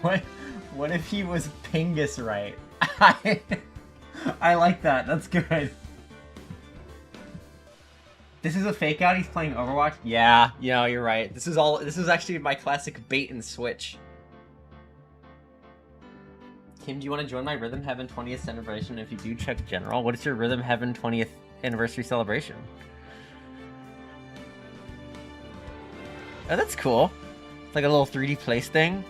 What? What if he was Pingus right? I like that. That's good. This is a fake out. He's playing Overwatch. Yeah, you're right. This is actually my classic bait and switch. Kim, do you want to join my Rhythm Heaven 20th celebration? If you do, check general. What is your Rhythm Heaven 20th anniversary celebration? Oh, that's cool. It's like a little 3D place thing.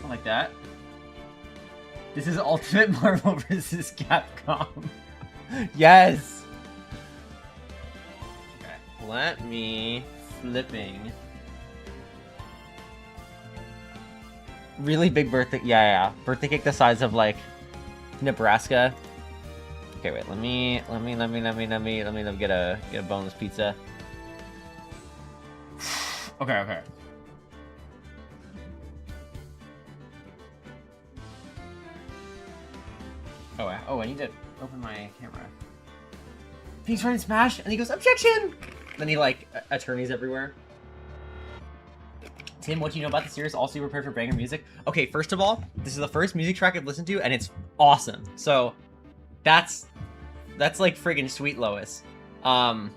Like that. This is Ultimate Marvel vs. Capcom. Yes! Okay, let me flipping. Really big birthday. Yeah. Birthday cake the size of like Nebraska. Okay, wait. Let me get a bonus pizza. Okay. Oh, I need to open my camera. He's trying to Smash, and he goes, objection! Then he, like, attorneys everywhere. Tim, what do you know about the series? Also, you prepared for banger music? Okay, first of all, this is the first music track I've listened to, and it's awesome. So, that's like friggin' sweet, Lois. So,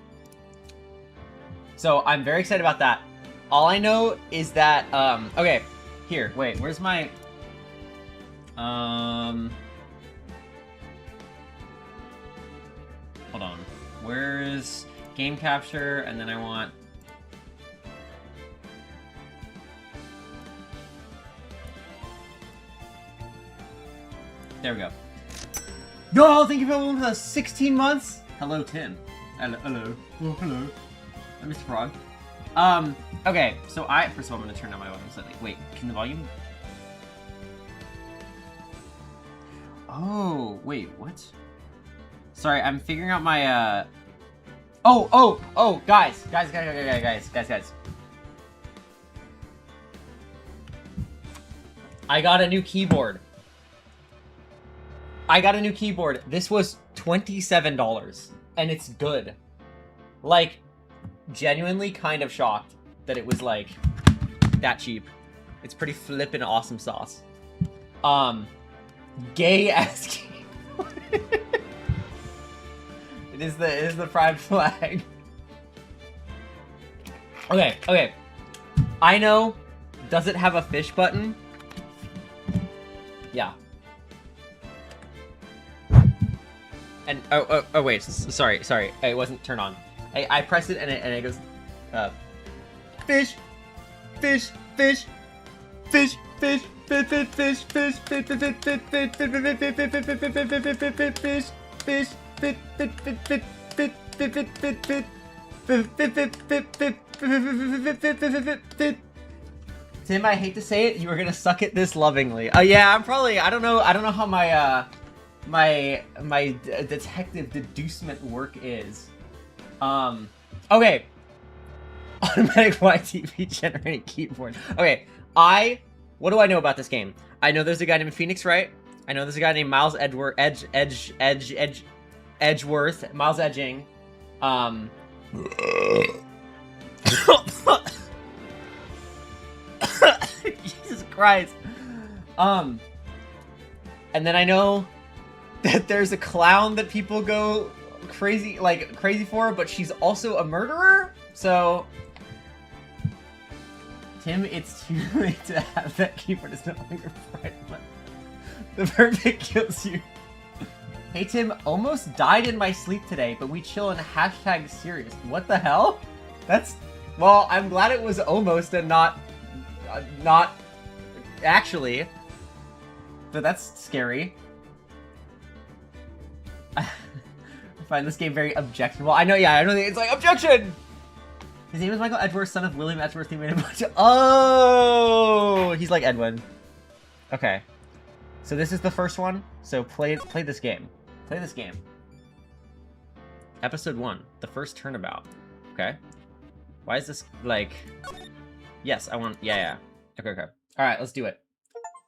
I'm very excited about that. All I know is that, okay, here, wait, where's my, hold on. Where's game capture? And then I want... There we go. Yo, thank you for the 16 months. Hello, Tim. Hello. Oh, hello. I'm Mr. Frog. Okay, so first of all, I'm gonna turn down my volume slightly. Wait, can the volume... Oh, wait, what? Sorry, I'm figuring out my, Oh, guys. I got a new keyboard. This was $27, and it's good. Like, genuinely kind of shocked that it was, like, that cheap. It's pretty flippin' awesome sauce. Gay-ass keyboard. It is the pride flag. Okay. I know. Does it have a fish button? Yeah. And oh wait, sorry. It wasn't turned on. I press it and it goes fish. Tim, I hate to say it, you were gonna suck it this lovingly. Oh yeah, I'm probably. I don't know how my my detective deducement work is. Okay. Automatic YTV generating keyboard. Okay, what do I know about this game? I know there's a guy named Phoenix Wright. I know there's a guy named Miles Edgeworth. Miles Edging. Jesus Christ. And then I know that there's a clown that people go crazy for, but she's also a murderer. So, Tim, it's too late to have that keyboard. It's no longer bright. The perfect kills you. Hey Tim, almost died in my sleep today, but we chill in hashtag serious. What the hell? Well, I'm glad it was almost and not actually. But that's scary. I find this game very objectionable. I know it's like, objection! His name is Michael Edgeworth, son of William Edgeworth. He made a bunch of... Oh! He's like Edwin. Okay. So this is the first one. So play this game. Play this game. Episode 1. The first turnabout. Okay. Why is this, like... Yes, I want... Yeah. Okay. Alright, let's do it.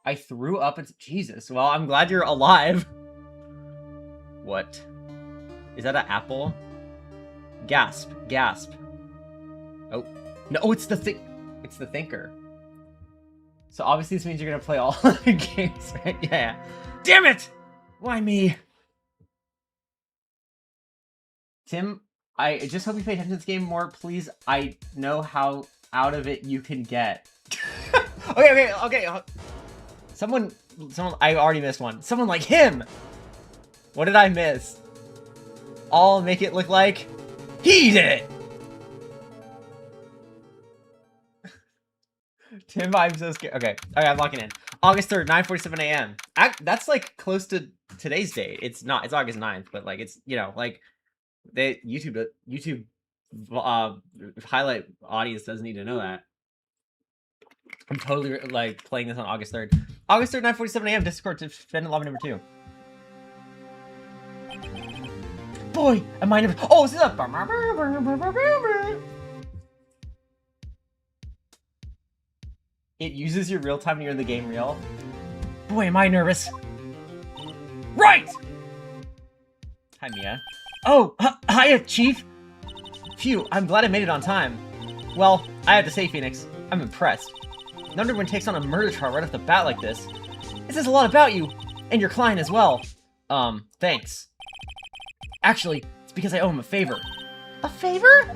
I threw up and... Jesus. Well, I'm glad you're alive. What? Is that an apple? Gasp. Oh. No, it's the It's the thinker. So obviously this means you're gonna play all the games, right? Yeah. Damn it! Why me? Tim, I just hope you pay attention to this game more, please. I know how out of it you can get. Okay. Someone, I already missed one. Someone like him! What did I miss? I'll make it look like he did it! Tim, I'm so scared. Okay, I'm locking in. August 3rd, 9:47 a.m. That's like close to today's date. It's not. It's August 9th, but like it's, you know, like they YouTube highlight audience doesn't need to know that. I'm totally like playing this on August 3rd. August 3rd, 9:47 a.m. Discord to defend lobby number 2. Boy, am I never. Oh, this is a. It uses your real time when you're in the game real. Boy, am I nervous. Right! Hi, Mia. Oh, hiya, Chief. Phew, I'm glad I made it on time. Well, I have to say, Phoenix, I'm impressed. None of everyone takes on a murder trial right off the bat like this. It says a lot about you, and your client as well. Thanks. Actually, it's because I owe him a favor. A favor?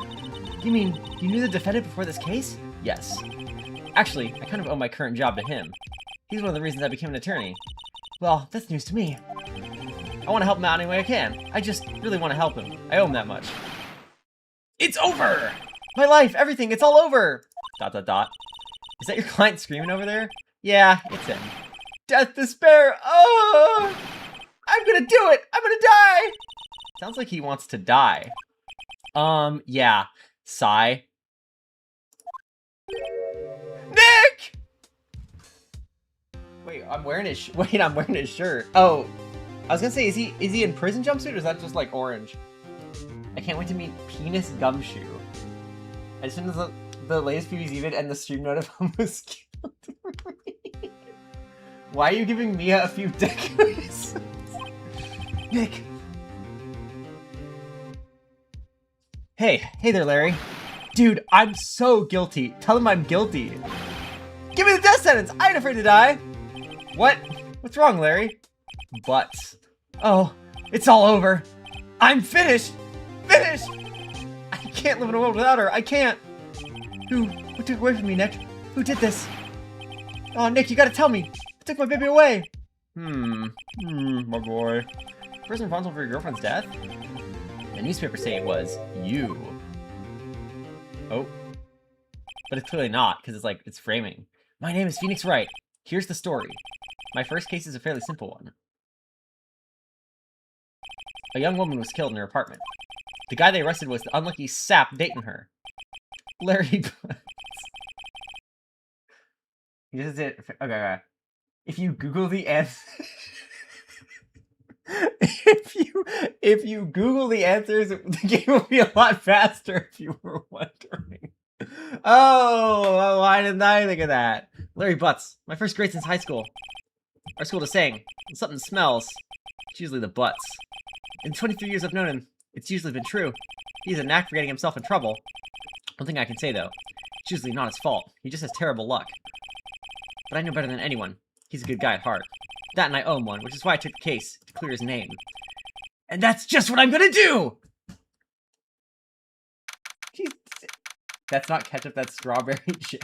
You mean, you knew the defendant before this case? Yes. Actually, I kind of owe my current job to him. He's one of the reasons I became an attorney. Well, that's news to me. I want to help him out any way I can. I just really want to help him. I owe him that much. It's over! My life, everything, it's all over! ... Is that your client screaming over there? Yeah, it's him. Death, despair, oh! I'm gonna do it! I'm gonna die! Sounds like he wants to die. Yeah. Sigh. Nick! Wait, I'm wearing his shirt. Oh, I was gonna say, is he in prison jumpsuit, or is that just like orange? I can't wait to meet Penis Gumshoe. I just finished the latest PvZ vid and the stream note of almost killed me. Why are you giving Mia a few decades? Nick. Hey there, Larry. Dude, I'm so guilty. Tell him I'm guilty. Give me the death sentence. I ain't afraid to die. What? What's wrong, Larry? Butts. Oh, it's all over. I'm finished. Finished. I can't live in a world without her. I can't. Who took it away from me, Nick? Who did this? Oh, Nick, you gotta tell me. Who took my baby away? My boy. The person responsible for your girlfriend's death? The newspapers say it was you. Oh. But it's clearly not, because it's framing. My name is Phoenix Wright. Here's the story. My first case is a fairly simple one. A young woman was killed in her apartment. The guy they arrested was the unlucky sap dating her. Larry Butts. This is it. Okay. If you Google the answer... if you Google the answers, the game will be a lot faster if you were wondering. Oh, why didn't I think of that? Larry Butts, my first grade since high school. Our school is saying, when something smells, it's usually the butts. In 23 years I've known him, it's usually been true. He has a knack for getting himself in trouble. One thing I can say, though, it's usually not his fault. He just has terrible luck. But I know better than anyone. He's a good guy at heart. That and I owe him one, which is why I took the case, to clear his name. And that's just what I'm gonna do! Jeez. That's not ketchup, that's strawberry jam.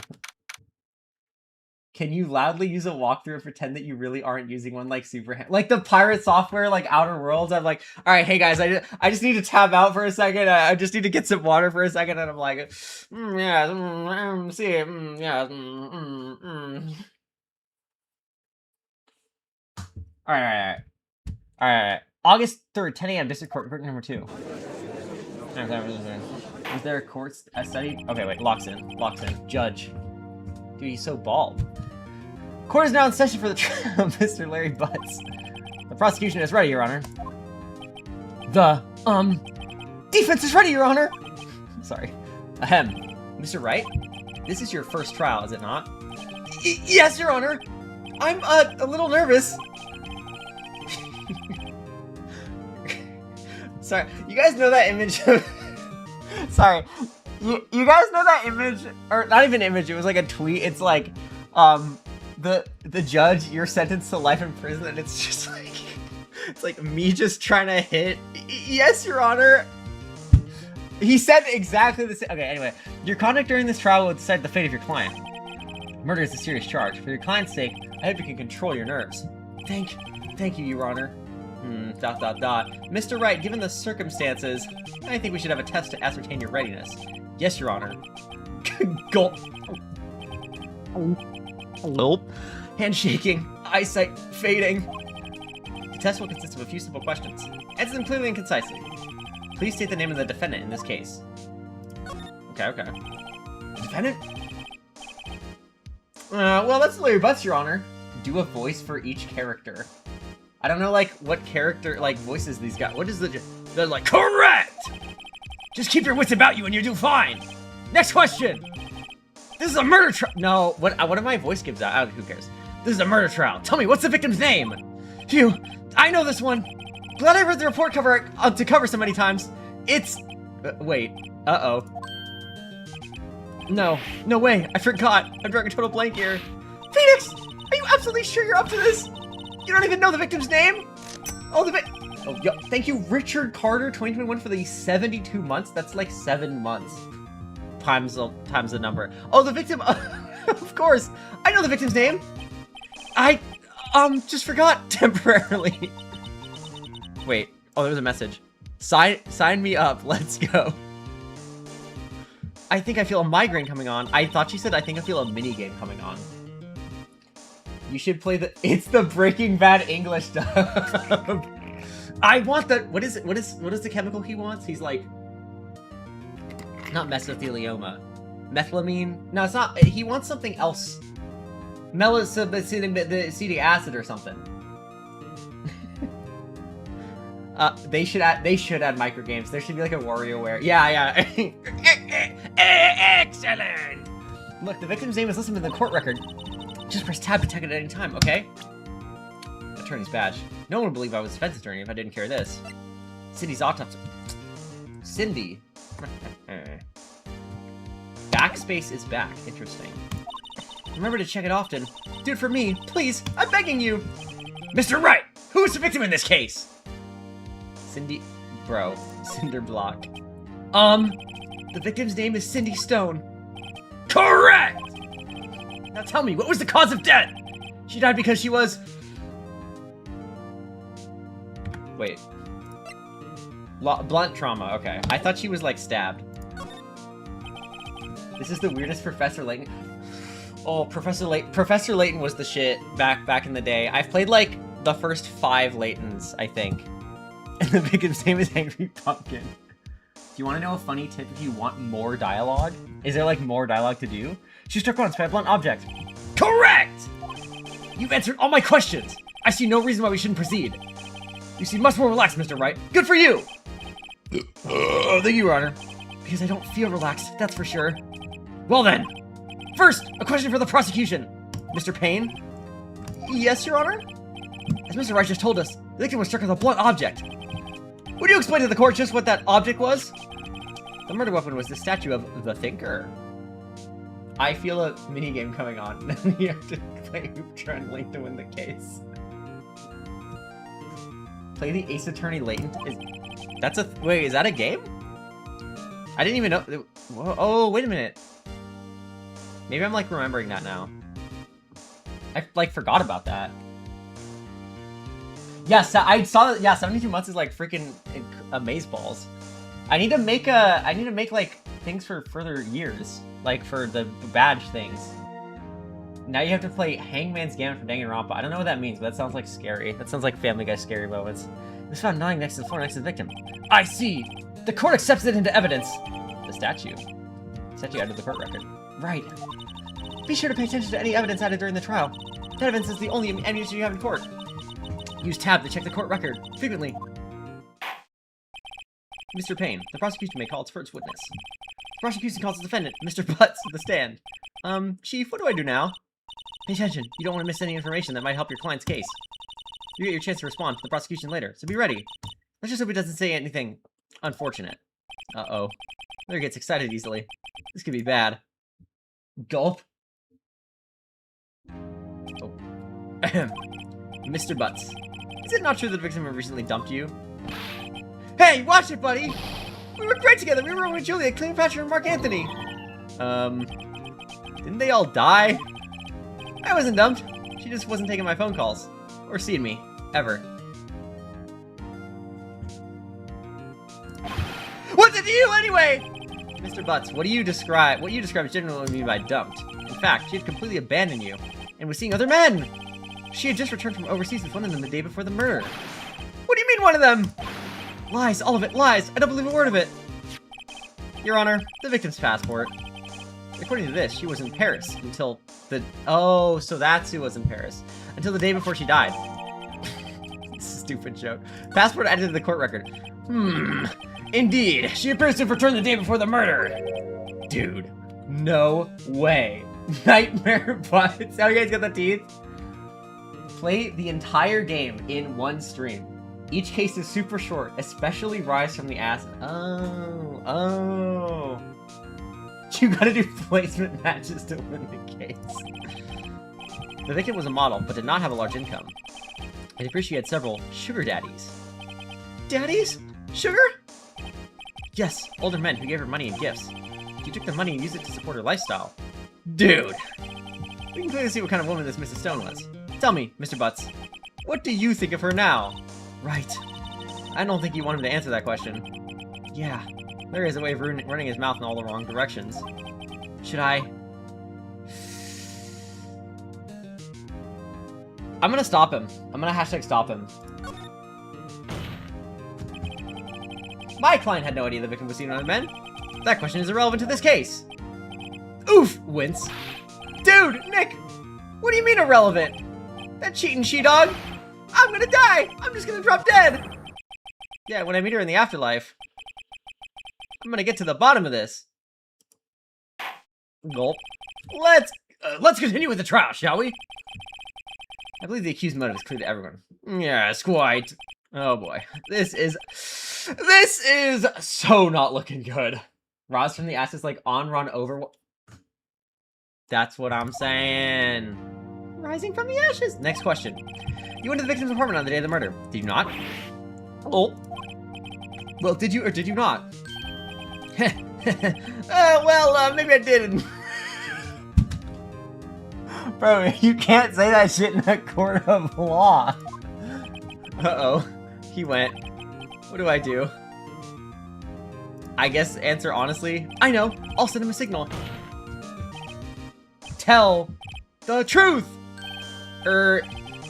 Can you loudly use a walkthrough and pretend that you really aren't using one like like the pirate software, like Outer Worlds? I'm like, all right, hey guys, I just need to tab out for a second. I just need to get some water for a second, and I'm like, yeah, see it, yeah, All right. August 3rd, 10 a.m. District Court, number 2. Is there a court study? Okay, wait, locks in. Judge. Dude, he's so bald. Court is now in session for the trial of Mr. Larry Butts. The prosecution is ready, Your Honor. The, defense is ready, Your Honor! Sorry. Ahem. Mr. Wright? This is your first trial, is it not? Yes, Your Honor! I'm, a little nervous. Sorry, you guys know that image of... Sorry. You guys know that image, or not even image, it was like a tweet. It's like, the judge, you're sentenced to life in prison, and it's just like, it's like me just trying to hit. Yes, Your Honor. He said exactly the same. Okay, anyway, your conduct during this trial will decide the fate of your client. Murder is a serious charge. For your client's sake, I hope you can control your nerves. Thank you, Your Honor. Mr. Wright, given the circumstances, I think we should have a test to ascertain your readiness. Yes, Your Honor. Gulp. Gulp. Handshaking. Eyesight fading. The test will consist of a few simple questions. Answer them clearly and concisely. Please state the name of the defendant in this case. Okay. The defendant? Well, that's Larry Butts, Your Honor. Do a voice for each character. I don't know, like, what character, like, voices these guys. What is the... They're like, correct! Just keep your wits about you and you do fine! Next question! This is a murder trial. No, what if my voice gives out? Who cares? This is a murder trial. Tell me, what's the victim's name? Phew, I know this one. Glad I read the report cover to cover so many times. It's... wait. Uh-oh. No way. I forgot. I'm drawing a total blank here. Phoenix! Are you absolutely sure you're up to this? You don't even know the victim's name? Oh, thank you, Richard Carter, 2021 for the 72 months. That's like 7 months. Times the number. Oh, the victim... of course. I know the victim's name. I, just forgot temporarily. Wait. Oh, there was a message. Sign me up. Let's go. I think I feel a migraine coming on. I thought she said, I think I feel a minigame coming on. You should play it's the Breaking Bad English dub. I want the, what is the chemical he wants? He's like, not mesothelioma. Methylamine? No, it's not, he wants something else. Melanocytic acid or something. They should add microgames. There should be like a WarioWare. Yeah. Excellent! Look, the victim's name is listed in the court record. Just press tab to check it at any time, okay? Attorney's badge. No one would believe I was a defense attorney if I didn't carry this. Cindy's autopsy. Cindy. Backspace is back. Interesting. Remember to check it often. Do it for me, please. I'm begging you. Mr. Wright, who is the victim in this case? Cindy, bro, Cinder Block. The victim's name is Cindy Stone. Correct! Now tell me, what was the cause of death? She died because she was... Wait. Blunt trauma, okay. I thought she was, like, stabbed. This is the weirdest Professor Layton. Oh, Professor Layton was the shit back in the day. I've played, like, the first 5 Laytons, I think. And the victim's name is Angry Pumpkin. Do you want to know a funny tip if you want more dialogue? Is there, like, more dialogue to do? She was struck once by a blunt object. Correct! You've answered all my questions. I see no reason why we shouldn't proceed. You seem much more relaxed, Mr. Wright. Good for you! Thank you, Your Honor. Because I don't feel relaxed, that's for sure. Well then, first, a question for the prosecution. Mr. Payne? Yes, Your Honor? As Mr. Wright just told us, the victim was struck with a blunt object. Would you explain to the court just what that object was? The murder weapon was the statue of the Thinker. I feel a minigame coming on. You have to play Hoop Trend Link to win the case. Play the Ace Attorney Latent. Wait, is that a game? I didn't even know. Whoa, oh, wait a minute. Maybe I'm like remembering that now. I like forgot about that. Yes, I saw that. Yeah, 72 months is like freaking amazeballs. I need to make like things for further years, like for the badge things. Now you have to play Hangman's Gambit for Danganronpa. I don't know what that means, but that sounds like scary. That sounds like Family Guy scary moments. It was found lying next to the floor next to the victim. I see. The court accepts it into evidence. The statue. Statue added to the court record. Right. Be sure to pay attention to any evidence added during the trial. That evidence is the only ammunition you have in court. Use tab to check the court record frequently. Mr. Payne, the prosecution may call its first witness. The prosecution calls the defendant, Mr. Butts, to the stand. Chief, what do I do now? Pay attention. You don't want to miss any information that might help your client's case. You get your chance to respond to the prosecution later, so be ready. Let's just hope he doesn't say anything unfortunate. Uh-oh. Mother gets excited easily. This could be bad. Gulp. Oh. Mr. Butts. Is it not true that the victim recently dumped you? Hey, watch it, buddy! We were great together! We were with Julia, Cleopatra, and Mark Anthony! Didn't they all die? I wasn't dumped. She just wasn't taking my phone calls. Or seeing me. Ever. What did you do anyway? Mr. Butts, what you describe is generally what I mean by dumped. In fact, she had completely abandoned you, and was seeing other men! She had just returned from overseas with one of them the day before the murder. What do you mean, one of them? Lies, all of it, lies! I don't believe a word of it! Your Honor, the victim's passport. According to this, she was in Paris until the... Oh, so that's who was in Paris. Until the day before she died. Stupid joke. Passport added to the court record. Indeed, she appears to have returned the day before the murder. Dude, no way. Nightmare Butts. How you guys got the teeth? Play the entire game in one stream. Each case is super short, especially Rise from the Acid. Oh. You gotta do placement matches to win the case. The victim was a model, but did not have a large income. It appears she had several sugar daddies. Daddies? Sugar? Yes, older men who gave her money and gifts. She took the money and used it to support her lifestyle. Dude! We can clearly see what kind of woman this Mrs. Stone was. Tell me, Mr. Butts, what do you think of her now? Right. I don't think you want him to answer that question. Yeah, there is a way of running his mouth in all the wrong directions. Should I? I'm gonna stop him. I'm gonna hashtag stop him. My client had no idea the victim was seen with other men. That question is irrelevant to this case. Oof, wince. Dude, Nick, what do you mean irrelevant? That cheating she-dog? I'm gonna die! I'm just gonna drop dead! Yeah, when I meet her in the afterlife, I'm gonna get to the bottom of this. Gulp. Let's continue with the trial, shall we? I believe the accused motive is clear to everyone. Yes, quite. Oh boy. This is so not looking good. Roz from the Ass is like on run over. That's what I'm saying. Rising from the ashes. Next question. You went to the victim's apartment on the day of the murder. Did you not? Oh. Well, did you or did you not? Maybe I didn't. Bro, you can't say that shit in a court of law. Uh-oh. He went. What do I do? I guess answer honestly. I know. I'll send him a signal. Tell the truth!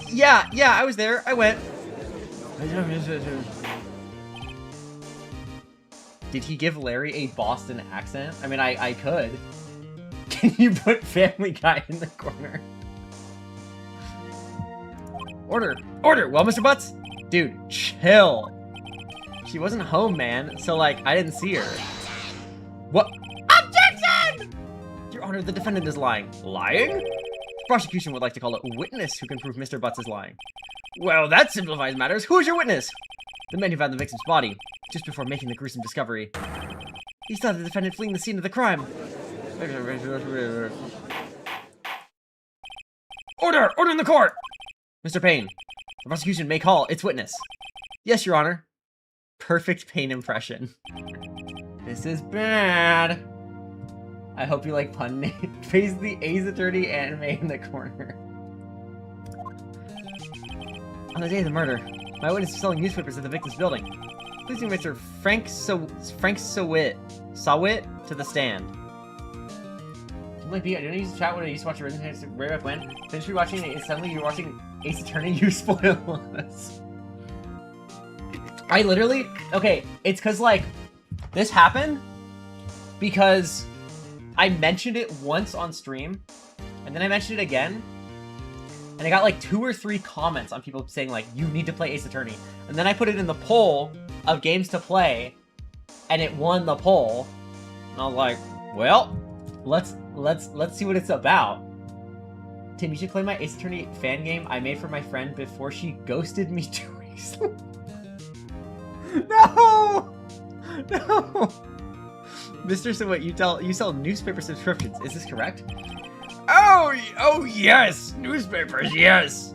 Yeah, I was there. I went. Did he give Larry a Boston accent? I mean, I could. Can you put Family Guy in the corner? Order! Order! Well, Mr. Butts? Dude, chill. She wasn't home, man, so, like, I didn't see her. What? Objection! Your Honor, the defendant is lying. Lying? The prosecution would like to call a witness who can prove Mr. Butts is lying. Well, that simplifies matters. Who is your witness? The man who found the victim's body, just before making the gruesome discovery. He saw the defendant fleeing the scene of the crime. Order! Order in the court! Mr. Payne, the prosecution may call its witness. Yes, Your Honor. Perfect Payne impression. This is bad. I hope you like pun name. Face the Ace Attorney anime in the corner. On the day of the murder, my witness was selling newspapers at the victim's building. Please bring Mr. Frank Sawit to the stand. Like, didn't I use the chat when I used to watch Resident Evil way back when? Since you're watching it, suddenly you're watching Ace Attorney, you spoil us. I literally, okay, it's cause like, this happened because I mentioned it once on stream, and then I mentioned it again, and I got like 2 or 3 comments on people saying like, you need to play Ace Attorney. And then I put it in the poll of games to play, and it won the poll. And I was like, well, let's see what it's about. Tim, you should play my Ace Attorney fan game I made for my friend before she ghosted me 2 weeks. No! No. Mr. Sawit, you sell newspaper subscriptions. Is this correct? Oh yes, newspapers, yes.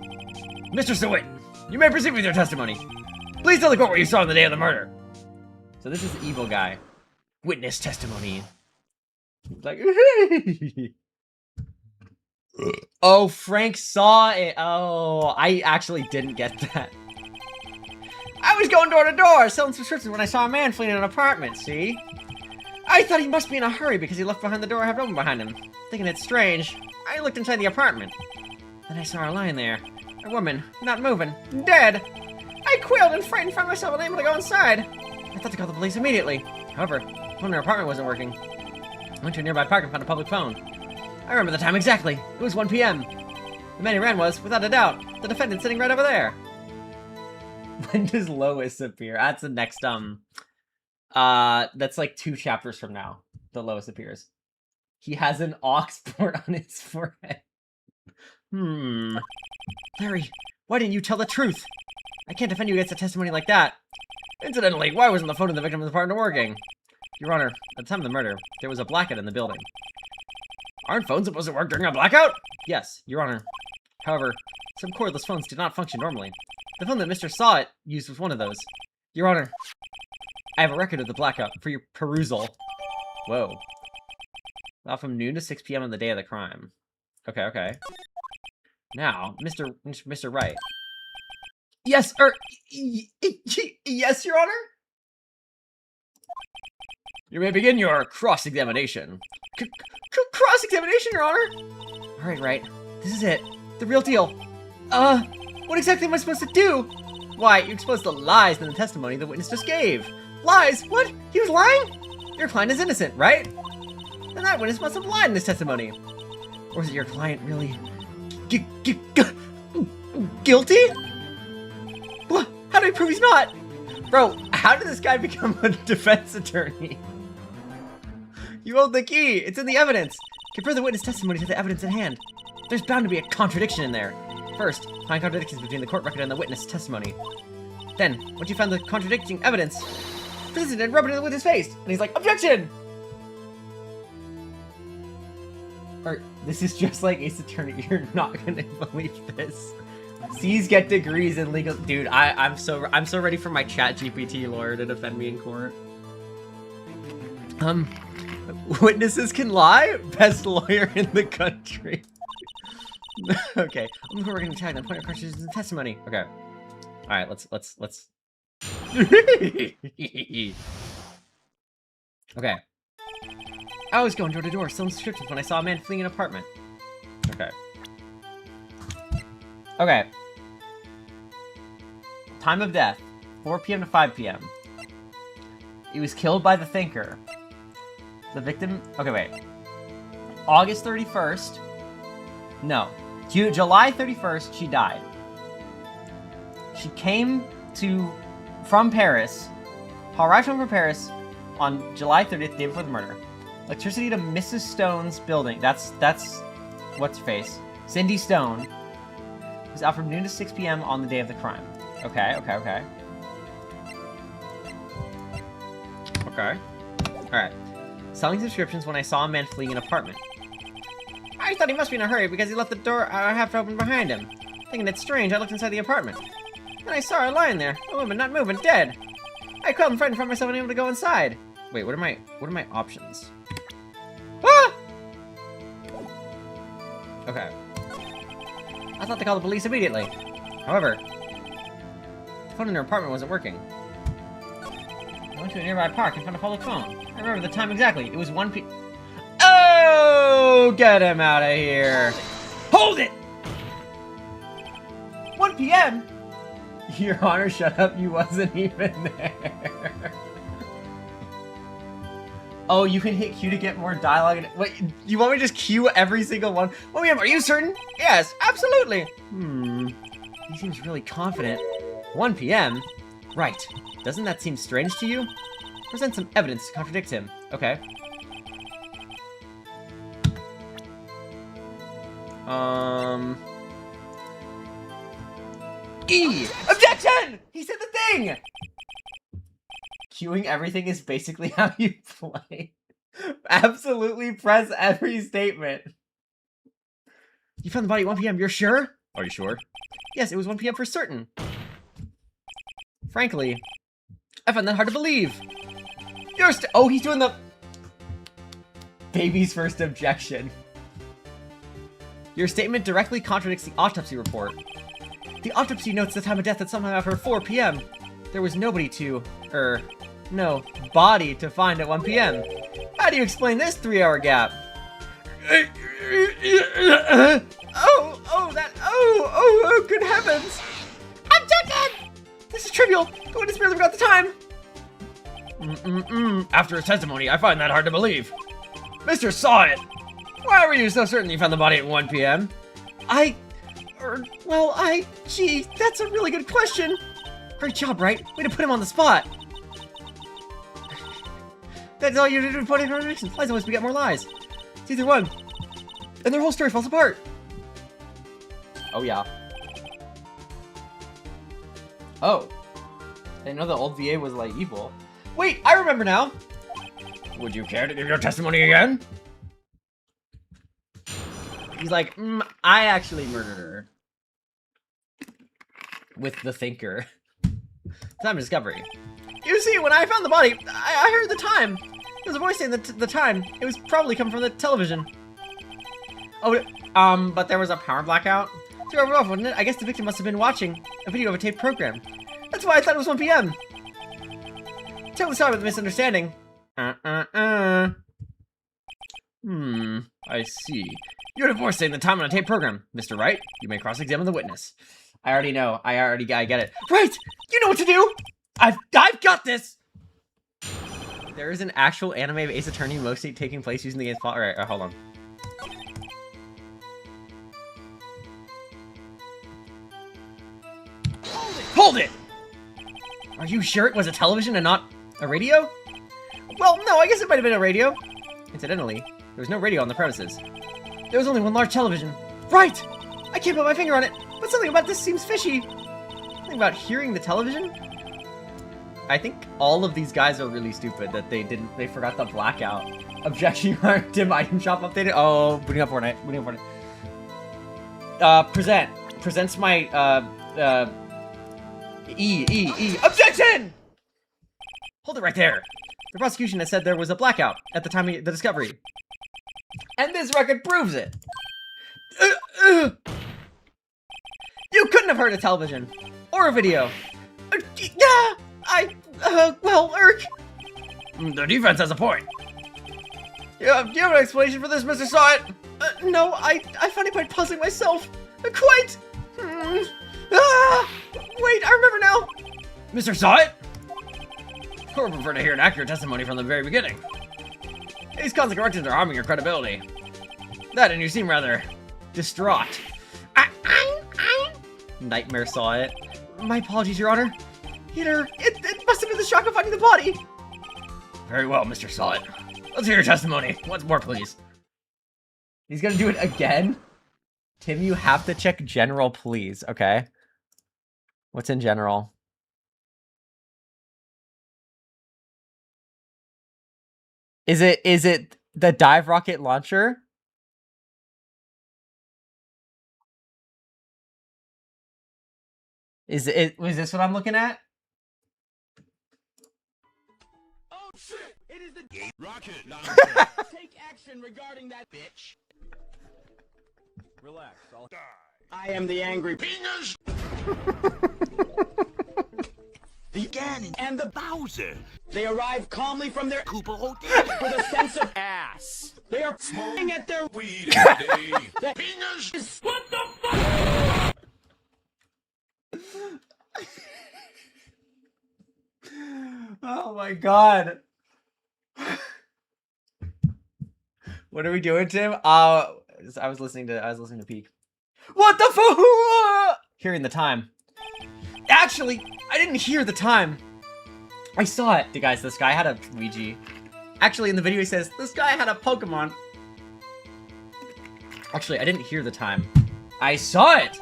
Mr. Sawit, you may proceed with your testimony. Please tell the court what you saw on the day of the murder. So this is the evil guy. Witness testimony. Like, oh, Frank saw it. Oh, I actually didn't get that. I was going door to door selling subscriptions when I saw a man fleeing an apartment, see? I thought he must be in a hurry because he left behind the door half open behind him. Thinking it's strange, I looked inside the apartment. Then I saw her lying there. A woman, not moving, dead. I quailed and frightened, found myself unable to go inside. I thought to call the police immediately. However, the phone in her apartment wasn't working. I went to a nearby park and found a public phone. I remember the time exactly. It was 1 p.m. The man who ran was, without a doubt, the defendant sitting right over there. When does Lois appear? That's the next, that's like 2 chapters from now. The Lois appears. He has an ox port on his forehead. Larry, why didn't you tell the truth? I can't defend you against a testimony like that. Incidentally, why wasn't the phone of the victim of the partner working? Your Honor, at the time of the murder, there was a blackout in the building. Aren't phones supposed to work during a blackout? Yes, Your Honor. However, some cordless phones did not function normally. The phone that Mr. Sawit used was one of those. Your Honor, I have a record of the blackout for your perusal. Whoa. About from noon to 6 p.m. on the day of the crime. Okay. Now, Mr. Wright. Yes, yes, Your Honor? You may begin your cross-examination. Cross-examination, Your Honor? Alright, Wright. This is it. The real deal. What exactly am I supposed to do? Why, you exposed the lies in the testimony the witness just gave. Lies? What? He was lying? Your client is innocent, right? Then that witness must have lied in this testimony. Or is it your client really... guilty? What? How do I prove he's not? Bro, how did this guy become a defense attorney? You hold the key. It's in the evidence. Compare the witness testimony to the evidence at hand. There's bound to be a contradiction in there. First, find contradictions between the court record and the witness testimony. Then, once you found the contradicting evidence, visit it and rub it in the witness face. And he's like, objection! Or, this is just like Ace Attorney. You're not gonna believe this. C's get degrees in legal. Dude, I'm so ready for my ChatGPT lawyer to defend me in court. Witnesses can lie? Best lawyer in the country. Okay, I'm gonna tag them. Point of questions in the testimony. Okay. Alright, let's Okay. I was going door to door selling subscriptions when I saw a man fleeing an apartment. Okay. Okay. Time of death, 4 p.m. to 5 p.m. He was killed by the Thinker. The victim... Okay, wait. August 31st. No. July 31st, she died. She came from Paris. Arrived home from Paris on July 30th, day before the murder. Electricity to Mrs. Stone's building. That's what's her face. Cindy Stone. Was out from noon to 6 p.m. on the day of the crime. Okay. Alright. Selling subscriptions when I saw a man fleeing an apartment. I thought he must be in a hurry because he left the door half open behind him. Thinking it's strange, I looked inside the apartment. Then I saw her lying there. A woman not moving, dead. I called and frightened from myself unable to go inside. Wait, what are my options? Ah! Okay. I thought to call the police immediately. However, the phone in her apartment wasn't working. I went to a nearby park and found a public phone. I remember the time exactly. It was 1 p.m. Oh, get him out of here. Hold it! 1 p.m.? Your Honor, shut up. You wasn't even there. Oh, you can hit Q to get more dialogue. Wait, you want me to just Q every single one? 1 p.m. Are you certain? Yes, absolutely. He seems really confident. 1 p.m.? Right. Doesn't that seem strange to you? Present some evidence to contradict him. Okay. E! Objection! He said the thing! queuing everything is basically how you play. Absolutely press every statement. You found the body at 1 p.m. You're sure? Are you sure? Yes, it was 1 p.m. for certain. Frankly, I find that hard to believe. Oh, he's doing the baby's first objection. Your statement directly contradicts the autopsy report. The autopsy notes the time of death at sometime after 4 p.m. There was no body to find at 1 p.m. How do you explain this 3-hour gap? Oh, good heavens! Objection! This is trivial. The witness merely forgot the time. After his testimony, I find that hard to believe. Mr. Saw It! Why were you so certain you found the body at 1 p.m.? Gee, that's a really good question. Great job, Wright. Way to put him on the spot. That's all you did to put in contradictions. Lies always beget more lies. It's either one, and their whole story falls apart. Oh, yeah. Oh. I didn't know the old VA was, like, evil. Wait, I remember now. Would you care to give your testimony again? He's like, I actually murdered her. With the thinker. Time of discovery. You see, when I found the body, I heard the time. There was a voice saying the time. It was probably coming from the television. Oh, but there was a power blackout? Too rough, wouldn't it? I guess the victim must have been watching a video of a taped program. That's why I thought it was 1 p.m. Totally sorry about the misunderstanding. I see. You had a voice saying the time on a tape program. Mr. Wright, you may cross-examine the witness. I already know. I get it. Right! You know what to do! I've got this! There is an actual anime of Ace Attorney mostly taking place using the game's plot. Alright, hold on. Hold it! Are you sure it was a television and not a radio? Well, no, I guess it might have been a radio. Incidentally, there was no radio on the premises. There was only one large television. Right! I can't put my finger on it, but something about this seems fishy. Something about hearing the television? I think all of these guys are really stupid that they forgot the blackout. Objection, dim item shop updated. Oh, booting up Fortnite. Presents my, Objection! Hold it right there. The prosecution has said there was a blackout at the time of the discovery. And this record proves it. You couldn't have heard a television. Or a video. The defense has a point. Do you have an explanation for this, Mr. Saw It? No, I find it quite puzzling myself. Quite. Wait, I remember now. Mr. Saw It? I would prefer to hear an accurate testimony from the very beginning. These constant corrections are harming your credibility. That, and you seem rather distraught. Nightmare Saw It. My apologies, Your Honor. It must have been the shock of finding the body. Very well, Mr. Saw It. Let's hear your testimony. Once more, please. He's gonna do it again? Tim, you have to check general, please, okay? What's in general? Is it the dive rocket launcher? Was this what I'm looking at? Oh shit! It is the rocket launcher. Take action regarding that bitch. Relax, I'll die. I am the angry penis. The Ganon and the Bowser. They arrive calmly from their Koopa hotel with a sense of ass. They are smoking at their weed day. The penis is what the fuck? Oh my god. What are we doing, Tim? I was listening to Peak. What the fuck? Hearing the time. Actually, I didn't hear the time. I saw it. Guys, this guy had a Ouija. Actually, in the video he says, this guy had a Pokemon. Actually, I didn't hear the time. I saw it!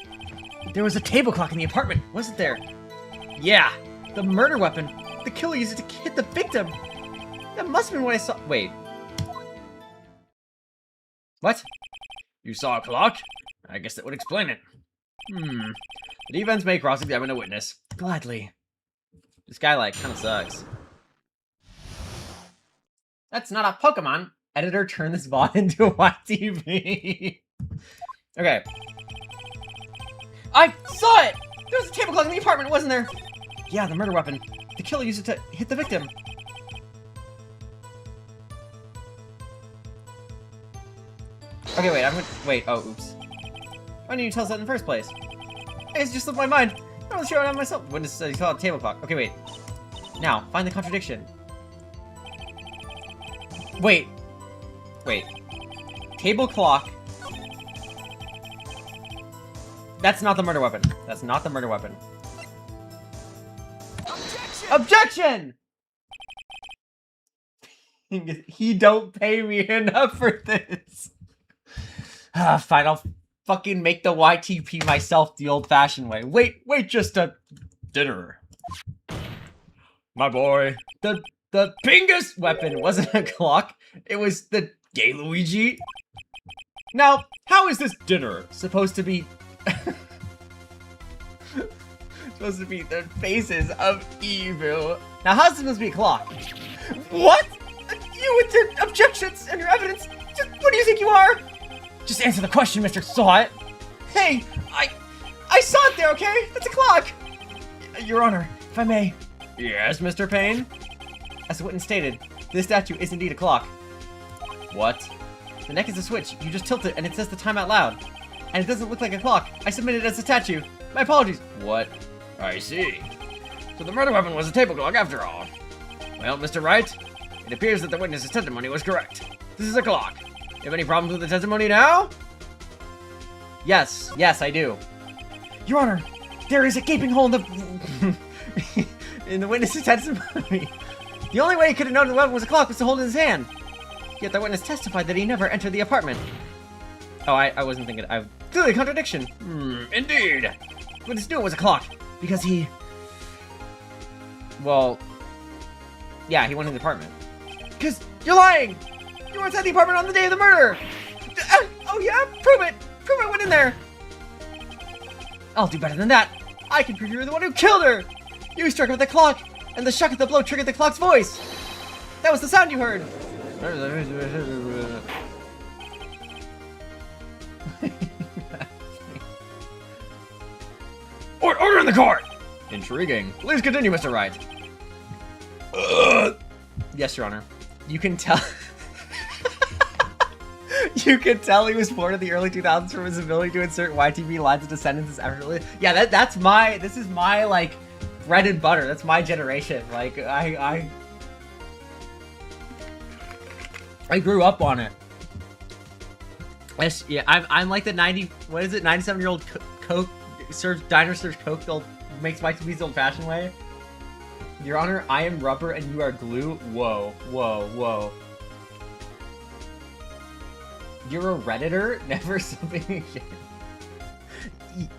There was a table clock in the apartment, wasn't there? Yeah, the murder weapon. The killer used it to hit the victim. That must have been what I saw. Wait. What? You saw a clock? I guess that would explain it. The defense may cross-examine a witness. Gladly. This guy, like, kind of sucks. That's not a Pokemon. Editor, turn this bot into a YTV. Okay. I saw it! There was a table clock in the apartment, wasn't there? Yeah, the murder weapon. The killer used it to hit the victim. Okay, wait, wait, oh, oops. Why didn't you tell us that in the first place? It's just slipped my mind. I wasn't sure I myself. Witness said he saw a table clock. Okay, wait. Now, find the contradiction. Wait. Wait. Table clock. That's not the murder weapon. That's not the murder weapon. Objection! Objection! He don't pay me enough for this. Fine, I'll fucking make the YTP myself the old-fashioned way. Wait, just a dinner. My boy. The Pingus weapon wasn't a clock. It was the gay Luigi. Now, how is this dinner supposed to be... supposed to be the faces of evil? Now, how's this supposed to be a clock? What? You with your objections and your evidence? What do you think you are? Just answer the question, Mr. Saw It. Hey, I saw it there, okay? That's a clock. Your Honor, if I may. Yes, Mr. Payne? As the witness stated, this statue is indeed a clock. What? The neck is a switch. You just tilt it and it says the time out loud. And it doesn't look like a clock. I submitted it as a statue. My apologies. What? I see. So the murder weapon was a table clock after all. Well, Mr. Wright, it appears that the witness's testimony was correct. This is a clock. You have any problems with the testimony now? Yes, I do. Your Honor, there is a gaping hole in the in the witness's testimony. The only way he could have known the weapon was a clock was to hold it in his hand. Yet the witness testified that he never entered the apartment. Oh, I wasn't thinking. Clearly a contradiction. Indeed. The witness knew it was a clock because he. Well. Yeah, he went in the apartment. Because you're lying. You were inside the apartment on the day of the murder! Oh yeah? Prove it! Prove I went in there! I'll do better than that! I can prove you're the one who killed her! You struck her with the clock, and the shock of the blow triggered the clock's voice! That was the sound you heard! Order in the court! Intriguing. Please continue, Mr. Wright. Yes, Your Honor. You can tell... You can tell he was born in the early 2000s from his ability to insert YTV lines into sentences effortlessly. Yeah, this is my, like, bread and butter. That's my generation. Like, I grew up on it. Yeah, I'm like the 97-year-old Coke, diner serves Coke, makes YTV's the old-fashioned way. Your Honor, I am rubber and you are glue. Whoa, whoa, whoa. You're a Redditor? Never something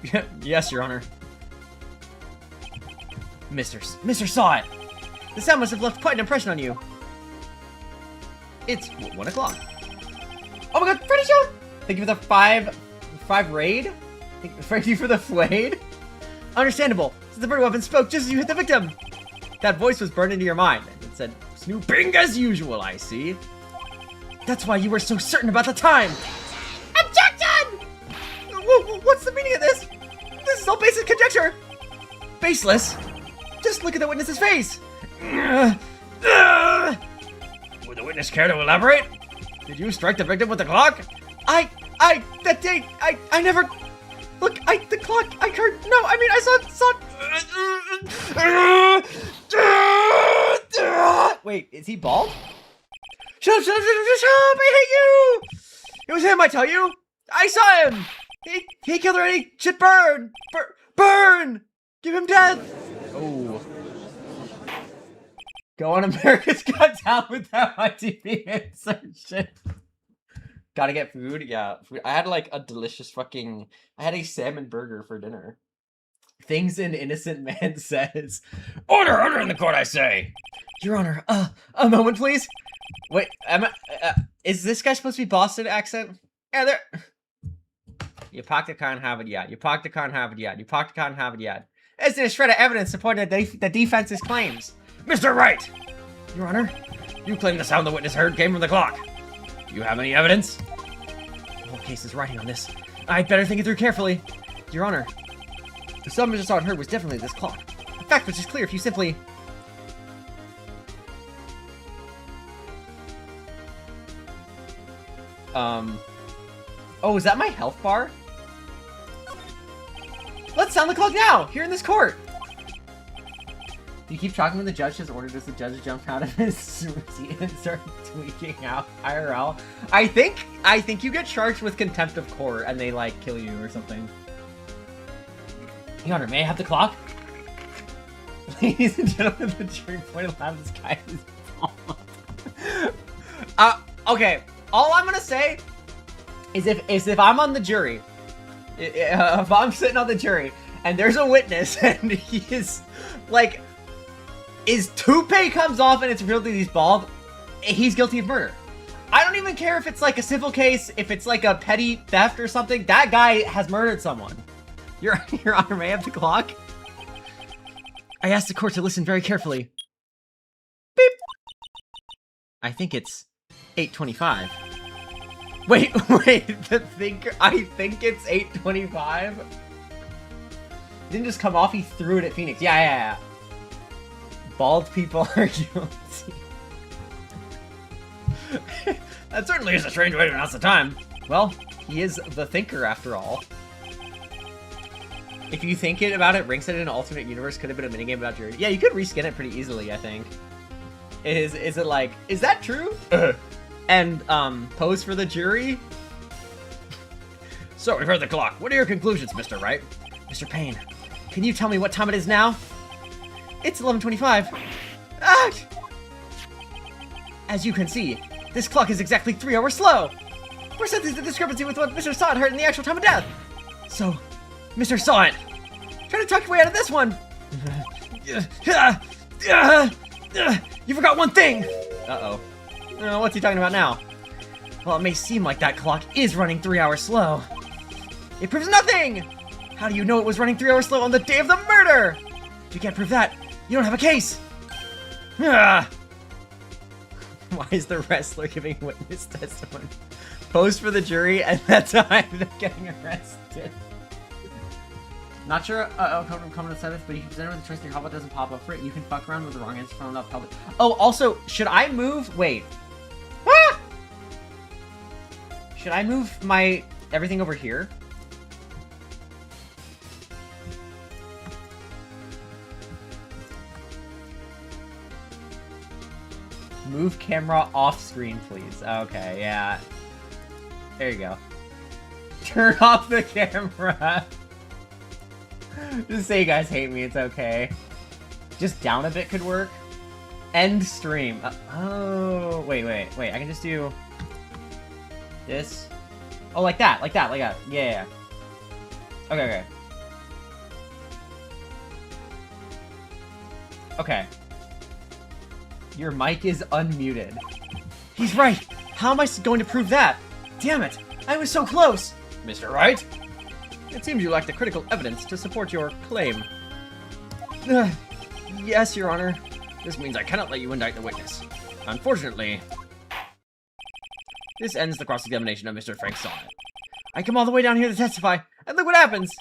again. Yes, Your Honor. Mr. Saw It! The sound must have left quite an impression on you. It's 1 o'clock. Oh my god, Freddy Show! Thank you for the five raid? Thank you for the flayed? Understandable, since the murder weapon spoke just as you hit the victim. That voice was burned into your mind, and it said, snooping as usual, I see. That's why you were so certain about the time! Objection! What's the meaning of this? This is all baseless conjecture! Baseless? Just look at the witness's face! Would the witness care to elaborate? Did you strike the victim with the clock? That day, I never... Look, the clock, I heard... No, I mean, I saw... Wait, is he bald? Shut up, I hate you! It was him, I tell you! I saw him! He killed her and he should burn! Burn! Give him death! Oh. Go on, America's Got Talent with that ITV insertion. Gotta get food? Yeah. Food. I had like a delicious fucking... I had a salmon burger for dinner. Things an innocent man says. Order in the court, I say! Your Honor, a moment, please. Wait, is this guy supposed to be Boston accent? Yeah, there. You parked the car and have it yet. You parked the car and have it yet. You parked the car and have it yet. Isn't a shred of evidence supporting the defense's claims? Mr. Wright! Your Honor, you claim the sound the witness heard came from the clock. Do you have any evidence? The whole case is riding on this. I'd better think it through carefully. Your Honor, the sound Mr. Saw heard was definitely this clock. A fact which is clear if you simply... Oh, is that my health bar? Let's sound the clock now! Here in this court! Do you keep talking when the judge has ordered as the judge jump out of his seat and start tweaking out IRL? I think you get charged with contempt of court and they, like, kill you or something. Your Honor, may I have the clock? Ladies and gentlemen, the jury pointed out this guy is bald. Okay. All I'm gonna say is if I'm on the jury, if I'm sitting on the jury and there's a witness and he is like, his toupee comes off and it's revealed that he's bald, he's guilty of murder. I don't even care if it's like a civil case, if it's like a petty theft or something. That guy has murdered someone. Your Honor, may I have the clock? I asked the court to listen very carefully. Beep. I think it's 8:25. Wait, I think it's 8:25? Didn't just come off, he threw it at Phoenix. Yeah. Bald people are guilty. That certainly is a strange way to announce the time. Well, he is the thinker after all. If you think about it, Ring said in an alternate universe could have been a minigame about jury. Yeah, you could reskin it pretty easily, I think. Is it like, is that true? And, pose for the jury? So, we've heard the clock. What are your conclusions, Mr. Wright? Mr. Payne, can you tell me what time it is now? It's 11:25. Ah! As you can see, this clock is exactly 3 hours slow. We're sensing the discrepancy with what Mr. Sawit heard in the actual time of death. So, Mr. Sawit, try to talk your way out of this one. You forgot one thing. Uh-oh. What's he talking about now? Well, it may seem like that clock is running 3 hours slow. It proves nothing! How do you know it was running 3 hours slow on the day of the murder? If you can't prove that, you don't have a case! Why is the wrestler giving witness testimony? Pose for the jury, and that's how I ended up getting arrested. Not sure comment on 7th, but you can present it with a choice your hotbar doesn't pop up for it. You can fuck around with the wrong answer from that public. Oh, also, should I move? Wait. Ah! Should I move my everything over here? Move camera off screen, please. Okay, yeah. There you go. Turn off the camera. Just say you guys hate me, it's okay. Just down a bit could work. End stream. Oh, wait. I can just do this. Oh, like that. Yeah. Okay. Okay. Your mic is unmuted. He's right. How am I going to prove that? Damn it. I was so close. Mr. Wright? It seems you lack the critical evidence to support your claim. Yes, Your Honor. This means I cannot let you indict the witness. Unfortunately, this ends the cross-examination of Mr. Frank Sawit. I come all the way down here to testify, and look what happens!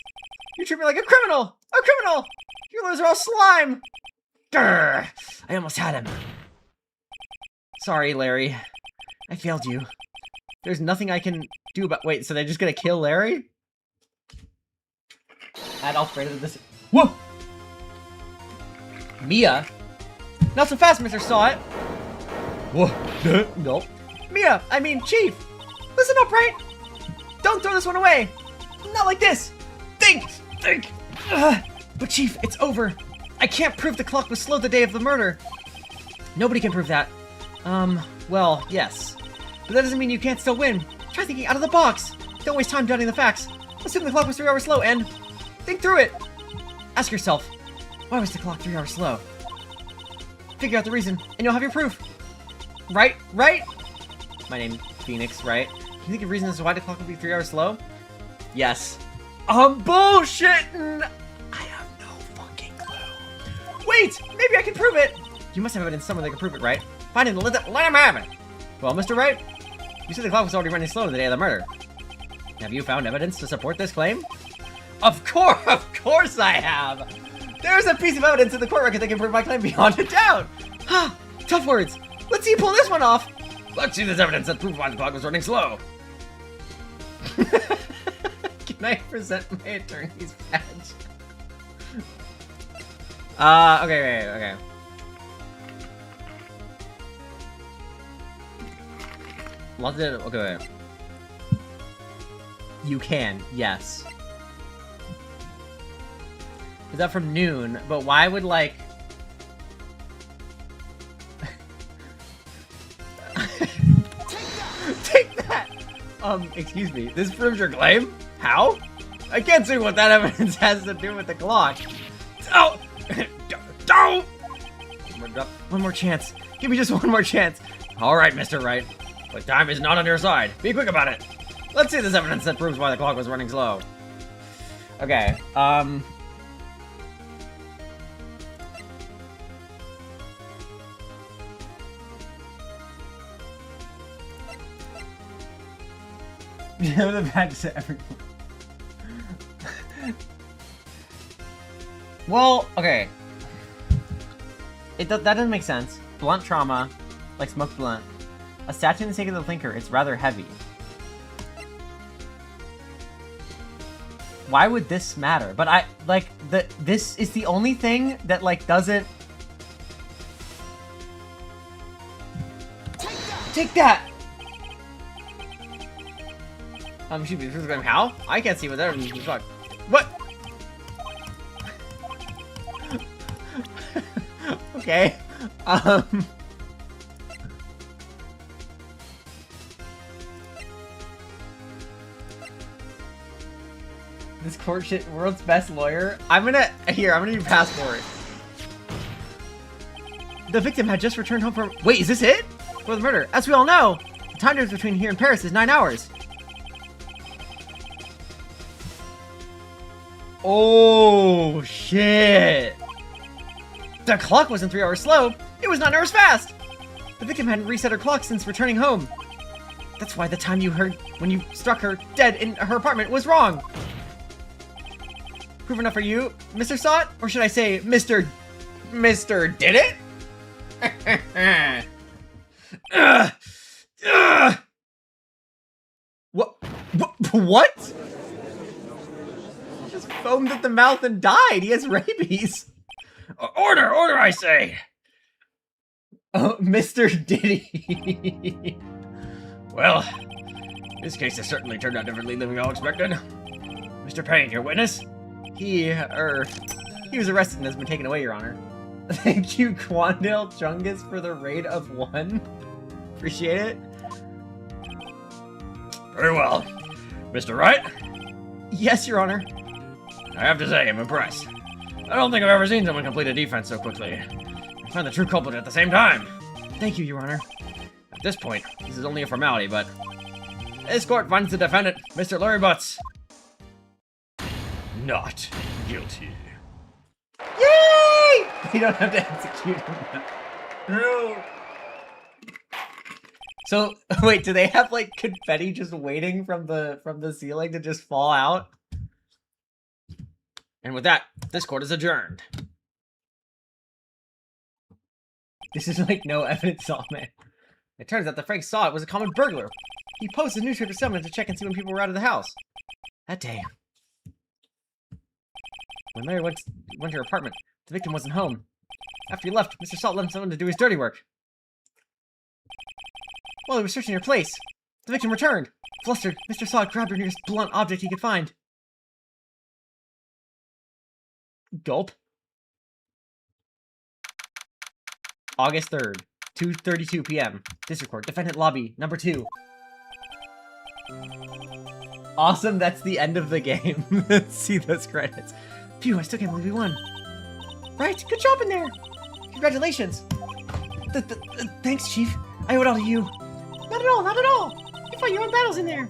You treat me like a criminal! A criminal! You lawyers are all slime! Grr! I almost had him. Sorry, Larry. I failed you. There's nothing I can do about- Wait, so they're just gonna kill Larry? Add Alfredo to this- Whoa! Mia? Not so fast, Mr. Sawit! Whoa. Nope. Mia! I mean, Chief! Listen up, right? Don't throw this one away! Not like this! Think! But Chief, it's over. I can't prove the clock was slow the day of the murder. Nobody can prove that. Well, yes. But that doesn't mean you can't still win. Try thinking out of the box. Don't waste time doubting the facts. Assume the clock was 3 hours slow and think through it. Ask yourself, why was the clock 3 hours slow? Figure out the reason, and you'll have your proof. Right? Right? My name's Phoenix, right? Can you think of reasons as to why the clock would be 3 hours slow? Yes. I'm bullshitting! I have no fucking clue. Wait! Maybe I can prove it! You must have evidence somewhere that can prove it, right? Find it and let him have it! Well, Mr. Wright, you said the clock was already running slow on the day of the murder. Have you found evidence to support this claim? Of course I have! There's a piece of evidence in the court record that can prove my claim beyond a doubt! Ha! Tough words! Let's see you pull this one off! Let's see this evidence that proves why the clock was running slow! Can I present my attorney's badge? Okay. Okay. You can, yes. Is that from noon? But why would, like... Take that! Excuse me. This proves your claim? How? I can't see what that evidence has to do with the clock. Oh! Don't! One more chance. Give me just one more chance. Alright, Mr. Wright. But time is not on your side. Be quick about it. Let's see this evidence that proves why the clock was running slow. Okay, You have the badge to everyone. Well, okay. That doesn't make sense. Blunt trauma, like smoked blunt. A statue in the sake of the thinker. It's rather heavy. Why would this matter? But I like this is the only thing that like doesn't. Take that. Excuse me, how? I can't see what that means. What? Okay. This court shit, world's best lawyer. I'm gonna need your passport. The victim had just returned home from. Wait, is this it? For the murder? As we all know, the time difference between here and Paris is 9 hours. Oh shit! The clock wasn't 3 hours slow. It was 9 hours fast. The victim hadn't reset her clock since returning home. That's why the time you heard when you struck her dead in her apartment was wrong. Proof enough for you, Mr. Saw It? Or should I say, Mr. Did It? What? He just foamed at the mouth and died. He has rabies. Order, I say. Oh, Mr. Diddy. Well, this case has certainly turned out differently than we all expected. Mr. Payne, your witness? He was arrested and has been taken away, Your Honor. Thank you, Quandale Chungus, for the raid of 1. Appreciate it. Very well. Mr. Wright? Yes, Your Honor. I have to say, I'm impressed. I don't think I've ever seen someone complete a defense so quickly. I find the true culprit at the same time. Thank you, Your Honor. At this point, this is only a formality, but this court finds the defendant, Mr. Larry Butts, not guilty. Yay! You don't have to execute him now. No. So wait, do they have like confetti just waiting from the ceiling to just fall out? And with that, this court is adjourned. This is like no evidence on it. It turns out that Frank Saw It was a common burglar. He posted a newspaper summons to check and see when people were out of the house. That day, when Larry went to her apartment, the victim wasn't home. After he left, Mr. Salt left someone to do his dirty work. While he was searching her place, the victim returned. Flustered, Mr. Salt grabbed her nearest blunt object he could find. Gulp. August 3rd, 2:32 p.m. District Court, Defendant Lobby, number 2. Awesome, that's the end of the game. Let's see those credits. Phew, I still can't believe we won. Right, good job in there. Congratulations. Thanks, Chief. I owe it all to you. Not at all, not at all. You fought your own battles in there.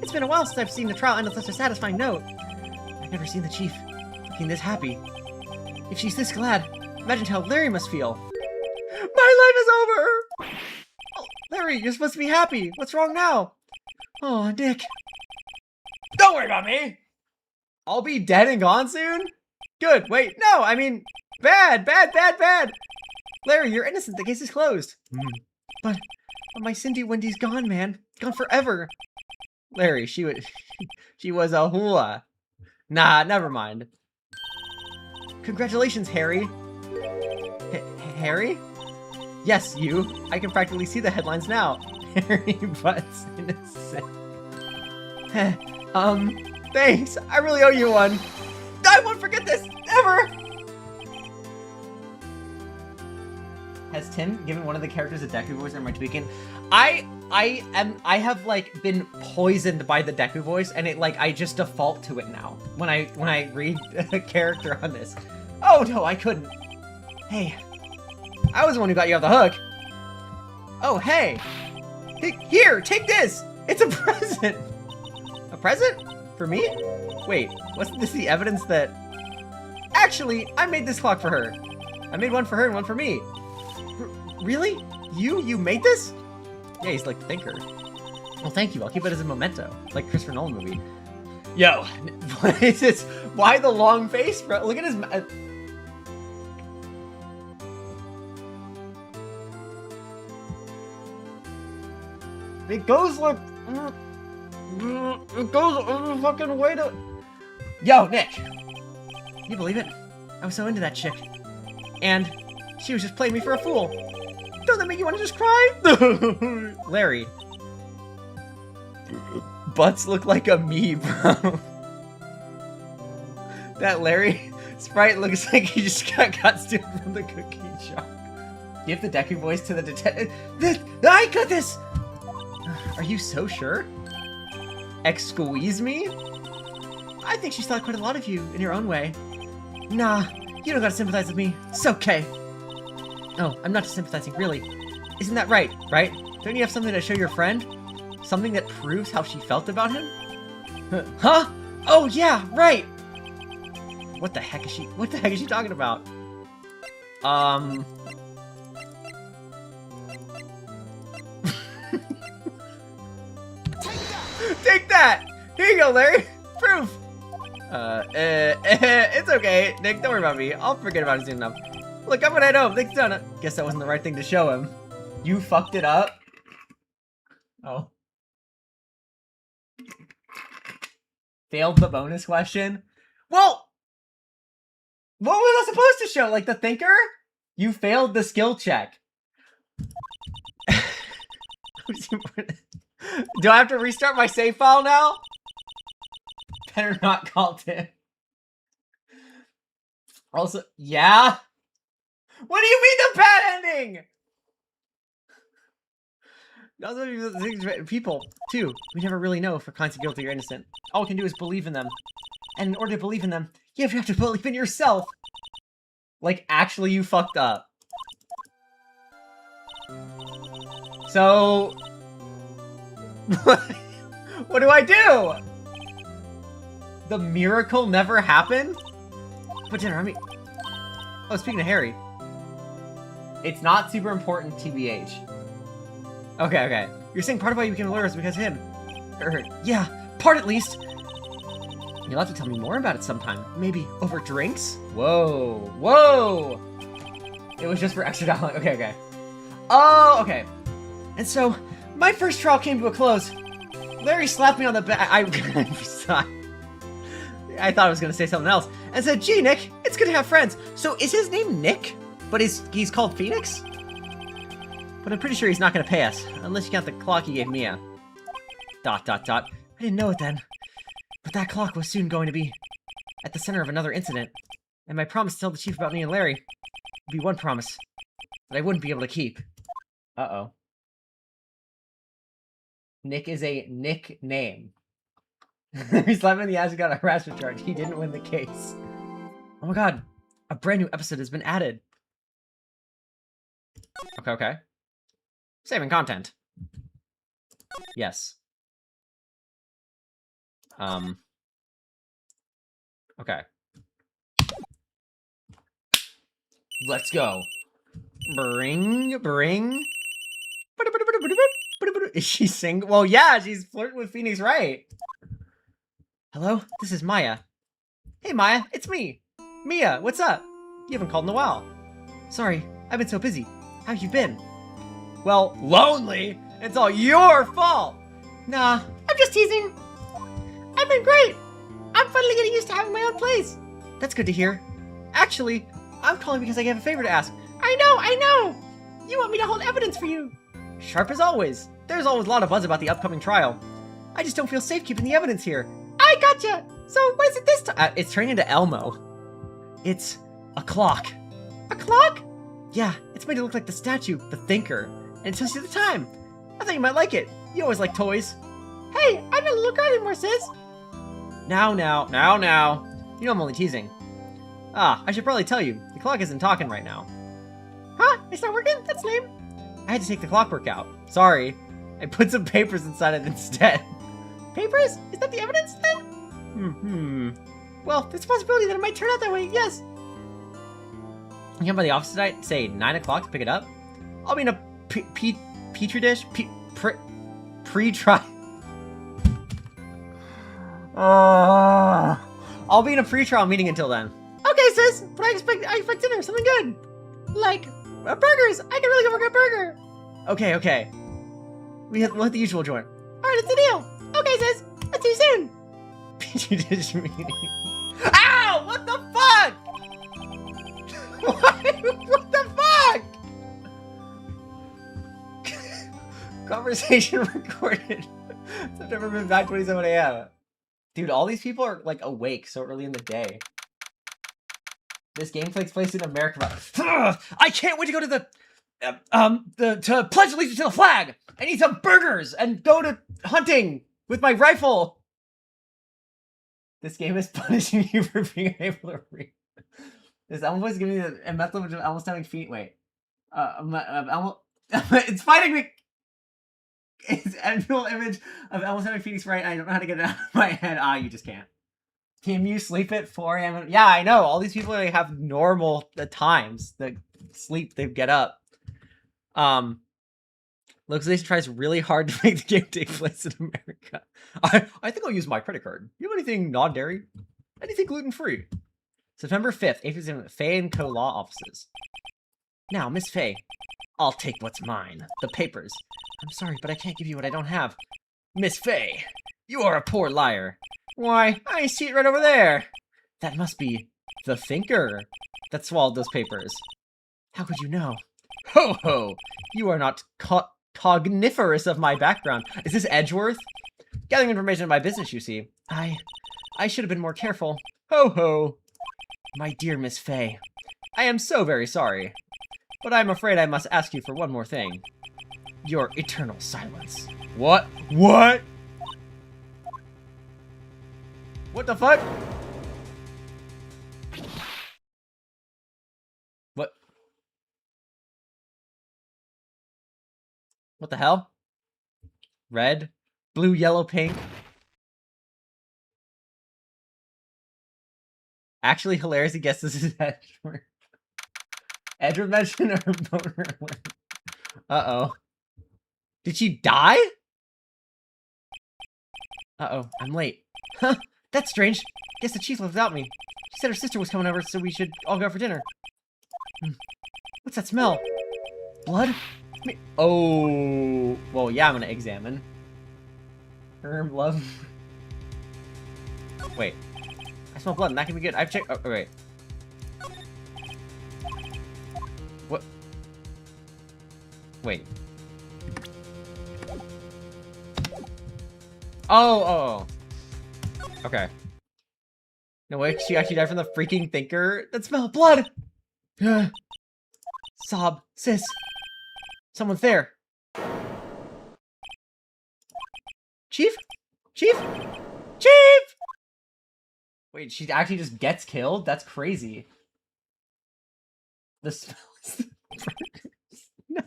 It's been a while since I've seen the trial end on such a satisfying note. I've never seen the Chief looking this happy. If she's this glad, imagine how Larry must feel. My life is over! Oh, Larry, you're supposed to be happy. What's wrong now? Oh, Nick. Don't worry about me! I'll be dead and gone soon? Good, wait, no, I mean, bad. Larry, you're innocent, the case is closed. But my Cindy Wendy's gone, man. Gone forever. Larry, she was a hula. Nah, never mind. Congratulations, Harry. Harry? Yes, you. I can practically see the headlines now. Harry Butts innocent. Thanks. I really owe you one. I won't forget this, ever! Has Tim given one of the characters a Deku voice, or am I tweaking? I have like been poisoned by the Deku voice, and it like I just default to it now when I read a character on this. Oh no, I couldn't. Hey, I was the one who got you off the hook. Oh hey, here, take this. It's a present. A present for me? Wait, wasn't this the evidence that? Actually, I made this clock for her. I made one for her and one for me. Really? You made this? Yeah, he's like the thinker. Well, thank you. I'll keep it as a memento, like Christopher Nolan movie. Yo, what is this? Why the long face, bro? Look at his. It goes like. It goes the fucking way to. Yo, Nick. You believe it? I was so into that chick, and she was just playing me for a fool. Don't that make you want to just cry? Larry. Butts look like a me, bro. That Larry sprite looks like he just got costumed from the cookie shop. Give the Deku voice to the detective. I got this! Are you so sure? Squeeze me? I think she's thought quite a lot of you in your own way. Nah, you don't gotta sympathize with me. It's okay. Oh, I'm not just sympathizing, really. Isn't that right? Don't you have something to show your friend? Something that proves how she felt about him? Huh? Oh yeah, right! What the heck is she talking about? Take that! Here you go, Larry! Proof! It's okay. Nick, don't worry about me. I'll forget about it soon enough. Look, I'm gonna head home. Nick's done it. Guess that wasn't the right thing to show him. You fucked it up? Oh. Failed the bonus question? Well, what was I supposed to show? Like the thinker? You failed the skill check. Do I have to restart my save file now? Better not call Tim. Also, yeah? What do you mean the bad ending? People, too, we never really know if we're kinds of guilty or innocent. All we can do is believe in them. And in order to believe in them, you have to believe in yourself. Like, actually, you fucked up. So... what do I do? The miracle never happened? But dinner, I mean... Oh, speaking of Harry. It's not super important, TBH. Okay. You're saying part of why you became a lawyer is because of him. Yeah, part at least. You'll have to tell me more about it sometime. Maybe over drinks? Whoa. It was just for extra dollar. Okay. Oh, okay. And so, my first trial came to a close. Larry slapped me on the back. I thought I was going to say something else. And said, gee, Nick, it's good to have friends. So is his name Nick? But he's called Phoenix? But I'm pretty sure he's not going to pay us. Unless you count the clock he gave Mia. ... I didn't know it then. But that clock was soon going to be at the center of another incident. And my promise to tell the chief about me and Larry would be one promise that I wouldn't be able to keep. Uh-oh. Nick is a nickname. He slapped him in the ass and got a harassment charge. He didn't win the case. Oh my god. A brand new episode has been added. Okay, okay. Saving content. Yes. Okay. Let's go. Bring. Is she single? Well, yeah, she's flirting with Phoenix Wright. Hello, this is Maya. Hey, Maya, it's me. Mia, what's up? You haven't called in a while. Sorry, I've been so busy. How you been? Well, lonely. It's all your fault. Nah, I'm just teasing. I've been great. I'm finally getting used to having my own place. That's good to hear. Actually, I'm calling because I have a favor to ask. I know. You want me to hold evidence for you. Sharp as always. There's always a lot of buzz about the upcoming trial. I just don't feel safe keeping the evidence here. I gotcha. So what is it this time? It's turning into Elmo. It's a clock. A clock? Yeah, it's made to look like the statue, the thinker. And it tells you the time. I thought you might like it. You always like toys. Hey, I'm not a little girl anymore, sis. Now. You know I'm only teasing. Ah, I should probably tell you. The clock isn't talking right now. Huh? It's not working? That's lame. I had to take the clockwork out. Sorry. I put some papers inside it instead. Papers? Is that the evidence then? Well, there's a possibility that it might turn out that way, yes. You come by the office tonight, say 9 o'clock to pick it up? I'll be in a petri dish? Pre-trial. I'll be in a pre-trial meeting until then. Okay, sis, but I expect dinner, something good. Like, burgers. I can really go for a good burger. Okay. We'll hit the usual joint. Alright, it's a deal. Okay, sis, I'll see you soon. Petri dish meeting. Ow! What the fuck? What the fuck? Conversation recorded. September 5th, 9:27 a.m. Dude, all these people are like awake so early in the day. This game takes place in America. I can't wait to go to to pledge allegiance to the flag. I need some burgers and go to hunting with my rifle. This game is punishing you for being able to read. This almost giving me a mental image of almost having feet. Wait. It's fighting me. It's a mental image of almost having Phoenix Wright. I don't know how to get it out of my head. You just can't. Tim, you sleep at 4 a.m. Yeah, I know. All these people like, have normal times. They sleep, they get up. Localization tries really hard to make the game take place in America. I think I'll use my credit card. You have anything non-dairy? Anything gluten-free? September 5th, 8th, Faye & Co. Law Offices. Now, Miss Faye, I'll take what's mine. The papers. I'm sorry, but I can't give you what I don't have. Miss Faye, you are a poor liar. Why, I see it right over there. That must be the thinker that swallowed those papers. How could you know? Ho ho! You are not cogniferous of my background. Is this Edgeworth? Gathering information in my business, you see. I should have been more careful. Ho ho! My dear Miss Faye, I am so very sorry. But I'm afraid I must ask you for one more thing. Your eternal silence. What? What? What the fuck? What? What the hell? Red, blue, yellow, pink. Actually hilarious, I guess this is Edgeworth. Edgeworth mentioned her boner alert. Uh-oh. Did she die? Uh-oh, I'm late. Huh, that's strange. Guess the chief left without me. She said her sister was coming over, so we should all go out for dinner. What's that smell? Blood? Oh. Well, yeah, I'm gonna examine. Herb, love. Wait. I smell blood, and that can be good. I've checked. Oh, wait. What? Wait. Oh. Okay. No way, she actually died from the freaking thinker. That smell of blood! Sob, sis. Someone's there. Chief? Chief? Chief! Wait, she actually just gets killed? That's crazy. The smell is no.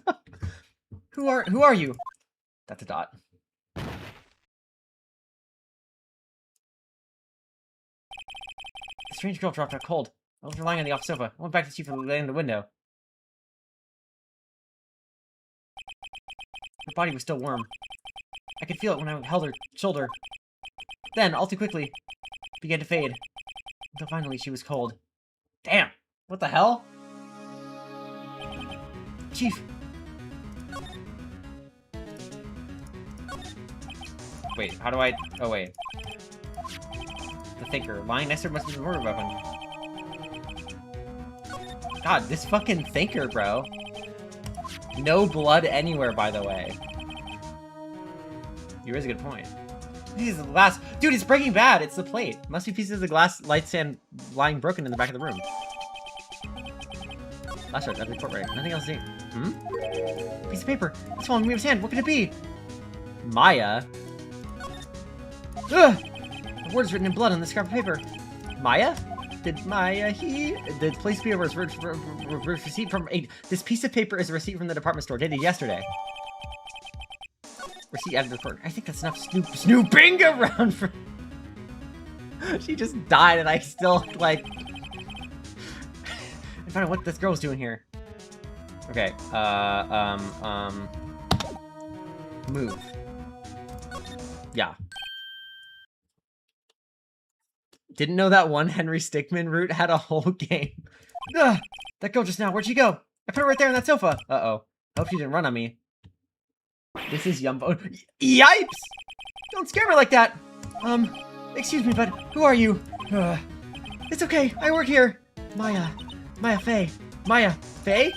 Who are you? That's a dot. The strange girl dropped out cold. I was lying on the off sofa. I went back to the chief and lay in the window. Her body was still warm. I could feel it when I held her shoulder. Then, all too quickly, began to fade. Until finally she was cold. Damn! What the hell? Chief! Wait, how do I... Oh, wait. The thinker. Lying next to her must be the murder weapon. God, this fucking thinker, bro. No blood anywhere, by the way. You raise a good point. Pieces of glass. Dude, it's Breaking Bad. It's the plate. Must be pieces of glass light stand lying broken in the back of the room. Last shot, report right. Nothing else to see. Hmm? Piece of paper. It's falling in Mia's hand. What could it be? Maya. Ugh! The words written in blood on the scrap of paper. Maya? Did Maya the police bureau receipt from a... This piece of paper is a receipt from the department store dated yesterday. Receipt added to the report. I think that's enough snooping around for... She just died and I still, like... I found out what this girl's doing here. Okay, move. Yeah. Didn't know that one Henry Stickmin route had a whole game. Ugh, that girl just now, where'd she go? I put her right there on that sofa. Uh-oh. I hope she didn't run on me. This is Yumbo. Yipes! Don't scare me like that! Excuse me, but who are you? It's okay, I work here. Maya Fey. Maya Fey?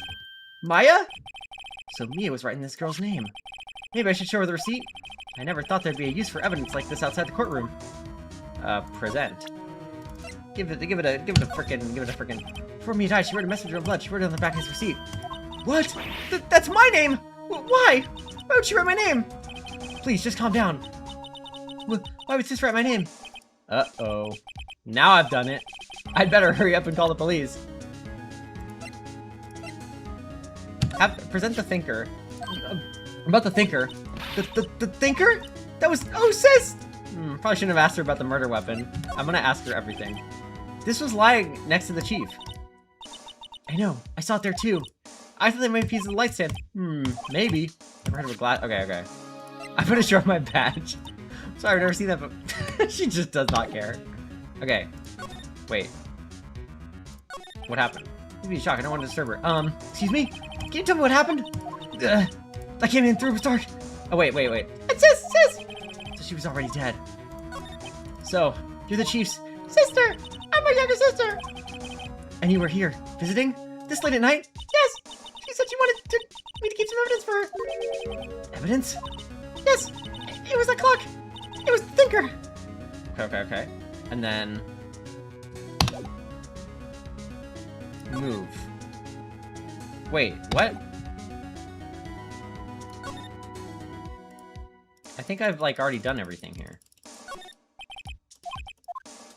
Maya? So Mia was writing this girl's name. Maybe I should show her the receipt? I never thought there'd be a use for evidence like this outside the courtroom. Present. Give it a frickin'. Before Mia died, she wrote a message in blood. She wrote it on the back of his receipt. What? That's my name! Why? Why would she write my name? Please, just calm down. Why would sis write my name? Uh-oh. Now I've done it. I'd better hurry up and call the police. Present the thinker. About the thinker. The thinker? That was... Oh, sis! Probably shouldn't have asked her about the murder weapon. I'm gonna ask her everything. This was lying next to the chief. I know. I saw it there too. I thought they might be pieces of the light stand. Maybe. Never heard of a glass. Okay. I'm gonna show her my badge. Sorry, I've never seen that, but she just does not care. Okay. Wait. What happened? You'd be in shock. I don't want to disturb her. Excuse me? Can you tell me what happened? I came in through. It was dark. Oh, wait. Sis! So she was already dead. So, you're the chief's sister! I'm my younger sister! And you were here, visiting? This late at night? Yes! She said she wanted me to keep some evidence for her. Evidence? Yes! It was that clock! It was the thinker! Okay. And then... Move. Wait, what? I think I've, like, already done everything here.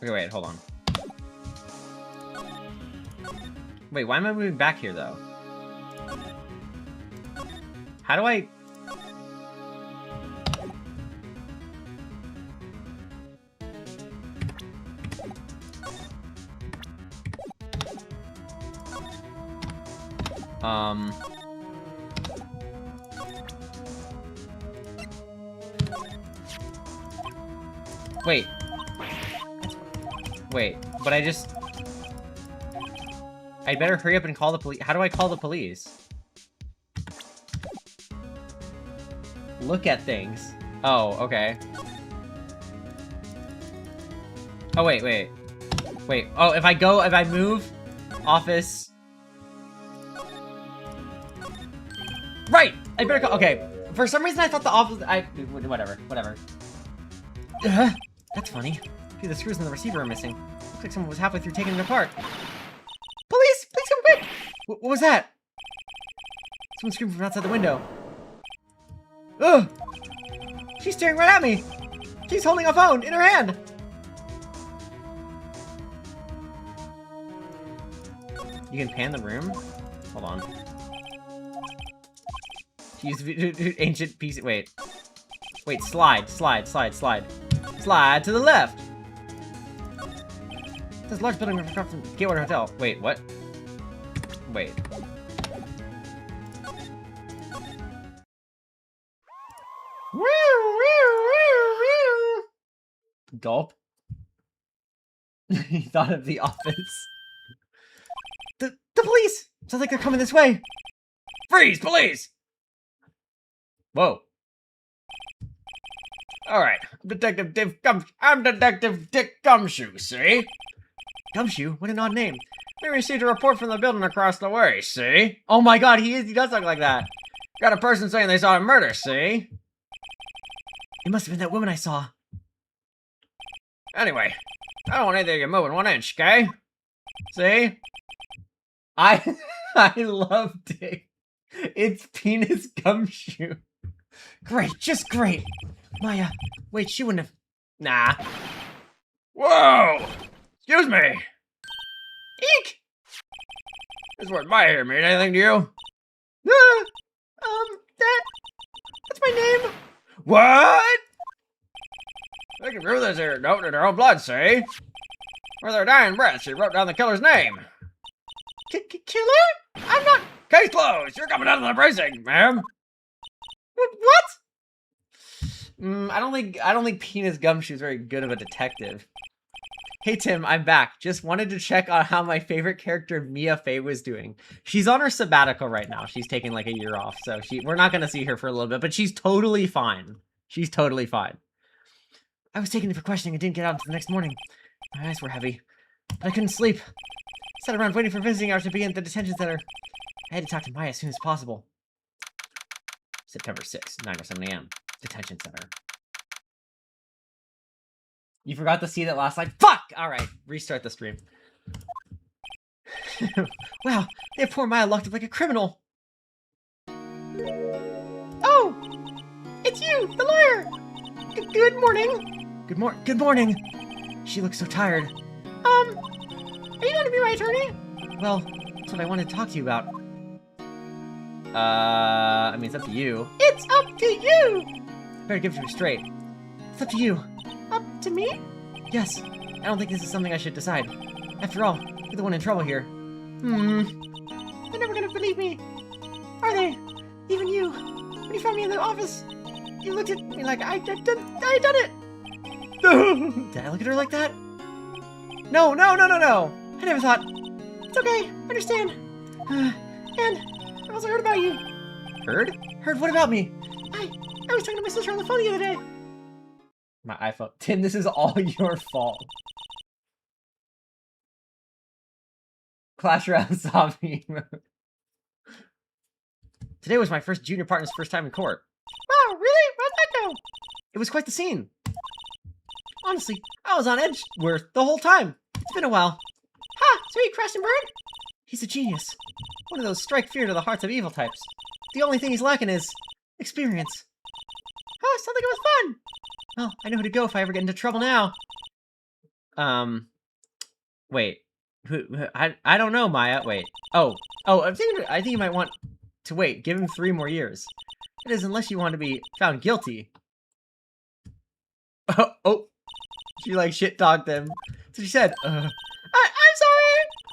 Okay, wait, hold on. Wait, why am I moving back here, though? How do I... Wait, but I'd better hurry up and call the police. How do I call the police? Look at things. Oh, okay. Oh, wait. Oh, if I move, office. Right! I better call, okay. For some reason I thought the office, whatever. That's funny. See, the screws in the receiver are missing. Looks like someone was halfway through taking it apart. Police! Please come quick! What was that? Someone screamed from outside the window. Ugh! She's staring right at me! She's holding a phone in her hand! You can pan the room? Hold on. Use ancient piece. Wait. Wait, slide. Slide to the left! This large building across from Gatewater Hotel. Wait, what? Wait. Gulp. He thought of The Office. The police! Sounds like they're coming this way! Freeze, police! Whoa. Alright, I'm Detective Dick Gumshoe, see? Gumshoe? What an odd name. We received a report from the building across the way, see? Oh my god, he does look like that. Got a person saying they saw a murder, see? It must have been that woman I saw. Anyway, I don't want anything to get moving 1 inch, okay? See? I love Dick. It's Penis Gumshoe. Great, just great. Maya, wait, she wouldn't have... Nah. Whoa! Excuse me! Eek! This word Maya here mean anything to you? That's my name. What? They can prove this here note in her own blood, see? With her dying breath, she wrote down the killer's name. Killer? I'm not... Case closed! You're coming out of the precinct, ma'am! What? I don't think Penis Gumshoe's very good of a detective. Hey Tim, I'm back. Just wanted to check on how my favorite character Mia Fey was doing. She's on her sabbatical right now. She's taking like a year off, so we're not gonna see her for a little bit, but she's totally fine. She's totally fine. I was taken in for questioning and didn't get out until the next morning. My eyes were heavy, but I couldn't sleep. Sat around waiting for visiting hours to begin at the detention center. I had to talk to Maya as soon as possible. September 6th, 9:07 a.m. Detention center. You forgot to see that last slide? Fuck! Alright, restart the stream. Wow, they have poor Maya locked up like a criminal. Oh! It's you, the lawyer! Good morning. Good morning. She looks so tired. Are you going to be my attorney? Well, that's what I wanted to talk to you about. I mean, it's up to you. It's up to you! Better give it to her straight. It's up to you. Up to me? Yes. I don't think this is something I should decide. After all, you're the one in trouble here. They're never gonna believe me. Are they? Even you. When you found me in the office, you looked at me like I done it. Did I look at her like that? No. I never thought. It's okay. I understand. And I also heard about you. Heard? Heard what about me? I was talking to my sister on the phone the other day. My iPhone. Tim, this is all your fault. Clash Royale Zombie mode. Today was my junior partner's first time in court. Wow, really? How'd that go? It was quite the scene. Honestly, I was on edge the whole time. It's been a while. Ha! So he crashed and burned? He's a genius. One of those strike fear to the hearts of evil types. The only thing he's lacking is experience. Huh, sounds like it was fun. Well, I know who to go if I ever get into trouble now. Wait. I don't know, Maya. Wait. Oh, I think you might want to wait. Give him 3 more years. That is, unless you want to be found guilty. Oh. She, like, shit-talked them. So she said, I'm sorry!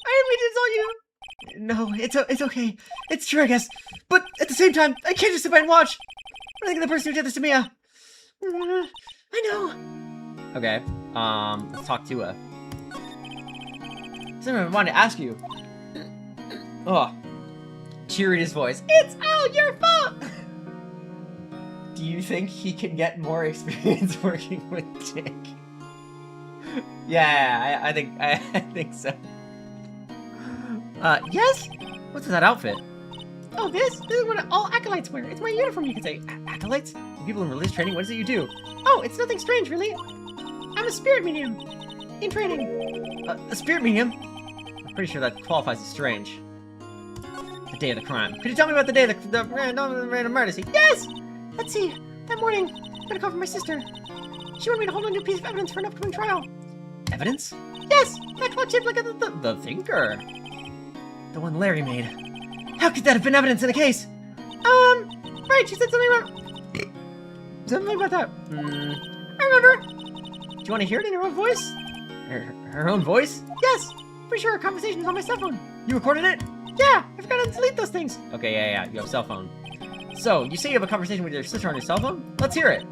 I didn't mean to insult you! No, it's okay. It's true, I guess. But at the same time, I can't just sit by and watch. What do you think of the person who did this to Mia? I know. Okay, let's talk to her. Something I wanted to ask you. Oh, cheered his voice. It's all your fault! Do you think he can get more experience working with Dick? Yeah, I think so. Yes? What's with that outfit? Oh, this is what all acolytes wear. It's my uniform, you could say. Acolytes? People in religious training, what is it you do? Oh, it's nothing strange, really. I'm a spirit medium. In training. A spirit medium? I'm pretty sure that qualifies as strange. The day of the crime. Could you tell me about the day of the random murder scene? Yes! Let's see. That morning, I got a call from my sister. She wanted me to hold a new piece of evidence for an upcoming trial. Evidence? Yes! That clock shaped like the thinker. The one Larry made. How could that have been evidence in the case? Right, she said something about... Something about that. I remember. Do you want to hear it in her own voice? Her own voice? Yes. Pretty sure our conversation is on my cell phone. You recorded it? Yeah, I forgot to delete those things. Okay, yeah, you have a cell phone. So, you say you have a conversation with your sister on your cell phone? Let's hear it.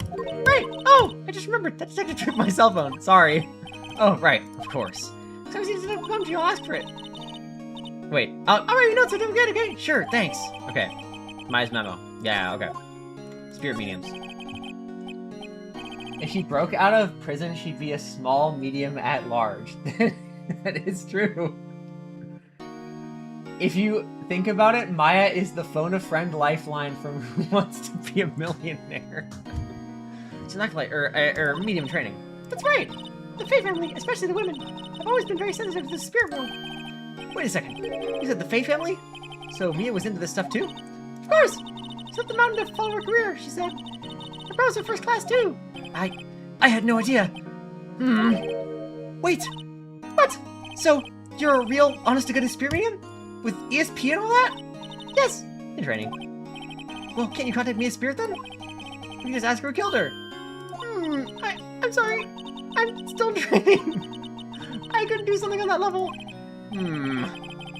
Right. Oh, I just remembered. That detective took my cell phone. Sorry. Oh, right. Of course. So I was using it to you. I'll ask for it. Wait. I'll write your notes. I'm doing good. Okay. Sure. Thanks. Okay. Maya's memo. Yeah. Okay. Spirit mediums. If she broke out of prison, she'd be a small medium at large. That is true. If you think about it, Maya is the phone-a-friend lifeline from Who Wants to Be a Millionaire. It's not like, or medium training. That's right. The Fae family, especially the women, have always been very sensitive to the spirit world. Wait a second. You said the Fae family? So Mia was into this stuff too? Of course. She left the mountain to follow her career, she said. Her brows are first class too. I had no idea. Wait. What? So you're a real, honest-to-goodness spirit medium? With ESP and all that? Yes. In training. Well, can't you contact Mia's spirit then? You can just ask her who killed her. I'm sorry. I'm still training. I couldn't do something on that level.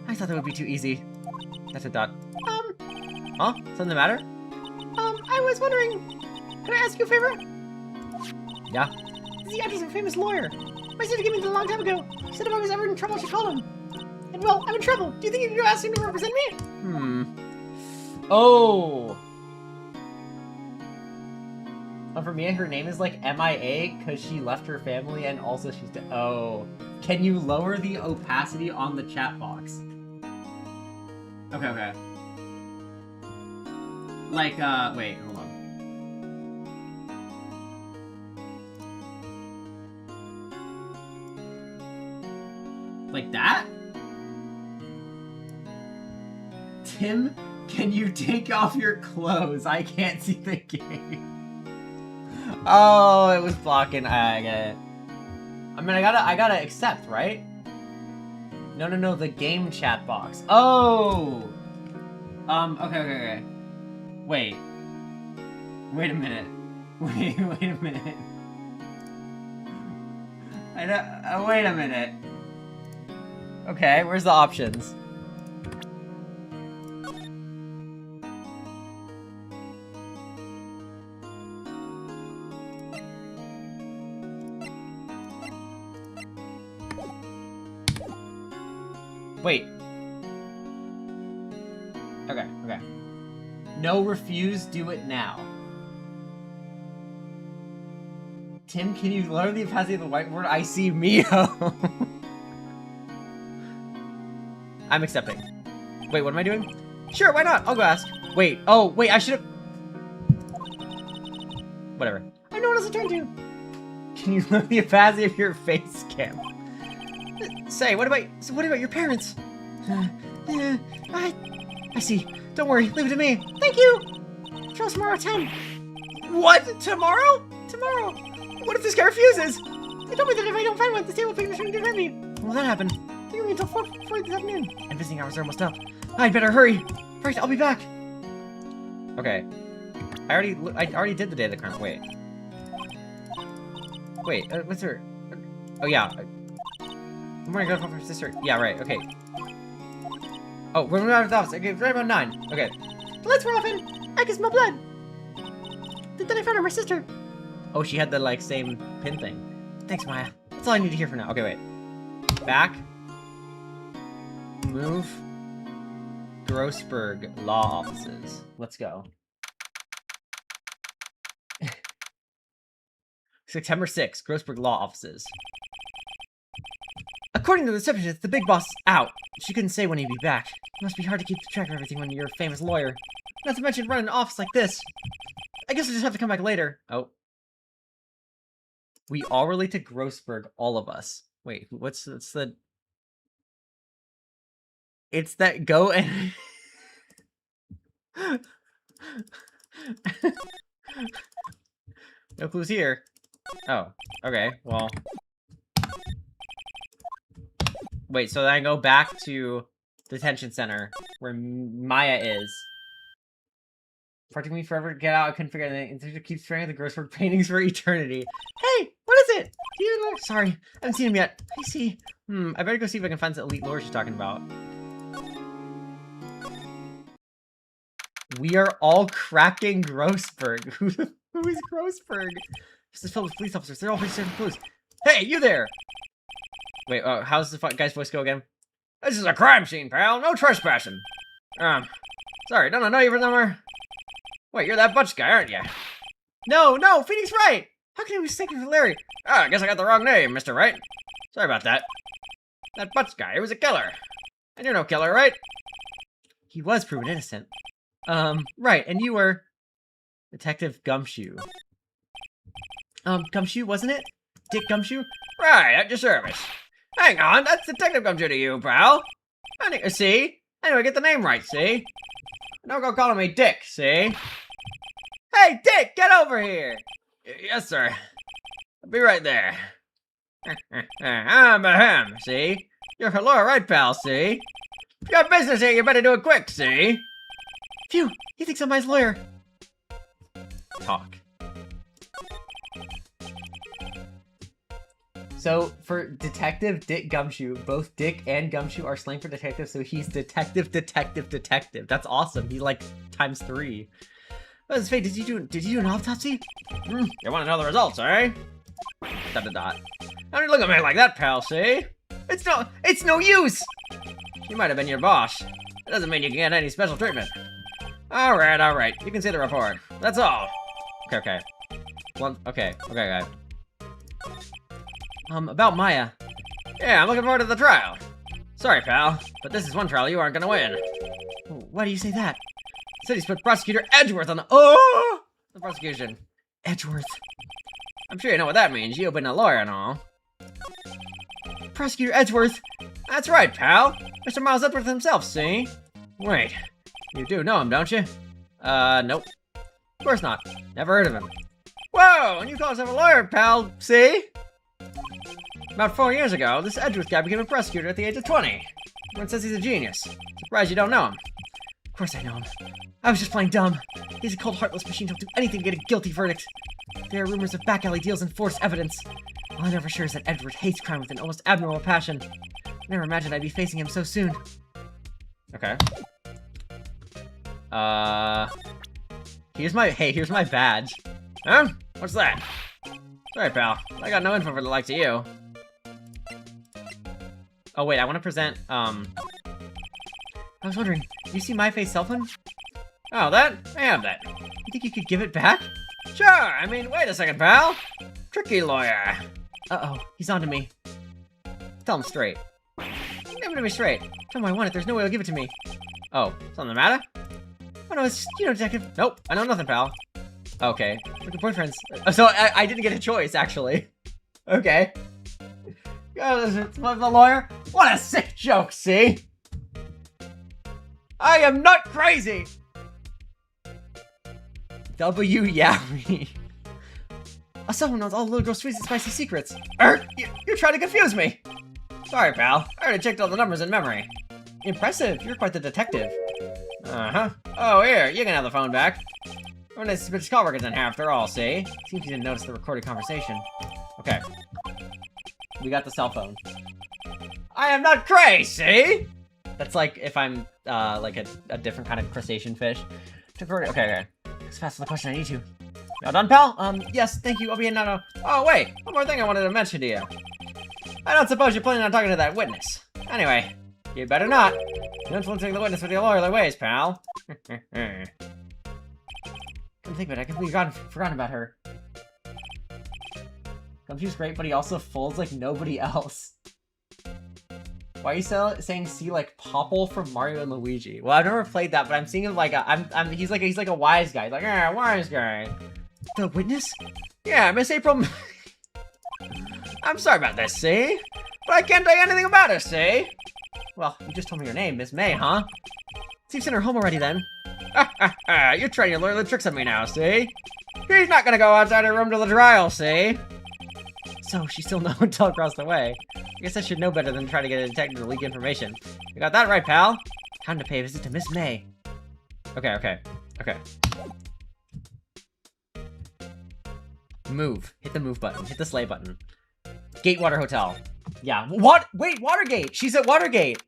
I thought that would be too easy. That's a dot. Huh? Something the matter? I was wondering, can I ask you a favor? Yeah? This is the address of a famous lawyer. My sister gave me this a long time ago. She said if I was ever in trouble, she'd call him. And well, I'm in trouble. Do you think you can go ask him to represent me? Oh. For me, her name is like MIA because she left her family and also she's oh. Can you lower the opacity on the chat box? Okay. Like, wait, hold on. Like that? Tim, can you take off your clothes? I can't see the game. Oh, it was blocking. I get it. I mean, I gotta accept, right? No, the game chat box. Oh! Okay. Wait. Wait a minute. Wait a minute. I don't, wait a minute. Okay, where's the options? Wait. Okay. No, refuse, do it now. Tim, can you lower the opacity of the whiteboard? I see Mio. I'm accepting. Wait, what am I doing? Sure, why not? I'll go ask. Wait, I should've... Whatever. I know what else to turn to. Can you lower the opacity of your face cam? Say, what about your parents? I see. Don't worry, leave it to me. Thank you! Show us tomorrow at 10. What? Tomorrow? Tomorrow. What if this guy refuses? They told me that if I don't find one, the state will pick the string to defend me. Will that happen? They're going until 4 this afternoon. And visiting hours are almost up. I'd better hurry. First, I'll be back. Okay. I already did the day of the crime. Wait, what's her... Oh, yeah. Good morning, girl, from her sister. Yeah, right, okay. Oh, we're out of the office. Okay, right about 9. Okay. The lights were off in. I can smell blood. Then I found her, my sister. Oh, she had the, like, same pin thing. Thanks, Maya. That's all I need to hear for now. Okay, wait. Back. Move. Grossberg Law Offices. Let's go. September 6th, Grossberg Law Offices. According to the receptionist, the big boss is out. She couldn't say when he'd be back. It must be hard to keep track of everything when you're a famous lawyer. Not to mention running an office like this. I guess I just have to come back later. Oh. We all relate to Grossberg, all of us. Wait, what's the... It's that go and... No clues here. Oh, okay, well... Wait, so then I go back to detention center where Maya is. It took me forever to get out. I couldn't figure anything. It keeps staring at the gross word paintings for eternity. Hey, what is it? Do you know? Sorry, I haven't seen him yet. I see. I better go see if I can find the elite lore she's talking about. We are all cracking Grossberg. Who is Grossberg? This is filled with police officers. They're all pretty certain clues. Hey, you there! Wait, how's the guy's voice go again? This is a crime scene, pal. No trespassing. Sorry, don't know you from somewhere. Wait, you're that Butch guy, aren't you? No, Phoenix Wright! How can you be mistaken for Larry? Oh, I guess I got the wrong name, Mr. Wright. Sorry about that. That Butch guy, he was a killer. And you're no killer, right? He was proven innocent. Right, and you were... Detective Gumshoe. Gumshoe, wasn't it? Dick Gumshoe? Right, at your service. Hang on, that's Detective Gumshoe to you, pal. See? Anyway, get the name right, see? Don't go calling me Dick, see? Hey, Dick, get over here! Yes, sir. I'll be right there. I'm a see? You're a lawyer, right, pal, see? You got business here, you better do it quick, see? Phew, he thinks I'm my lawyer. Talk. So, for Detective Dick Gumshoe, both Dick and Gumshoe are slang for detective, so he's Detective. That's awesome. He's like ×3. What is fate? Did you do an autopsy? You want to know the results, eh? ... Don't you look at me like that, pal, see? It's no use! You might have been your boss. It doesn't mean you can get any special treatment. Alright. You can see the report. That's all. Okay. Okay, guy. About Maya. Yeah, I'm looking forward to the trial. Sorry, pal, but this is one trial you aren't gonna win. Why do you say that? City's put Prosecutor Edgeworth on the prosecution. Edgeworth. I'm sure you know what that means. You've been a lawyer and all. Prosecutor Edgeworth? That's right, pal. Mr. Miles Edgeworth himself, see? Wait, you do know him, don't you? Nope. Of course not. Never heard of him. Whoa, and you call yourself a lawyer, pal, see? About 4 years ago, this Edgeworth guy became a prosecutor at the age of 20. Everyone says he's a genius. Surprised you don't know him. Of course I know him. I was just playing dumb. He's a cold, heartless machine who'll do anything to get a guilty verdict. There are rumors of back alley deals and forced evidence. All I know for sure is that Edgeworth hates crime with an almost abnormal passion. I never imagined I'd be facing him so soon. Okay. Here's my badge. Huh? What's that? Sorry, pal. I got no info for the likes of you. Oh, wait, I want to present, I was wondering, do you see my face cell phone? Oh, that? I have that. You think you could give it back? Sure, I mean, wait a second, pal. Tricky lawyer. Uh-oh, he's on to me. Tell him straight. Give it to me straight. Tell him I want it, there's no way he'll give it to me. Oh, something the matter? Oh, no, it's just, detective. Nope, I know nothing, pal. Okay, we're good boyfriends. So I didn't get a choice, actually. Okay. It's the lawyer? What a sick joke, see? I am not crazy! W. Yowie. Someone knows all the little girl's sweet and spicy secrets. You're trying to confuse me! Sorry, pal. I already checked all the numbers in memory. Impressive, you're quite the detective. Uh-huh. Oh, here, you can have the phone back. When this bitch call records in here after all, see? Seems you didn't notice the recorded conversation. Okay. We got the cell phone. I am not crazy! That's like if I'm, like a different kind of crustacean fish. Okay. Let's pass the question I need to. All done, pal? Yes, thank you. I'll be in now. Oh, wait. One more thing I wanted to mention to you. I don't suppose you're planning on talking to that witness. Anyway, you better not. You're influencing the witness with your lawyerly ways, pal. Couldn't think of it. I completely forgotten about her. Gumshoe's great, but he also folds like nobody else. Why are you saying see like Popple from Mario and Luigi? Well, I've never played that, but I'm seeing him like he's like a wise guy. He's like, yeah, wise guy. The witness? Yeah, Miss April. I'm sorry about this, see? But I can't tell you anything about her, see? Well, you just told me your name, Miss May, huh? So you've sent her home already then? You're trying your lawyer tricks on me now, see? He's not gonna go outside her room to the trial, see? So she's still no hotel across the way. I guess I should know better than try to get a detective to leak information. You got that right, pal. Time to pay a visit to Miss May. Okay. Move. Hit the move button. Hit the sleigh button. Gatewater Hotel. Yeah. What? Wait, Watergate. She's at Watergate.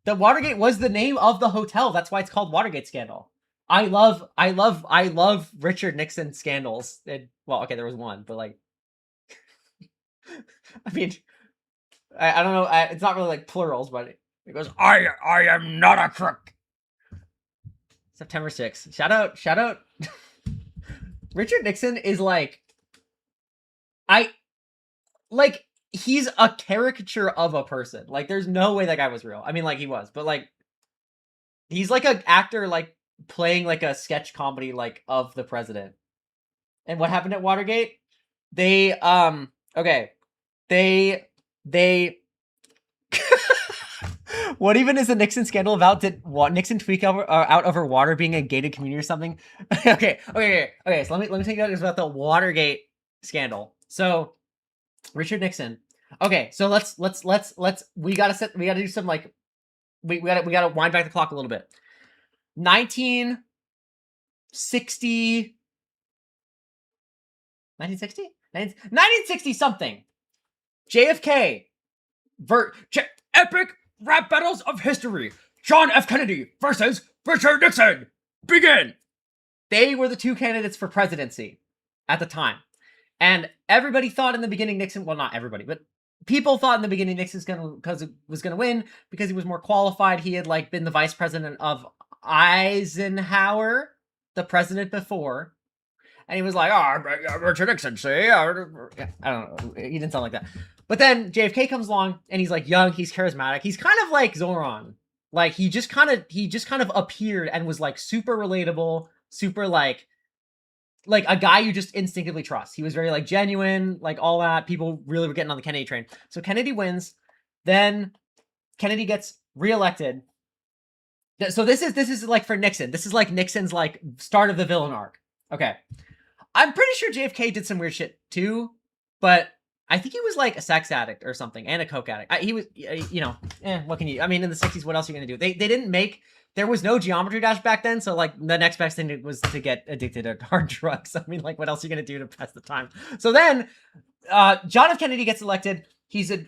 The Watergate was the name of the hotel. That's why it's called Watergate Scandal. I love Richard Nixon scandals. Well, okay, there was one, but like, I mean, I don't know. It's not really like plurals, but it goes, I am not a crook. September 6th. Shout out. Richard Nixon is like, he's a caricature of a person. Like, there's no way that guy was real. I mean, like, he was, but like, he's like an actor, like, playing like a sketch comedy, like, of the president. And what happened at Watergate? They what even is the Nixon scandal about? Did Nixon tweak out over water being a gated community or something? Okay. So let me tell you guys about the Watergate scandal. So Richard Nixon. Okay, so let's we gotta do some like we gotta wind back the clock a little bit. 1960 something. JFK. Epic rap battles of history. John F. Kennedy versus Richard Nixon. Begin. They were the two candidates for presidency at the time. And everybody thought in the beginning Nixon, well, not everybody, but people thought in the beginning Nixon was gonna win because he was more qualified. He had like been the vice president of Eisenhower, the president before. And he was like, oh, Richard Nixon, see? I don't know. He didn't sound like that. But then JFK comes along and he's like young, he's charismatic. He's kind of like Zoran. Like he just kind of appeared and was like super relatable, super like a guy you just instinctively trust. He was very like genuine, like all that. People really were getting on the Kennedy train. So Kennedy wins. Then Kennedy gets reelected. So this is like for Nixon. This is like Nixon's like start of the villain arc. Okay. I'm pretty sure JFK did some weird shit too, but I think he was like a sex addict or something and a coke addict. He was, what can you, I mean, in the 60s, what else are you going to do? They didn't make, there was no geometry dash back then. So like the next best thing was to get addicted to hard drugs. I mean, like what else are you going to do to pass the time? So then John F. Kennedy gets elected. He serves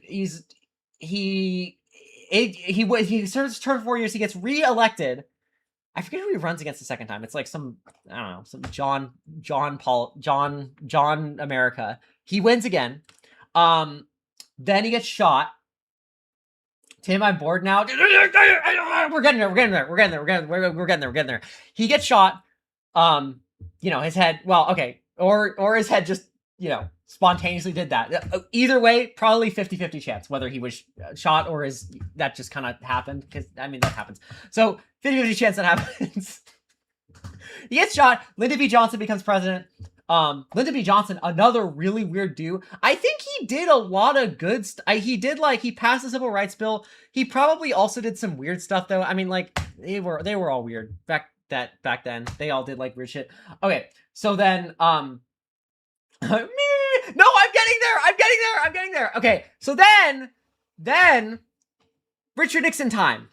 a term for 4 years. He gets re-elected. I forget who he runs against the second time. It's like some, I don't know, some John America. He wins again. Then he gets shot. Tim, I'm bored now. We're getting there. He gets shot. His head, well, okay. Or his head just, spontaneously did that. Either way, probably 50-50 chance whether he was shot or that just kind of happened. Because, I mean, that happens. So, 50-50 chance that happens. He gets shot. Lyndon B. Johnson becomes president. Lyndon B. Johnson, another really weird dude. I think he did a lot of good stuff. He passed the civil rights bill. He probably also did some weird stuff though. I mean, like they were all weird back then. They all did like weird shit. Okay, so then no, I'm getting there. Okay, so then Richard Nixon time.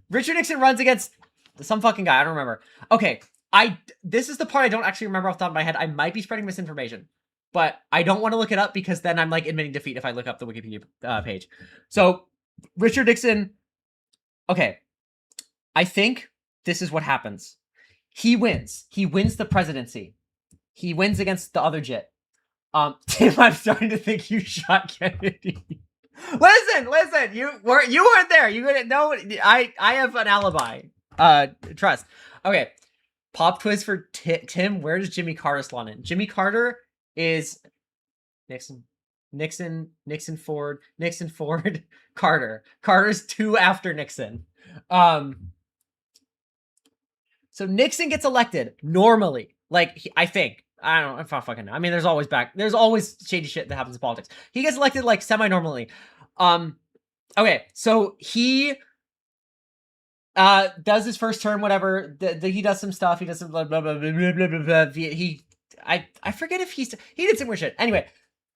Richard Nixon runs against some fucking guy. I don't remember. Okay. This is the part I don't actually remember off the top of my head. I might be spreading misinformation, but I don't want to look it up because then I'm like admitting defeat if I look up the Wikipedia page. So Richard Nixon. Okay. I think this is what happens. He wins. He wins the presidency. He wins against the other jit. Tim, I'm starting to think you shot Kennedy. Listen. You weren't there. You didn't know. I have an alibi. Trust. Okay. Pop quiz for Tim. Where does Jimmy Carter slot in? Jimmy Carter is Nixon, Ford, Carter. Carter's 2 after Nixon. So Nixon gets elected normally. Like I think. I don't know if I fucking know. I mean, there's always shady shit that happens in politics. He gets elected like semi-normally. Okay, so he does his first term, whatever. He does some stuff. He does some blah, blah, blah, blah, blah, blah, blah. He I forget if he did some weird shit. Anyway,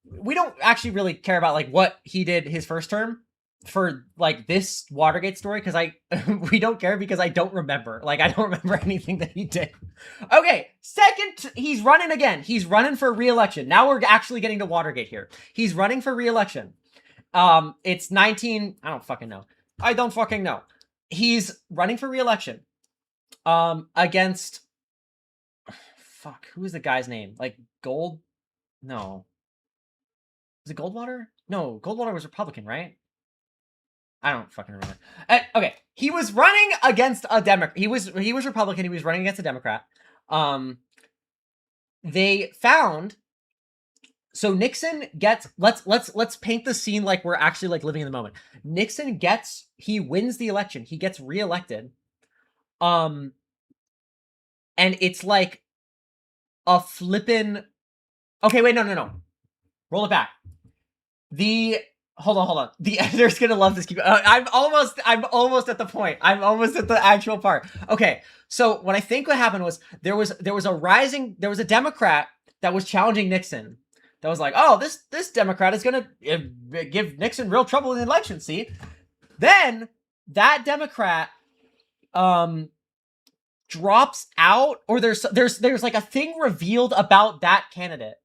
we don't actually really care about like what he did his first term for like this Watergate story because we don't care because I don't remember. Like I don't remember anything that he did. Okay, second, he's running again. He's running for re-election. Now we're actually getting to Watergate here. He's running for re-election. It's 19. I don't fucking know. I don't fucking know. He's running for re-election. Against. Fuck. Who is the guy's name? Like Gold? No. Was it Goldwater? No, Goldwater was Republican, right? I don't fucking remember. Okay, he was running against a Democrat. He was Republican. He was running against a Democrat. They found. So Nixon gets. Let's paint the scene like we're actually like living in the moment. Nixon gets. He wins the election. He gets reelected. And it's like a flippin'. Okay, wait, no. Roll it back. Hold on. The editor's gonna love this. I'm almost at the point. I'm almost at the actual part. Okay, so what I think what happened was there was a Democrat that was challenging Nixon. That was like, oh, this Democrat is gonna give Nixon real trouble in the election. See, then that Democrat drops out, or there's like a thing revealed about that candidate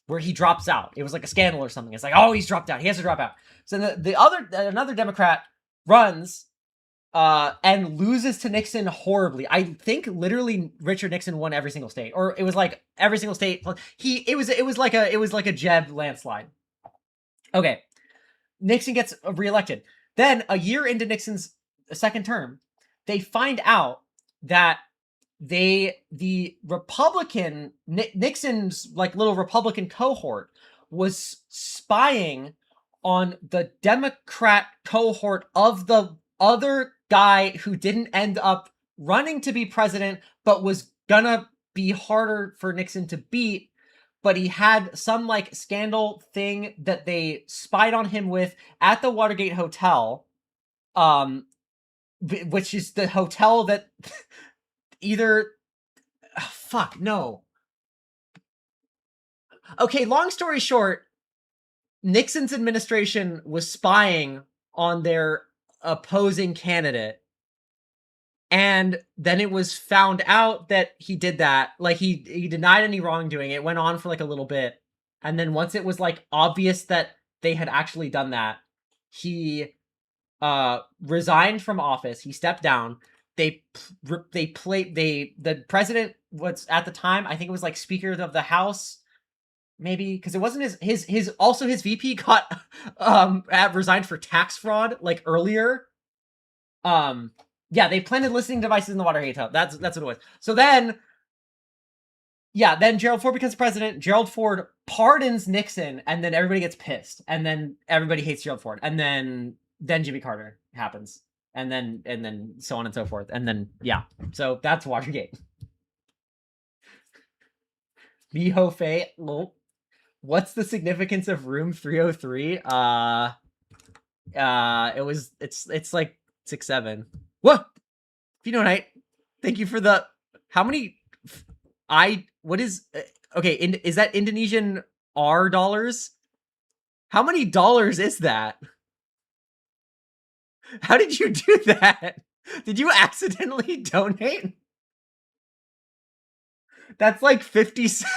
where he drops out. It was like a scandal or something. It's like, oh, he's dropped out. He has to drop out. So another Democrat runs and loses to Nixon horribly. I think literally Richard Nixon won every single state, or it was like every single state. It was like a Jeb landslide. Okay, Nixon gets reelected. Then a year into Nixon's second term, they find out that the Republican Nixon's like little Republican cohort was spying on the Democrat cohort of the other guy who didn't end up running to be president, but was gonna be harder for Nixon to beat. But he had some like scandal thing that they spied on him with at the Watergate Hotel, which is the hotel that either fuck no. Okay, long story short, Nixon's administration was spying on their opposing candidate, and then it was found out that he did that. Like he denied any wrongdoing. It went on for like a little bit, and then once it was like obvious that they had actually done that, he resigned from office. He stepped down. The president was at the time, I think it was like Speaker of the House, maybe, because it wasn't his VP got resigned for tax fraud like earlier. Yeah, they planted listening devices in the Watergate Hotel. That's what it was. So then Gerald Ford becomes president. Gerald Ford pardons Nixon, and then everybody gets pissed, and then everybody hates Gerald Ford, and then Jimmy Carter happens. And then so on and so forth. And then, yeah. So that's Watergate. Miho Fei. What's the significance of room 303? It's like 6'7". What? Phenonite. Thank you for the, how many, what is, okay, is that Indonesian R dollars? How many dollars is that? How did you do that? Did you accidentally donate? That's like 50 cents.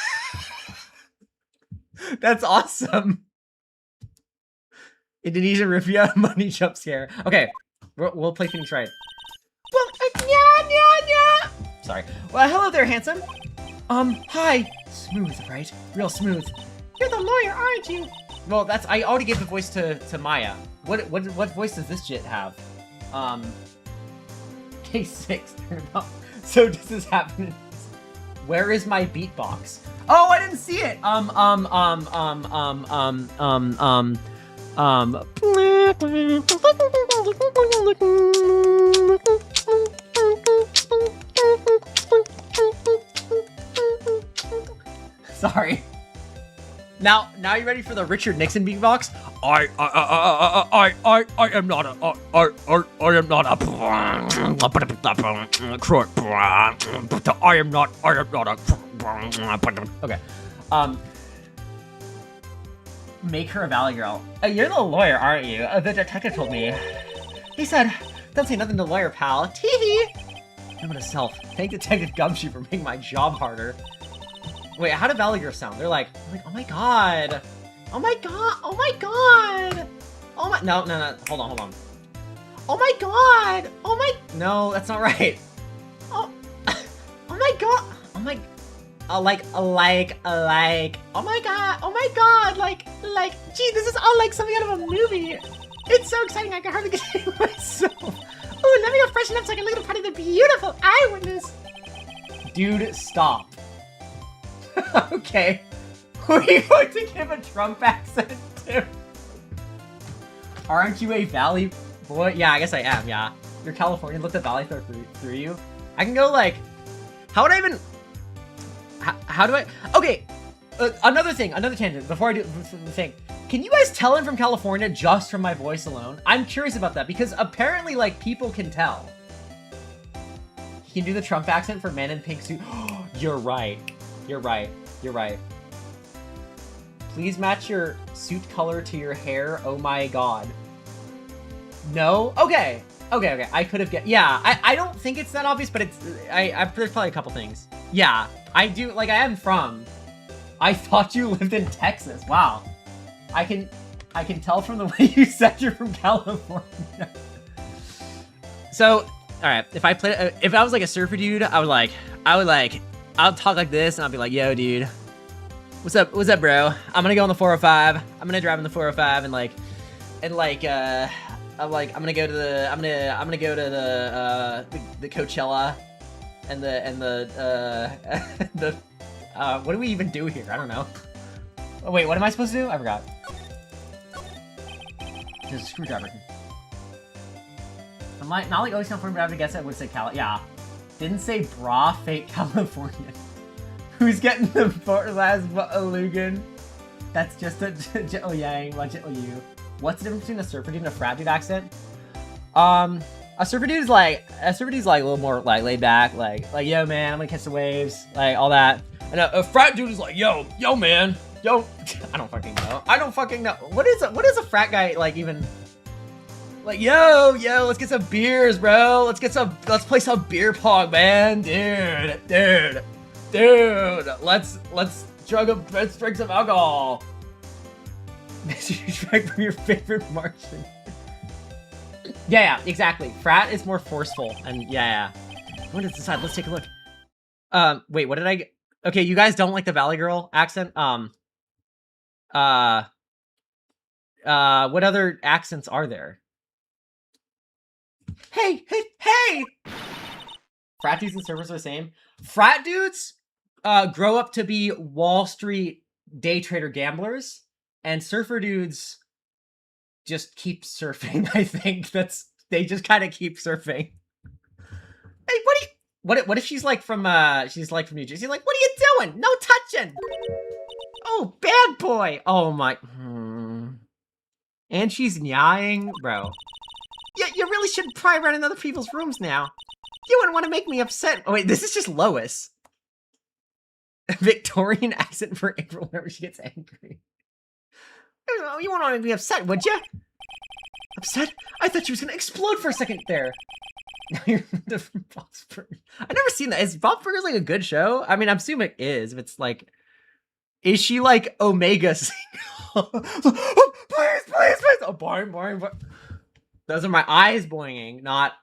That's awesome. Indonesian rupiah money jump scare. Okay, we'll play Phoenix Wright. Well, sorry. Well, hello there, handsome. Hi. Smooth, right? Real smooth. You're the lawyer, aren't you? Well, I already gave the voice to Maya. What voice does this shit have? K6. So does this happen? Where is my beatbox? Oh, I didn't see it. Sorry. Now you ready for the Richard Nixon beatbox? I am not a Okay. Make her a valley girl. You're the lawyer, aren't you? The detective told me. He said, don't say nothing to the lawyer, pal. Tee-hee! I'm gonna self. Thank Detective Gumshoe for making my job harder. Wait, how do valley girls sound? They're like, oh my god. Oh my god. Oh my god. Oh my, no. Hold on. Oh my god. Oh my, no, that's not right. Oh, oh my god. Oh my, oh my god, like, gee, this is all like something out of a movie. It's so exciting, I can hardly contain myself. Oh, let me go freshen up so I can look at the party of the beautiful eyewitness. Dude, stop. Okay. Who are you going to give a Trump accent to? Aren't you a Valley boy? Yeah, I guess I am, yeah. You're Californian, let the Valley through you. I can go like, how would I even... How do I... Okay, another tangent, before I do the thing. Can you guys tell I'm from California just from my voice alone? I'm curious about that, because apparently, like, people can tell. Can you do the Trump accent for men in pink suit? You're right. You're right. Please match your suit color to your hair. Oh my god. No? Okay. I could have get... Yeah, I don't think it's that obvious, but it's... there's probably a couple things. Yeah, I do... Like, I am from... I thought you lived in Texas. Wow. I can tell from the way you said you're from California. So, alright, if I was like a surfer dude, I'll talk like this, and I'll be like, yo, dude. What's up, bro? I'm gonna go on the 405. I'm gonna drive on the 405 I'm gonna go to the Coachella and the what do we even do here? I don't know. Oh, wait, what am I supposed to do? I forgot. There's a screwdriver. I'm like, not like always California, but I have to guess I would say Cali. Yeah. Didn't say bra, fake California. Who's getting the last Lugan? That's just a Jittle Yang, what Jittle you. What's the difference between a surfer dude and a frat dude accent? A surfer dude is like a little more like laid back, like yo man, I'm gonna catch the waves, like all that. And a frat dude is like, yo man, yo. I don't fucking know. What is a frat guy like even? Like yo, let's get some beers, bro. Let's play some beer pong, man, dude. Let's drink some alcohol. You drank from your favorite Martian. Yeah, exactly. Frat is more forceful, and yeah. What is this side? Let's take a look. Wait, what did I get? Okay, you guys don't like the Valley Girl accent? What other accents are there? Hey! Frat dudes and surfers are the same. Frat dudes grow up to be Wall Street day trader gamblers, and surfer dudes just keep surfing. I think they just kind of keep surfing. Hey, what if she's like from New Jersey? Like, what are you doing? No touching. Oh, bad boy. Oh my. And she's nying, bro. Yeah, you really should pry around in other people's rooms now. You wouldn't want to make me upset. Oh wait, this is just Lois. Victorian accent for April whenever she gets angry. You wouldn't want to be upset, would you? Upset? I thought she was gonna explode for a second there. Now you're from Bob's Burgers. I've never seen that. Is Bob's Burgers like a good show? I mean, I'm assuming it is. If it's like, is she like Omega single? please. Oh, boing. Those are my eyes boinging, not,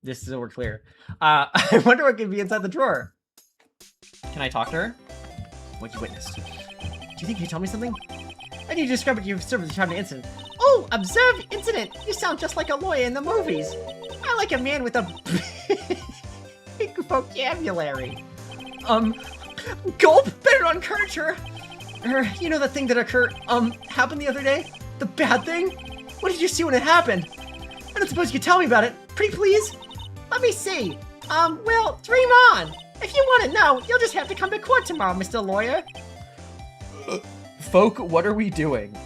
just so we're clear. I wonder what could be inside the drawer. Can I talk to her? What you witnessed? Do you think you tell me something? I need to describe what you observed at the time of the incident. Oh, observe incident. You sound just like a lawyer in the movies. I like a man with a big vocabulary. Gulp, better not encourage her. You know the thing that happened the other day? The bad thing? What did you see when it happened? I don't suppose you could tell me about it. Pretty please? Let me see. Well, dream on. If you want to know, you'll just have to come to court tomorrow, Mr. Lawyer. Folk, what are we doing?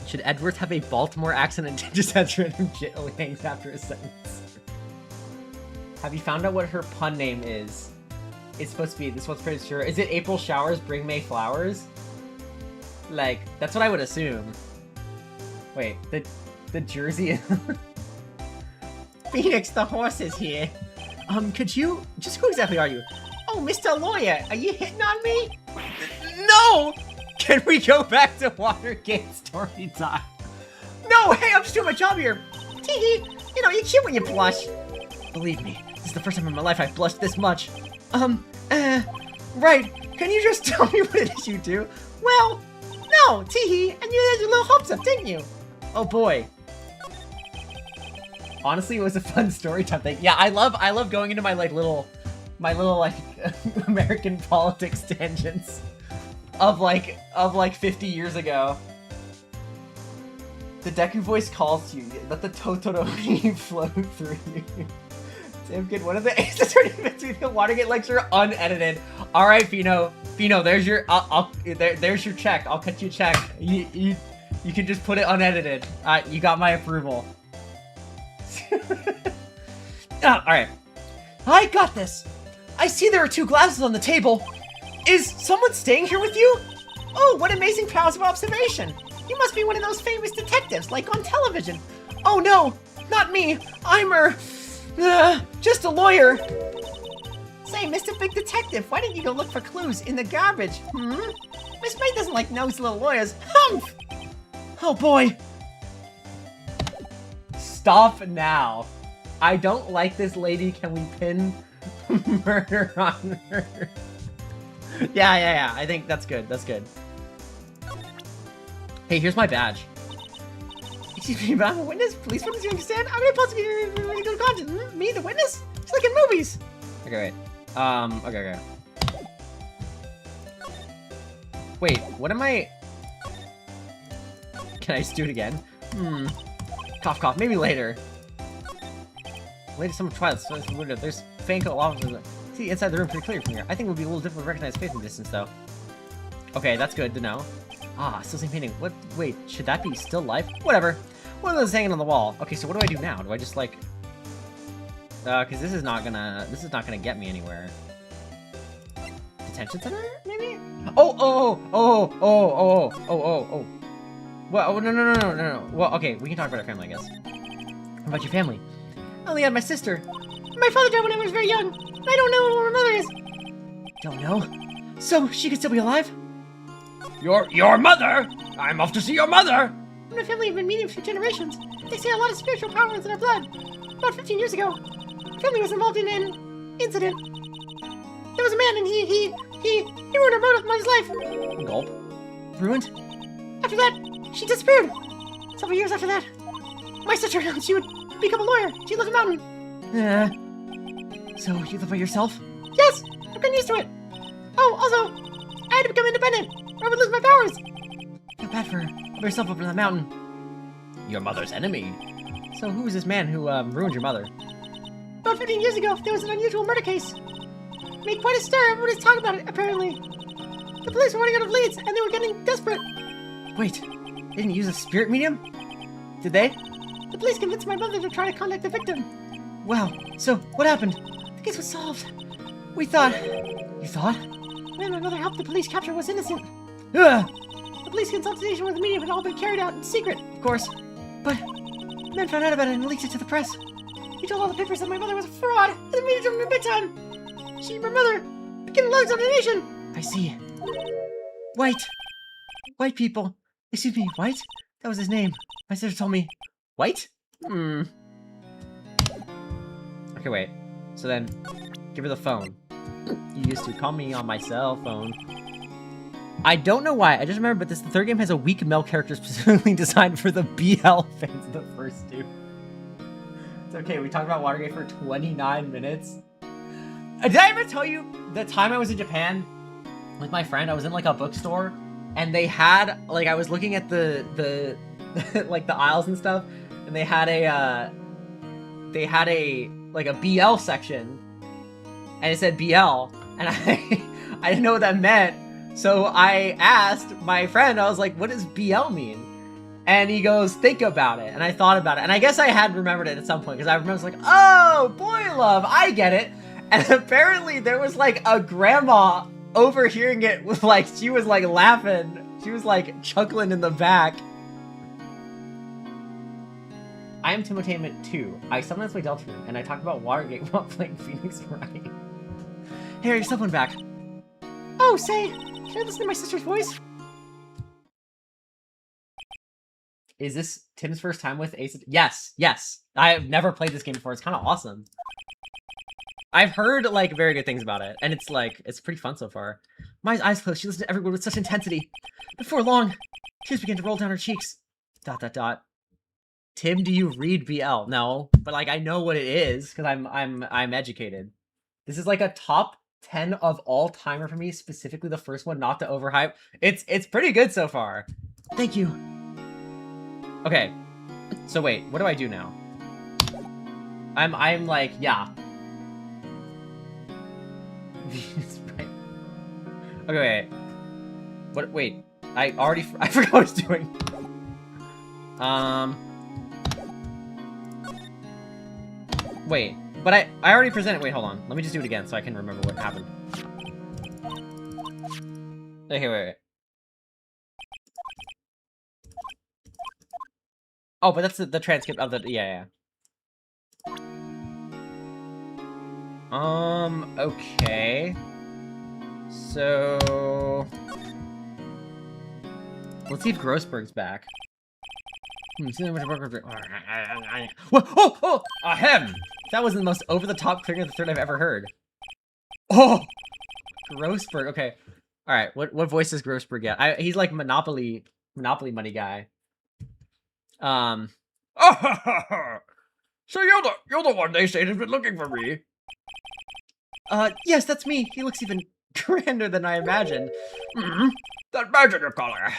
Should Edwards have a Baltimore accent and just has random jill hangs after a sentence? Have you found out what her pun name is? it's supposed to be. This one's pretty sure. Is it April showers bring May flowers? Like, that's what I would assume. Wait, the jersey. Phoenix, the horse is here. Could you... Just who exactly are you? Oh, Mr. Lawyer, are you hitting on me? No! Can we go back to Watergate story time? No, hey, I'm just doing my job here. Tee-hee, you know, you're cute when you blush. Believe me, this is the first time in my life I've blushed this much. Right, can you just tell me what it is you do? Well, no, tee-hee, and you had your little hopes up, didn't you? Oh boy. Honestly, it was a fun story time thing. Yeah, I love going into my little like American politics tangents of like 50 years ago. The Deku voice calls you. Let the Totoro flow through you. Damn good. One of the aces between the Watergate lecture unedited. All right, Fino. There's your. There's your check. I'll cut you a check. You can just put it unedited. You got my approval. All right. I got this. I see there are 2 glasses on the table. Is someone staying here with you? Oh, what amazing powers of observation. You must be one of those famous detectives, like on television. Oh no, not me. I'm just a lawyer. Say, Mr. Big Detective, why didn't you go look for clues in the garbage? Miss May doesn't like nosy little lawyers. Humph! Oh boy. Stop now. I don't like this lady. Can we pin murder on her? Yeah. I think that's good. That's good. Hey, here's my badge. Excuse me, but I'm a witness. Police witness, you understand? I'm supposed to be really good conscience. Me, the witness? It's like in movies. Okay, wait. Okay. Wait, what am I... Can I just do it again? Cough. Maybe later. Later, someone try this. There's Fanco officers. See, inside the room pretty clear from here. I think it would be a little difficult to recognize face from distance, though. Okay, that's good to know. Still same painting. What? Wait, should that be still life? Whatever. One of those hanging on the wall. Okay, so what do I do now? Do I just like... because this is not gonna get me anywhere. Detention center, maybe? Oh. Well, no. Well, okay, we can talk about our family, I guess. What about your family? I only had my sister. My father died when I was very young. I don't know where my mother is. Don't know? So, she could still be alive? Your mother? I'm off to see your mother! My family have been meeting for generations. They say a lot of spiritual power is in our blood. About 15 years ago, my family was involved in an incident. There was a man and he ruined our mother's life. Gulp. Ruined? After that, she disappeared. Several years after that, my sister announced she would become a lawyer. She lived in a mountain. So you live by yourself? Yes, I've gotten used to it. Oh, also, I had to become independent, or I would lose my powers. Feel bad for her. Put yourself up in the mountain. Your mother's enemy. So who was this man who ruined your mother? About 15 years ago, there was an unusual murder case. Made quite a stir. Everybody's talking about it, apparently. The police were running out of leads, and they were getting desperate. Wait, they didn't use a spirit medium? Did they? The police convinced my mother to try to contact the victim. Wow, so what happened? The case was solved. We thought... You thought? When my mother helped the police capture was innocent. Ugh! The police consultation with the medium had all been carried out in secret, of course. But the man found out about it and leaked it to the press. He told all the papers that my mother was a fraud, and the media jumped in big time. My mother, became lives of the nation. I see. White. White people. Excuse me, White? That was his name. My sister told me. White? Okay, wait. So then, give her the phone. You used to call me on my cell phone. I don't know why. I just remember, but the third game has a weak male character specifically designed for the BL fans of the first two. It's okay, we talked about Watergate for 29 minutes. Did I ever tell you the time I was in Japan with my friend? I was in like a bookstore and they had like I was looking at the like the aisles and stuff, and they had a like a BL section, and it said BL, and I didn't know what that meant, so I asked my friend. I was like, "What does BL mean?" And he goes, "Think about it." And I thought about it, and I guess I had remembered it at some point because I remember I was like, "Oh, boy love, I get it." And apparently there was like a grandma overhearing it with like, she was like laughing. She was like chuckling in the back. I am Timotainment 2. I sometimes play Deltarune, and I talk about Watergate while playing Phoenix Wright. Hey, are your cell phone back? Oh, say, can I listen to my sister's voice? Is this Tim's first time with Ace? Yes, yes. I have never played this game before. It's kind of awesome. I've heard, like, very good things about it, and it's, like, it's pretty fun so far. Maya's eyes closed. She listened to every word with such intensity. Before long, tears began to roll down her cheeks. ... Tim, do you read BL? No, but like I know what it is because I'm educated. This is like a top 10 of all timer for me, specifically the first one, not to overhype. It's pretty good so far. Thank you. Okay, so wait, what do I do now? I'm like, yeah. Okay, wait. What? Wait, I forgot what I was doing. Wait, but I already presented. Wait, hold on. Let me just do it again so I can remember what happened. Okay, wait. Oh, but that's the transcript of the, yeah. Okay. So let's see if Grossberg's back. What? Oh! Ahem! That was the most over-the-top clearing of the third I've ever heard. Oh! Grossberg, okay. Alright, what voice does Grossberg get? He's like Monopoly money guy. So you're the one they say has been looking for me. Yes, that's me. He looks even grander than I imagined. That badge on your collar.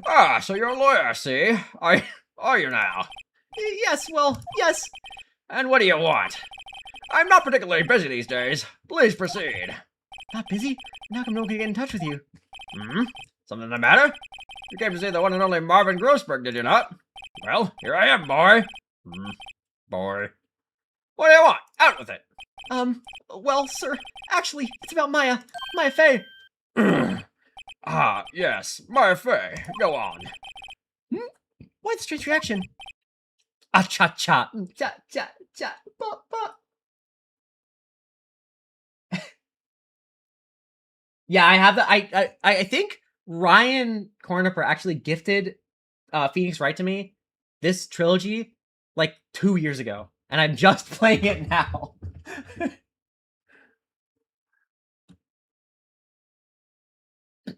Ah, so you're a lawyer, see? Are you now? Yes, well, yes. And what do you want? I'm not particularly busy these days. Please proceed. Not busy? How come no one can get in touch with you? Something the matter? You came to see the one and only Marvin Grossberg, did you not? Well, here I am, boy. Boy. What do you want? Out with it. Well, sir, actually, it's about Maya Fey. Ah, yes, Maya Fey. Go on. Why the strange reaction? Ah-cha-cha. Cha-cha-cha. Ba-ba. Yeah, I have the, I think Ryan Corniper actually gifted Phoenix Wright to me, this trilogy, like 2 years ago. And I'm just playing it now.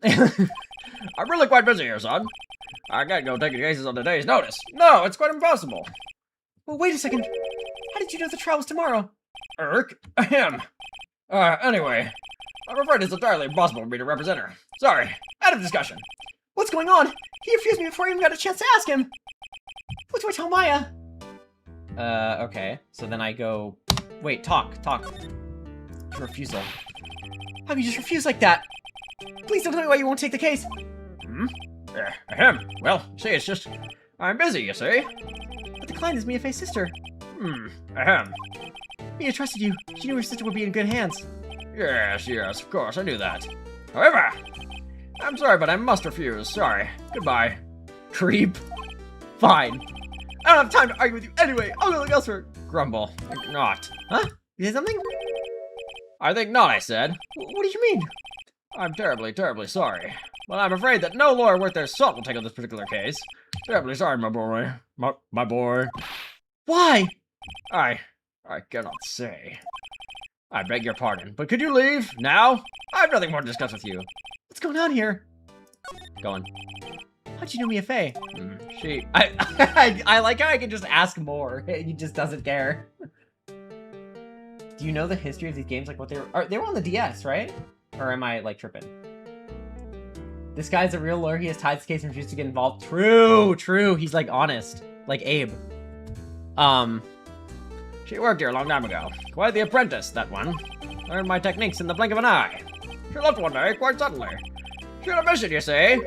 I'm really quite busy here, son. I can't go taking cases on today's notice. No, it's quite impossible. Well, wait a second. How did you know the trial was tomorrow? Ahem. Anyway, I'm afraid it's entirely impossible for me to represent her. Sorry, out of discussion. What's going on? He refused me before I even got a chance to ask him. What do I tell Maya? Okay. So then I go... Wait, talk. Refusal. How can you just refuse like that? Please don't tell me why you won't take the case. Ahem. Well, see, it's just... I'm busy, you see. But the client is Mia Fey's sister. Ahem. Mia trusted you. She knew her sister would be in good hands. Yes, of course, I knew that. However, I'm sorry, but I must refuse. Sorry. Goodbye. Creep. Fine. I don't have time to argue with you anyway. I'll go look elsewhere. Grumble. Think not. Huh? You said something? I think not, I said. What do you mean? I'm terribly, terribly sorry. But I'm afraid that no lawyer worth their salt will take on this particular case. Terribly sorry, my boy. My boy. Why? I cannot say. I beg your pardon, but could you leave now? I have nothing more to discuss with you. What's going on here? Go on. How'd you know Mia Fey? I like how I can just ask more. He just doesn't care. Do you know the history of these games? Like what they were on the DS, right? Or am I like tripping? This guy's a real lawyer. He has tied this case and refused to get involved. True. He's like honest, like Abe. She worked here a long time ago. Quite the apprentice, that one. Learned my techniques in the blink of an eye. She left one day, quite suddenly. She had a mission, you see.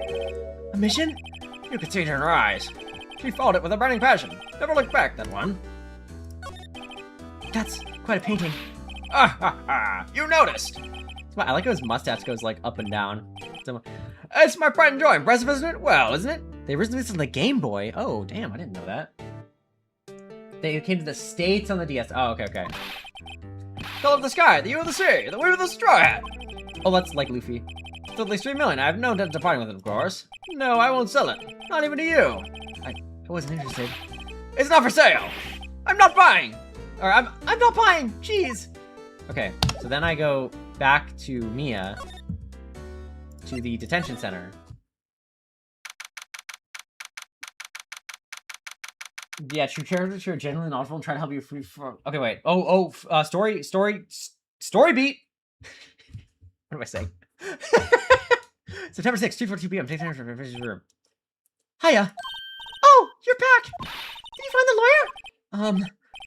A mission? You could see it in her eyes. She followed it with a burning passion. Never looked back, that one. That's quite a painting. Ah ha ha! You noticed! I like how his mustache goes like up and down. So, it's my pride and joy. Impressive, isn't it? Well, isn't it? They originally released on the Game Boy. Oh, damn, I didn't know that. They came to the States on the DS. Oh, okay, okay. Color of the sky, the hue of the sea, the wind of the straw hat. Oh, that's like Luffy. It's at least 3 million. I have no doubt departing with it, of course. No, I won't sell it. Not even to you. I wasn't interested. It's not for sale. I'm not buying. Or I'm not buying. Jeez. Okay, so then I go back to Mia to the detention center. Yeah, true characters are genuinely knowledgeable and try to help you free from. Okay, wait. Story beat. What am I saying? September 6th, 2:42 p.m. Take time for Fisher's room. Hiya. Oh, you're back. Did you find the lawyer?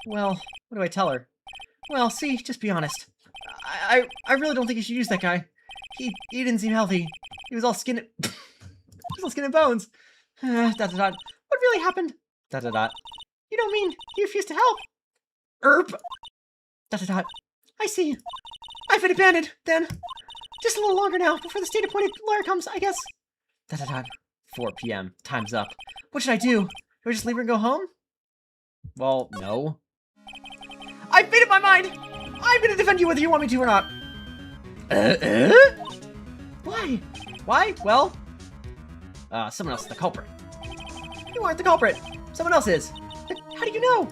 Well, what do I tell her? Well, see, just be honest. I really don't think you should use that guy. He didn't seem healthy. He was all skin and he was all skin and bones. Dot dot dot. What really happened? Dot dot dot. You don't mean he refused to help? Dot dot dot. I see. I've been abandoned, then. Just a little longer now, before the state-appointed lawyer comes, I guess. Dot dot dot. 4 p.m. Time's up. What should I do? Do I just leave her and go home? Well, no. I've made up my mind! I'm gonna defend you whether you want me to or not. Why? Why? Well, someone else is the culprit. You aren't the culprit. Someone else is. But how do you know?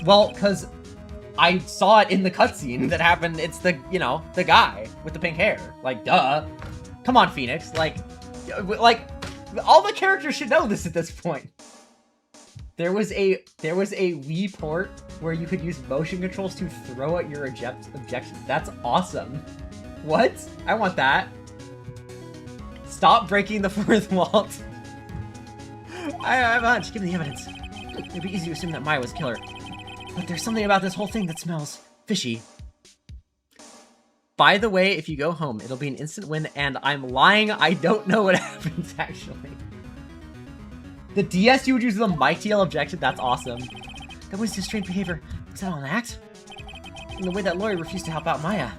Well, because I saw it in the cutscene that happened. It's the, you know, the guy with the pink hair. Like, duh. Come on, Phoenix. Like, all the characters should know this at this point. There was a Wii port where you could use motion controls to throw at your objections. That's awesome. What? I want that. Stop breaking the fourth wall. I have a hunch, given the evidence. It'd be easy to assume that Maya was the killer. But there's something about this whole thing that smells fishy. By the way, if you go home, it'll be an instant win, and I'm lying, I don't know what happens, actually. The DS you would use the Mighty Yell objection? That's awesome. That was his strange behavior. Was that all an act? And the way that lawyer refused to help out Maya.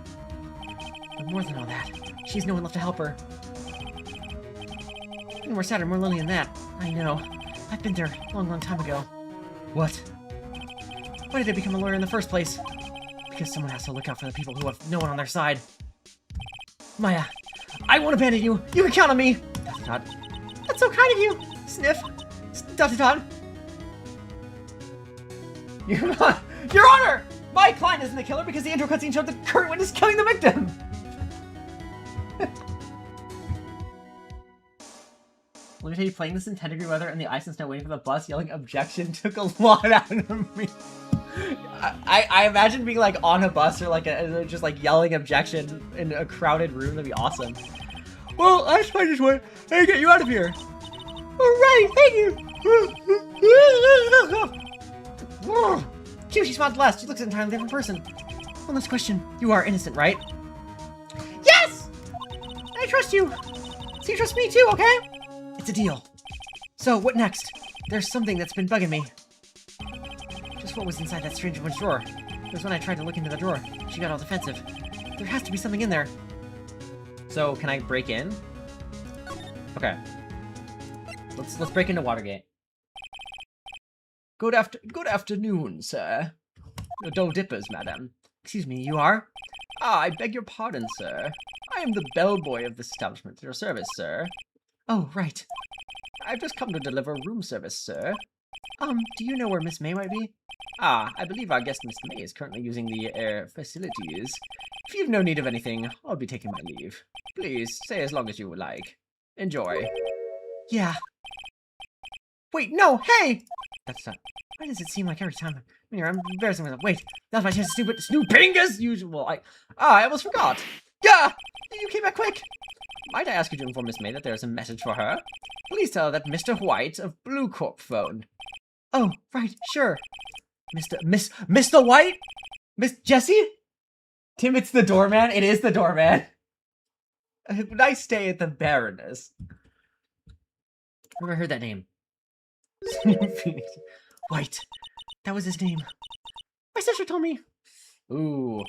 But more than all that, she has no one left to help her. And more sadder, more lonely than that. I know. I've been there a long, long time ago. What? Why did I become a lawyer in the first place? Because someone has to look out for the people who have no one on their side. Maya, I won't abandon you. You can count on me. Dot, dot, dot. That's so kind of you. Sniff. Dot, dot, dot. Your Honor! My client isn't the killer because the intro cutscene showed the current witness killing the victim. Let me tell you, playing this in 10 degree weather and the ice and snow waiting for the bus yelling objection took a lot out of me. I imagine being like on a bus or like just like yelling objection in a crowded room. That'd be awesome. Well, I just want to get you out of here. Alright, thank you. Phew, she smiled less. She looks an entirely different person. One last question. You are innocent, right? Yes! I trust you. So you trust me too, okay? It's a deal. So, what next? There's something that's been bugging me. Just what was inside that strange woman's drawer? It was when I tried to look into the drawer. She got all defensive. There has to be something in there. So, can I break in? Okay. Let's break into Watergate. Good afternoon, sir. Your dough dippers, madam. Excuse me, you are? Ah, I beg your pardon, sir. I am the bellboy of this establishment. At your service, sir. Oh, right. I've just come to deliver room service, sir. Do you know where Miss May might be? Ah, I believe our guest Miss May is currently using the, facilities. If you've no need of anything, I'll be taking my leave. Please, stay as long as you would like. Enjoy. Yeah. Wait, no, hey! That's not... Why does it seem like every time I'm here, I'm embarrassing myself? Wait, that's my chance to snooping as usual. I almost forgot. Yeah! You came back quick! Might I ask you to inform Miss May that there is a message for her? Please tell her that Mr. White of Blue Corp phoned. Oh, right, sure. Mr. White? Miss Jessie? Tim, it's the doorman. It is the doorman. Nice day at the Baroness. Never heard that name. White. That was his name. My sister told me. Ooh.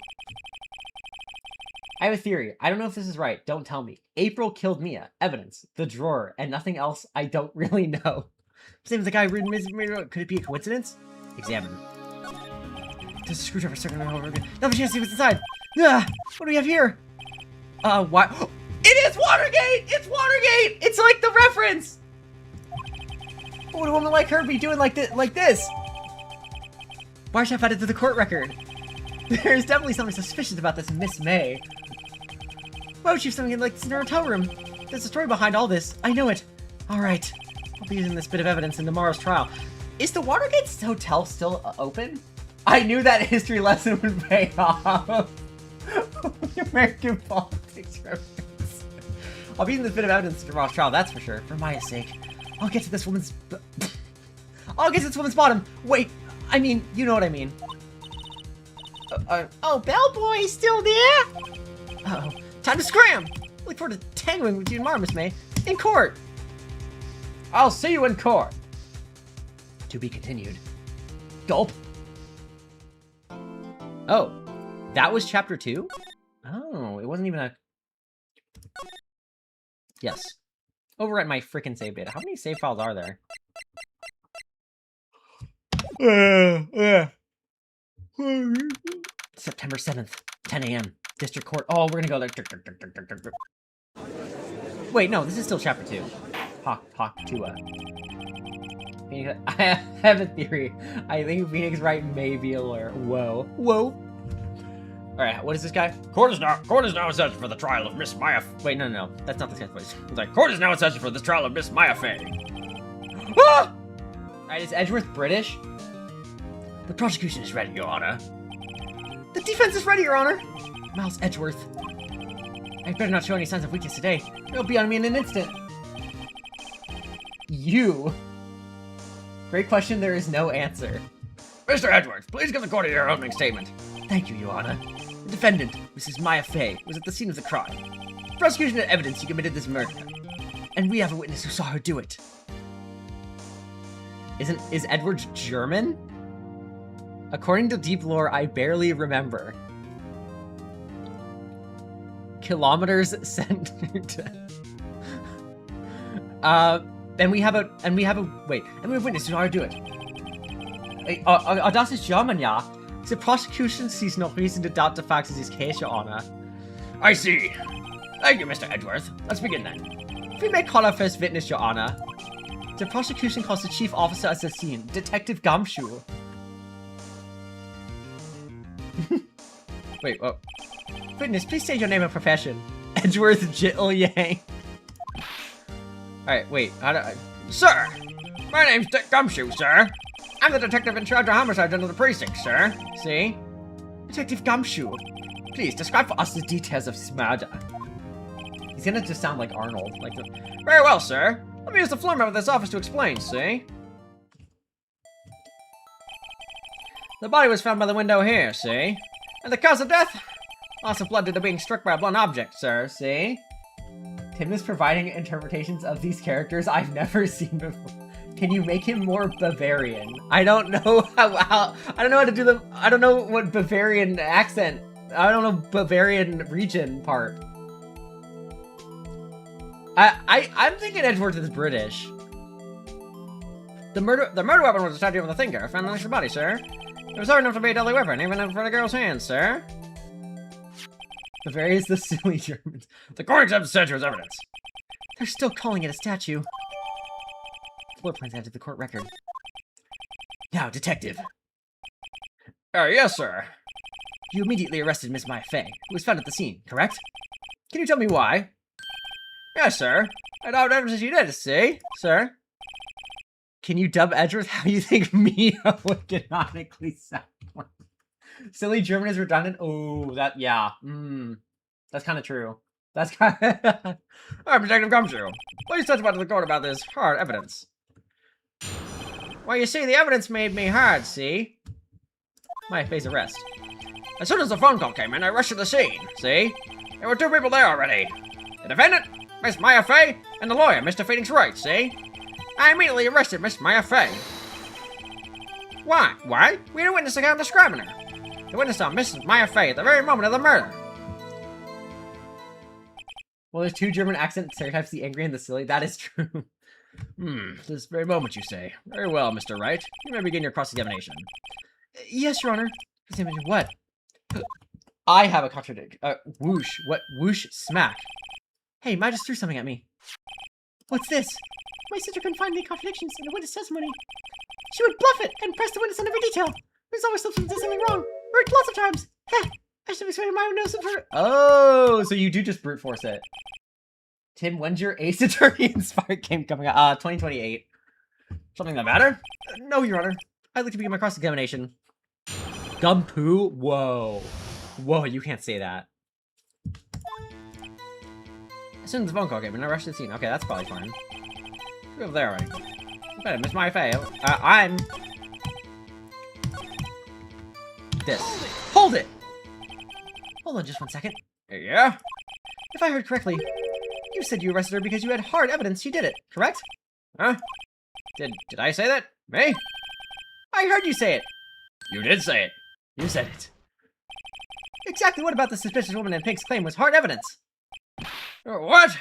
I have a theory. I don't know if this is right. Don't tell me. April killed Mia. Evidence. The drawer. And nothing else. I don't really know. Same as the guy reading Miss. Could it be a coincidence? Examine. Does a screwdriver circle over again? Now we can't see what's inside. Ah, what do we have here? Why? It is Watergate! It's Watergate! It's like the reference! What would a woman like her be doing like this? Why should I have added to the court record? There's definitely something suspicious about this Miss May. Why would she have something like this in her hotel room? There's a story behind all this. I know it. Alright. I'll be using this bit of evidence in tomorrow's trial. Is the Watergate Hotel still open? I knew that history lesson would pay off. American politics reference. I'll be using this bit of evidence in tomorrow's trial, that's for sure. For Maya's sake. I'll get to this woman's bottom. Wait, I mean, you know what I mean. Oh, Bellboy's still there? Uh-oh. Time to scram! Look forward to tangling with you tomorrow, Miss May. In court! I'll see you in court. To be continued. Gulp. Oh, that was chapter 2? Oh, it wasn't even a... Yes. Over at my frickin' save data. How many save files are there? September 7th, 10 a.m. District Court. Oh, we're gonna go there. Wait, no, this is still chapter 2. Hawk 2. I have a theory. I think Phoenix Wright may be a lawyer. Whoa. Alright, what is this guy? Court is now in session for the trial of Miss Maya. Wait, no. That's not this guy's voice. It's like, court is now in session for the trial of Miss Maya Fey. Ah! Alright, is Edgeworth British? The prosecution is ready, Your Honor. The defense is ready, Your Honor. Miles Edgeworth. I better not show any signs of weakness today. It'll be on me in an instant. You. Great question, there is no answer. Mr. Edgeworth, please give the court your opening statement. Thank you, Your Honor. The defendant, Mrs. Maya Fey, was at the scene of the crime. The prosecution had evidence she committed this murder. And we have a witness who saw her do it. Is Edward German? According to deep lore, I barely remember. Kilometers centered. And we have a witness who saw her do it. Das ist German, ja. The prosecution sees no reason to doubt the facts of this case, Your Honor. I see. Thank you, Mr. Edgeworth. Let's begin then. If we may call our first witness, Your Honor. The prosecution calls the chief officer at the scene, Detective Gumshoe. Wait, what? Witness, please state your name and profession. Edgeworth Jittle Yang. Alright, wait, how do I... Sir! My name's Dick Gumshoe, sir. I'm the detective in charge of homicides under the precinct, sir. See? Detective Gumshoe. Please, describe for us the details of this murder. He's gonna just sound like Arnold. Like the... Very well, sir. Let me use the floor map of this office to explain, see? The body was found by the window here, see? And the cause of death? Loss of blood due to being struck by a blunt object, sir, see? Tim is providing interpretations of these characters I've never seen before. Can you make him more Bavarian? I don't know how I don't know how to do the, I don't know what Bavarian accent, I don't know Bavarian region part. I'm thinking Edgeworth is British. The murder weapon was a statue of the thinker, found next to the body, sir. It was hard enough to be a deadly weapon, even for the girl's hands, sir. Bavaria is the silly Germans. The court accepts the statue as evidence. They're still calling it a statue. Floor plans added to the court record. Now, detective. Yes, sir. You immediately arrested Miss Maya Fey, who was found at the scene, correct? Can you tell me why? Yes, sir. I doubt evidence you did, see, sir. Can you dub Edgeworth how you think Mia would canonically sound? Silly German is redundant? Oh, that, yeah. That's kind of true. That's kind of... Alright, Detective Gumshoe. Please testify to the court about this hard evidence. Well, you see, the evidence made me hard, see? Maya Fey's arrest. As soon as the phone call came in, I rushed to the scene, see? There were two people there already. The defendant, Miss Maya Fey, and the lawyer, Mr. Phoenix Wright, see? I immediately arrested Miss Maya Fey. Why? We had a witness account describing her. The witness saw Mrs. Maya Fey at the very moment of the murder. Well, there's two German accent stereotypes, the angry and the silly. That is true. This very moment, you say. Very well, Mr. Wright. You may begin your cross-examination. Yes, Your Honor. Examination what? I have a contradiction. Whoosh. What? Whoosh smack. Hey, Ma just threw something at me. What's this? My sister couldn't find any contradictions in the witness testimony. She would bluff it and press the witness on every detail. There's always something wrong. Worked lots of times. Heh. I should have expected my own nose for. Oh, so you do just brute force it. Tim, when's your Ace Attorney inspired game coming out? 2028. Something the matter? No, Your Honor. I'd like to begin my cross-examination. Gumpoo? Whoa. Whoa, you can't say that. As soon as the phone call came in, I rushed to the scene. Okay, that's probably fine. We're over there already. Okay, Miss Maya Fey. I'm... This. Hold it! Hold on just 1 second. Yeah? If I heard correctly, you said you arrested her because you had hard evidence she did it, correct? Huh? Did I say that? Me? I heard you say it. You did say it. You said it. Exactly what about the suspicious woman in Pink's claim was hard evidence? What?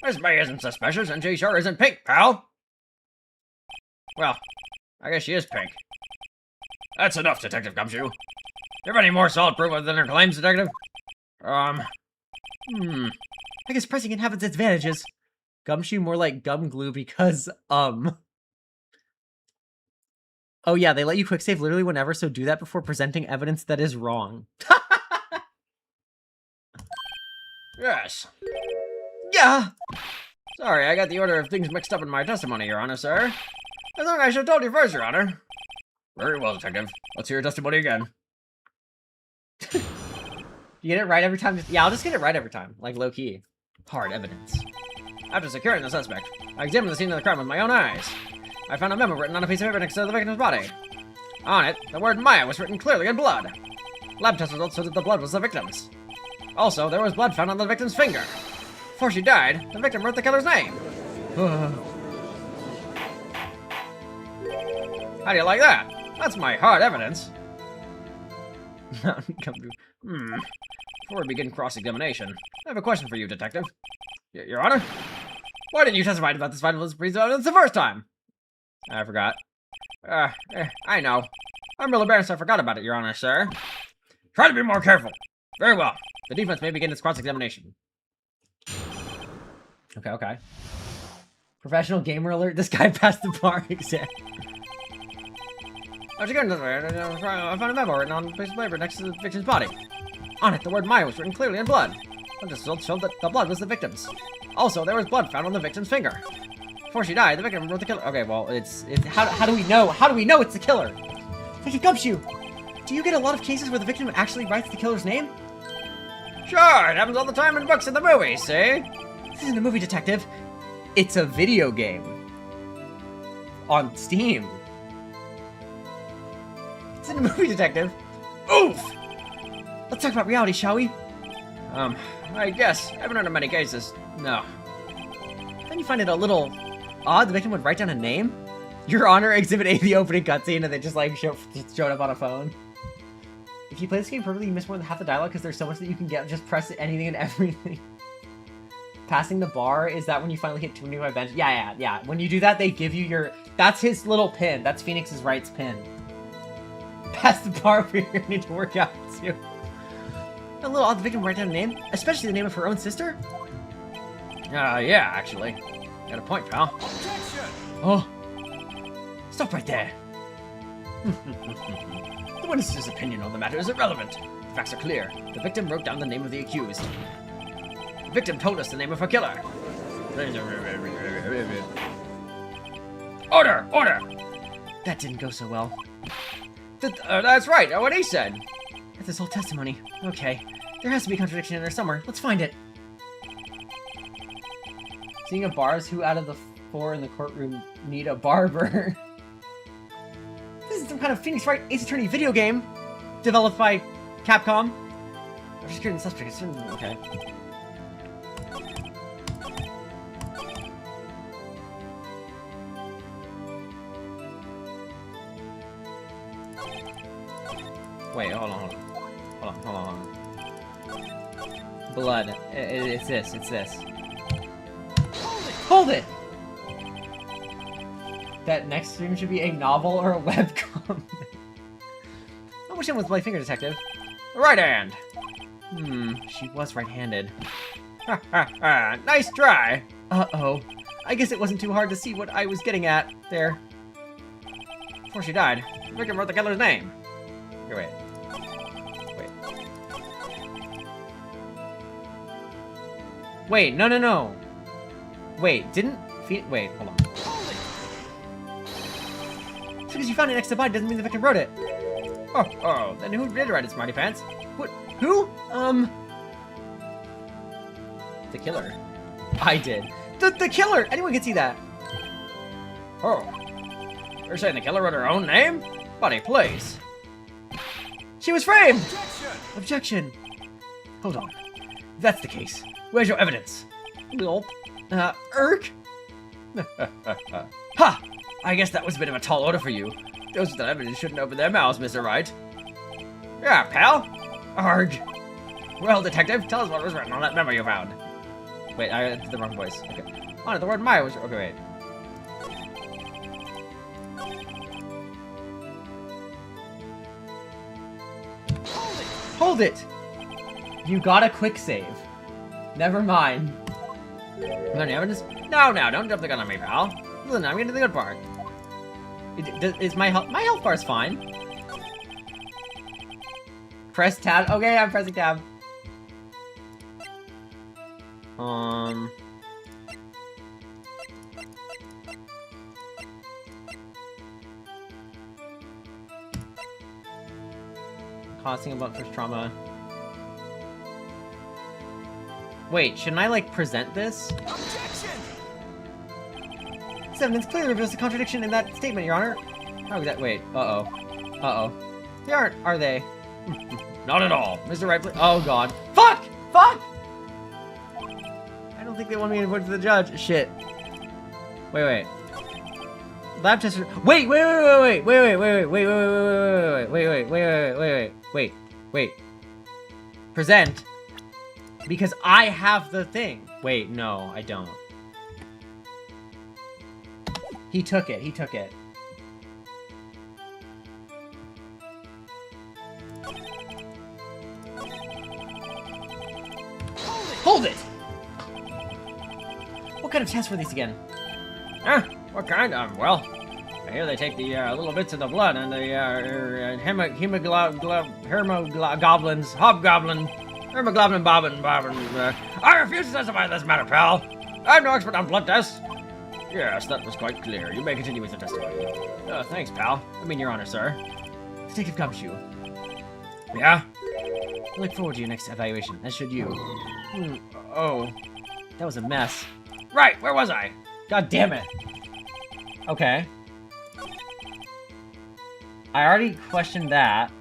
Miss May isn't suspicious, and she sure isn't Pink, pal. Well, I guess she is Pink. That's enough, Detective Gumshoe. You have any more solid proof other than her claims, Detective? I guess pressing can have its advantages. Gumshoe more like gum glue because, Oh yeah, they let you quick save literally whenever, so do that before presenting evidence that is wrong. Yes. Yeah. Sorry, I got the order of things mixed up in my testimony, Your Honor, sir. I thought I should have told you first, Your Honor. Very well, Detective. Let's hear your testimony again. You get it right every time? Yeah, I'll just get it right every time. Like, low-key. Hard evidence. After securing the suspect, I examined the scene of the crime with my own eyes. I found a memo written on a piece of paper next to the victim's body. On it, the word Maya was written clearly in blood. Lab test results showed that the blood was the victim's. Also, there was blood found on the victim's finger. Before she died, the victim wrote the killer's name. How do you like that? That's my hard evidence. Before we begin cross-examination, I have a question for you, Detective. Your Honor? Why didn't you testify about this vital piece of evidence the first time? I forgot. I know. I'm real embarrassed I forgot about it, Your Honor, sir. Try to be more careful. Very well. The defense may begin its cross-examination. Okay. Professional gamer alert. This guy passed the bar exam. I found a memo written on a piece of paper next to the victim's body. On it, the word Maya was written clearly in blood. The results showed that the blood was the victim's. Also, there was blood found on the victim's finger. Before she died, the victim wrote the killer. Okay, well, how do we know? How do we know it's the killer? Detective Gumshoe, do you get a lot of cases where the victim actually writes the killer's name? Sure, it happens all the time in books and the movies, see? This isn't a movie, Detective. It's a video game. On Steam. It's in a movie, Detective. Oof! Let's talk about reality, shall we? I guess. I haven't heard of many cases. No. Don't you find it a little odd the victim would write down a name? Your Honor, Exhibit A, the opening cutscene, and they just like showed up on a phone. If you play this game perfectly, you miss more than half the dialogue because there's so much that you can get. Just press anything and everything. Passing the bar, is that when you finally hit 25 bench? Yeah. When you do that, they give you your... That's his little pin. That's Phoenix's Wright's pin. Pass the bar for your need to work out, too. A little odd the victim write down a name, especially the name of her own sister? Yeah, actually. Got a point, pal. Objection! Oh. Stop right there. The witness's opinion on the matter is irrelevant. The facts are clear. The victim wrote down the name of the accused. The victim told us the name of her killer. Order! Order! That didn't go so well. That's right, what he said. That's his whole testimony. Okay. There has to be a contradiction in there somewhere. Let's find it. Seeing a bars, who out of the 4 in the courtroom need a barber? This is some kind of Phoenix Wright Ace Attorney video game developed by Capcom. I'm just curious the suspect. Okay. Wait, hold on. Blood. It's this. Hold it! That next stream should be a novel or a webcomic. I wish it was my finger detective. Right hand! She was right-handed. Ha ha ha, nice try! Uh-oh. I guess it wasn't too hard to see what I was getting at there. Before she died, the victim wrote the killer's name. Here, wait, no. Wait, wait, hold on. Just because you found it next to the body doesn't mean the victim wrote it. Oh, then who did write it, smarty pants? What? Who? The killer. I did. The killer! Anyone can see that. Oh. You're saying the killer wrote her own name? Buddy, please. She was framed! Objection! Hold on. If that's the case, where's your evidence? Gulp. Irk? Ha! I guess that was a bit of a tall order for you. Those with the evidence shouldn't open their mouths, Mr. Wright. Yeah, pal. Arg. Well, detective, tell us what was written on that memo you found. Wait, I did the wrong voice. Okay. On it, the word my was... Okay, wait. Hold it! You got a quick save. Never mind. Any evidence? No, don't jump the gun on me, pal. Listen, I'm getting to the good part. Is my health bar's fine. Press tab. Okay, I'm pressing tab. Causing a blunt force trauma. Wait, shouldn't I, like, present this? Objection! This evidence clearly reveals a contradiction in that statement, Your Honor. How is that? Wait. Uh-oh. They aren't, are they? Not at all. Mr. Wright, please. Oh, God. Fuck! I don't think they want me to report to the judge. Shit. Wait. Lab tester. Wait. Present. Because I have the thing. Wait, no, I don't. He took it. Hold it! What kind of tests were these again? What kind? Well, I hear they take the little bits of the blood and the hemoglobins, hobgoblin, hemoglobin bobbin. I refuse to testify in this matter, pal. I'm no expert on blood tests. Yes, that was quite clear. You may continue with the testimony. Thanks, pal. I mean, Your Honor, sir. Detective Gumshoe. Yeah? I look forward to your next evaluation, as should you. Oh. That was a mess. Right, where was I? God damn it. Okay. I already questioned that.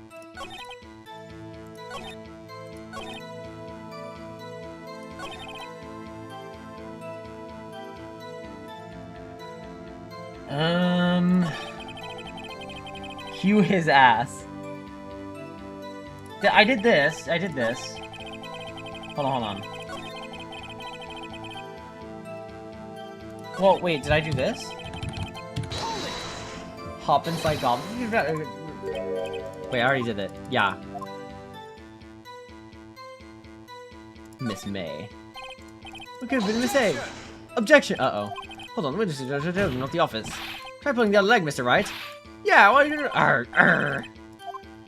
Cue his ass. I did this. Hold on. Well, wait, did I do this? Hop inside goblin? Wait, I already did it. Yeah. Miss May. What could have been a mistake? Objection! Uh-oh. Hold on, witness not the office. Try pulling the other leg, Mr. Wright. Yeah, why you... Arr.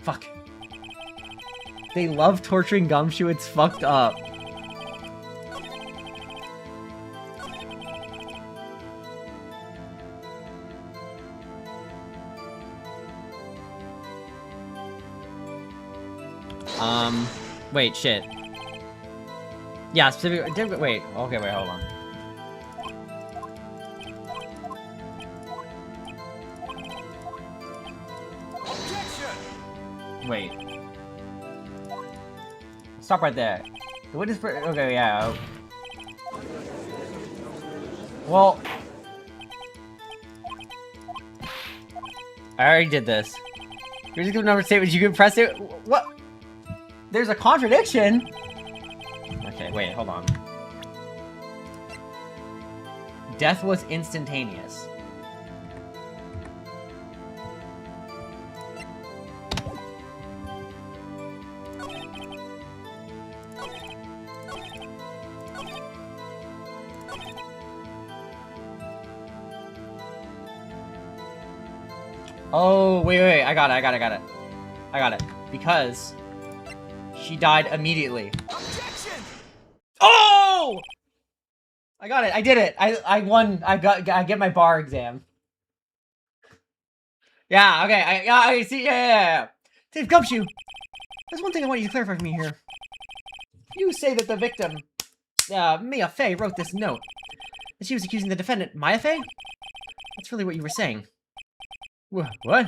Fuck. They love torturing Gumshoe, it's fucked up. Wait, shit. Yeah, specific. Wait, okay, wait, hold on. Wait. Stop right there. The witness. Okay, yeah. Well, I already did this. Here's a number statement. You can press it. What? There's a contradiction. Okay, wait, hold on. Death was instantaneous. Oh, wait, I got it. Because she died immediately. Objection! Oh! I got it. I did it. I won. I get my bar exam. Yeah, okay. I see. Yeah. Dave Gumshoe, there's one thing I want you to clarify for me here. You say that the victim, Mia Fey, wrote this note. That she was accusing the defendant, Maya Fey? That's really what you were saying. What?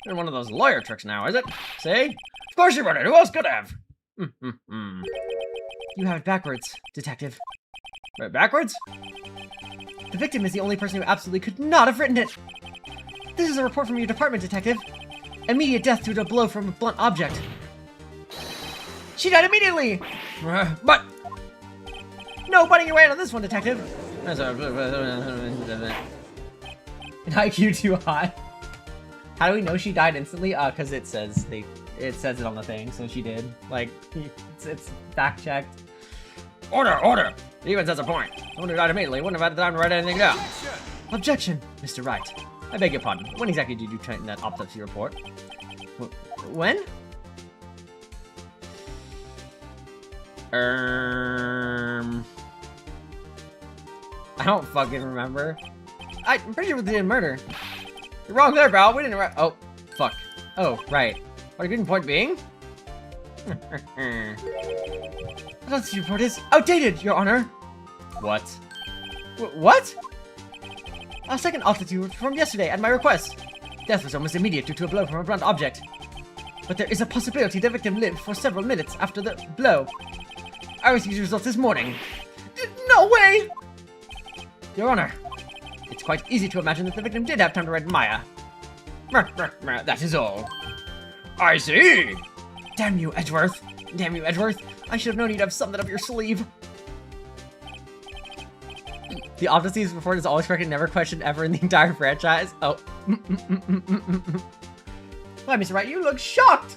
You're one of those lawyer tricks now, is it? See? Of course you wrote it. Who else could have? You have it backwards, detective. Right, backwards? The victim is the only person who absolutely could not have written it. This is a report from your department, detective. Immediate death due to a blow from a blunt object. She died immediately! But... No butting your way out on this one, detective. IQ too high. How do we know she died instantly? Because it says it on the thing, so she did. Like, it's fact-checked. Order! He even says a point. The one who died immediately wouldn't have had the time to write anything down. Objection, Mr. Wright. I beg your pardon. When exactly did you turn that autopsy report? When? I don't fucking remember. I'm pretty sure we did murder. You're wrong there, pal. We didn't write. Oh, fuck. Oh, right. What a good point being? The autopsy report is outdated, Your Honor. What? What? A second autopsy was performed yesterday at my request. Death was almost immediate due to a blow from a blunt object. But there is a possibility the victim lived for several minutes after the blow. I received results this morning. No way! Your Honor, it's quite easy to imagine that the victim did have time to write Maya. That is all. I see! Damn you, Edgeworth. I should have known you'd have something up your sleeve. The autopsies report is always correct and never questioned ever in the entire franchise. Oh. Why, Mr. Wright, you look shocked!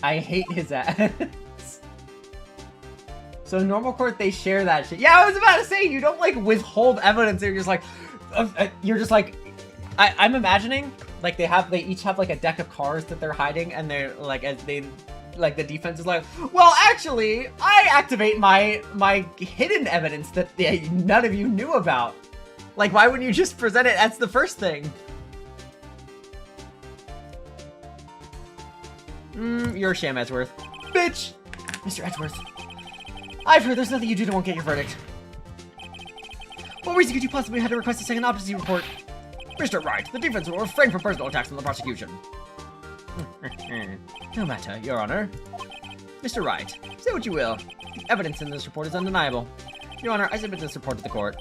I hate his ass. So in normal court, they share that shit. Yeah, I was about to say, you don't, like, withhold evidence. You're just like, I'm imagining, like, they each have, like, a deck of cards that they're hiding, and they're, like, the defense is like, well, actually, I activate my hidden evidence that none of you knew about. Like, why wouldn't you just present it as the first thing? You're a sham, Edgeworth. Bitch! Mr. Edgeworth, I've heard there's nothing you do that won't get your verdict. What reason could you possibly have to request a second autopsy report? Mr. Wright, the defense will refrain from personal attacks on the prosecution. No matter, Your Honor. Mr. Wright, say what you will. The evidence in this report is undeniable. Your Honor, I submit this report to the court.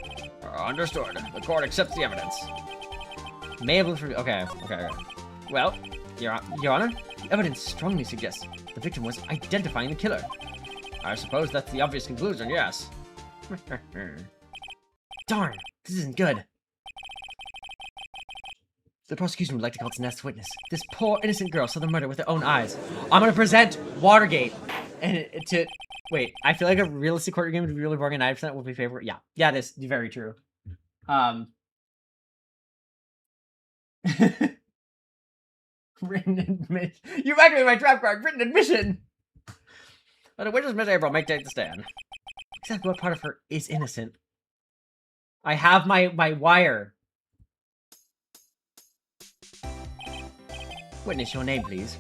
Understood. The court accepts the evidence. May have looked for... Okay. Well, Your Honor, the evidence strongly suggests the victim was identifying the killer. I suppose that's the obvious conclusion, yes. Darn, this isn't good. The prosecution would like to call its next witness. This poor, innocent girl saw the murder with her own eyes. I'm gonna present Watergate. And wait, I feel like a realistic court game would be really boring and 90% would be favorite. Yeah, this is very true. Written admission. You activated my trap card. Written admission. But a witness, Miss April, may take the stand. Exactly what part of her is innocent? I have my wire. Witness, your name, please.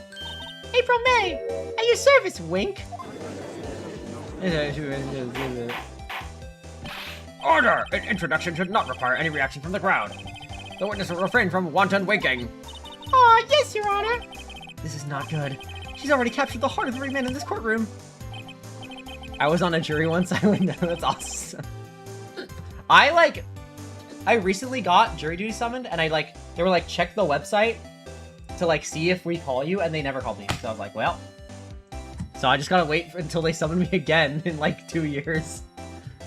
April May! At your service, wink! Order! An introduction should not require any reaction from the crowd. The witness will refrain from wanton winking. Aw, yes, Your Honor! This is not good. She's already captured the heart of every man in this courtroom. I was on a jury once, I would know. That's awesome. I recently got jury duty summoned, and they were like, check the website to like see if we call you, and they never called me. So I was like, well. So I just gotta wait until they summon me again in like 2 years.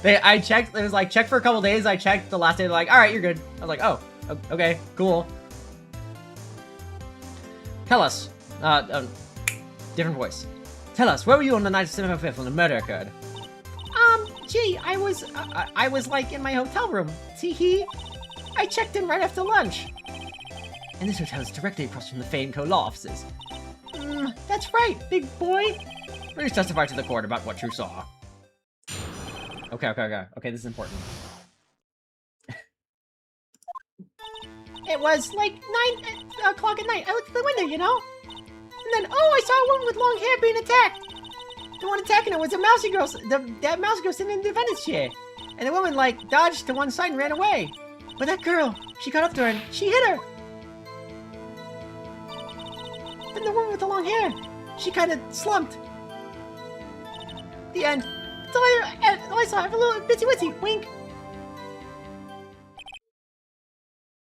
I checked, it was like, check for a couple days. I checked the last day, they're like, alright, you're good. I was like, oh, okay, cool. Tell us, different voice. Tell us, where were you on the night of September 5th when the murder occurred? Gee, I was like in my hotel room. Tee-hee. I checked in right after lunch. And this hotel is directly across from the Fane Co. law offices. That's right, big boy. Please testify to the court about what you saw. Okay, this is important. It was like 9 o'clock at night. I looked at the window, you know? And then, oh, I saw a woman with long hair being attacked. The one attacking her was a mousy girl, that mousy girl sitting in the defendant's chair. And the woman, like, dodged to one side and ran away. But that girl, she got up to her and she hit her. Then the woman with the long hair, she kind of slumped. The end. That's all I saw. Have a little bitsy-witsy. Wink.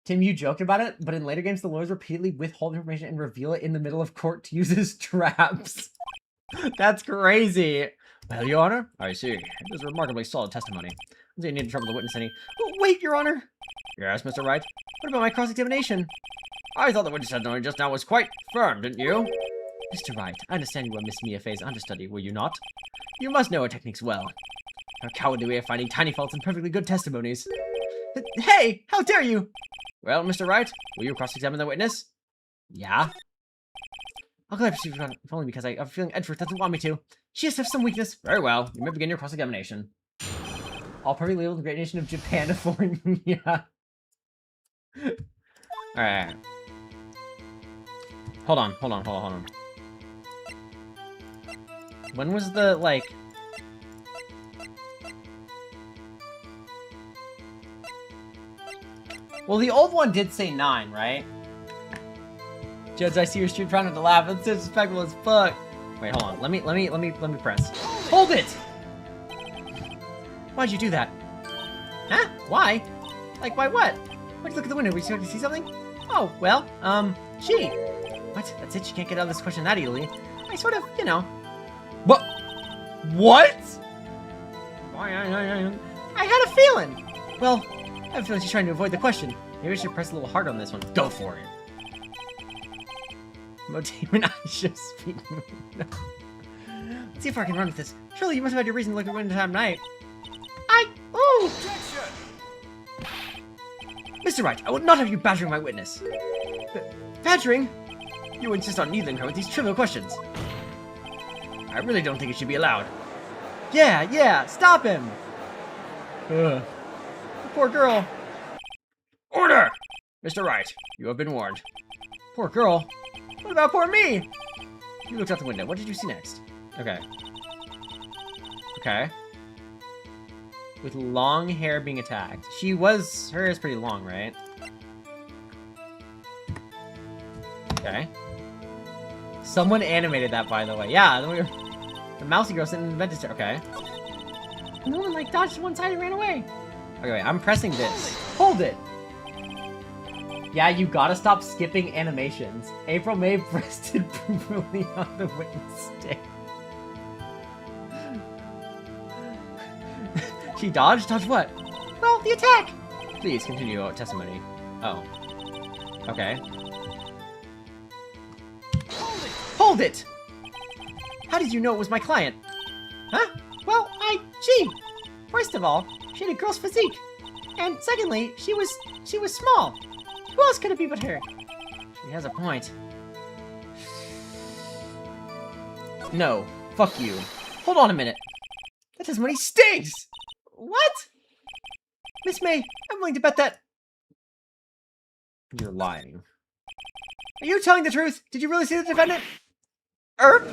Tim, you joked about it, but in later games, the lawyers repeatedly withhold information and reveal it in the middle of court to use as traps. That's crazy. Well, Your Honor, I see. It was remarkably solid testimony. I didn't need to trouble the witness any. Oh, wait, Your Honor. Yes, Mr. Wright. What about my cross-examination? I thought the witness testimony just now was quite firm, didn't you? Mr. Wright, I understand you were Miss Mia Fey's understudy, were you not? You must know her techniques well. Her cowardly way of finding tiny faults in perfectly good testimonies. Hey, how dare you! Well, Mr. Wright, will you cross-examine the witness? Yeah. I'll gladly proceed if only because I have a feeling Edgeworth doesn't want me to. She has to have some weakness. Very well. You may begin your cross-examination. All perfectly labeled the great nation of Japan to foreign. Yeah. Alright. Hold on. When was the, like... Well, the old one did say 9, right? Judge, I see your stream trying to laugh. It's disrespectful as fuck. Wait, hold on. Let me press. Hold it! Why'd you do that? Huh? Why? Like, why what? Why'd you look at the window? Were you starting to see something? Oh, well, she. What? That's it? She can't get out of this question that easily. I sort of, you know. What? I had a feeling. Well, I have a feeling she's trying to avoid the question. Maybe I should press a little harder on this one. Go for it. Motamen, I should speak. Let's see if I can run with this. Surely you must have had your reason to look at window time night. Ooh! Mr. Wright, I will not have you badgering my witness. Badgering? You insist on needling her with these trivial questions. I really don't think it should be allowed. Yeah, stop him! The poor girl. Order! Mr. Wright, you have been warned. Poor girl? What about poor me? You looked out the window. What did you see next? Okay. With long hair being attacked. Her hair is pretty long, right? Okay. Someone animated that, by the way. Yeah, the mousy girl sitting in the ventilator. Okay. And the woman, like, dodged to one side and ran away. Okay, wait, I'm pressing this. Hold it! Yeah, you gotta stop skipping animations. April May breasted brutally on the witness stand. She dodged? Dodged what? Well, the attack! Please continue your testimony. Oh. Okay. Hold it! How did you know it was my client? Huh? Well, gee! First of all, she had a girl's physique. And secondly, she was small. Who else could it be but her? She has a point. No. Fuck you. Hold on a minute. That testimony stinks! What? Miss May, I'm willing to bet that... You're lying. Are you telling the truth? Did you really see the defendant? Mr.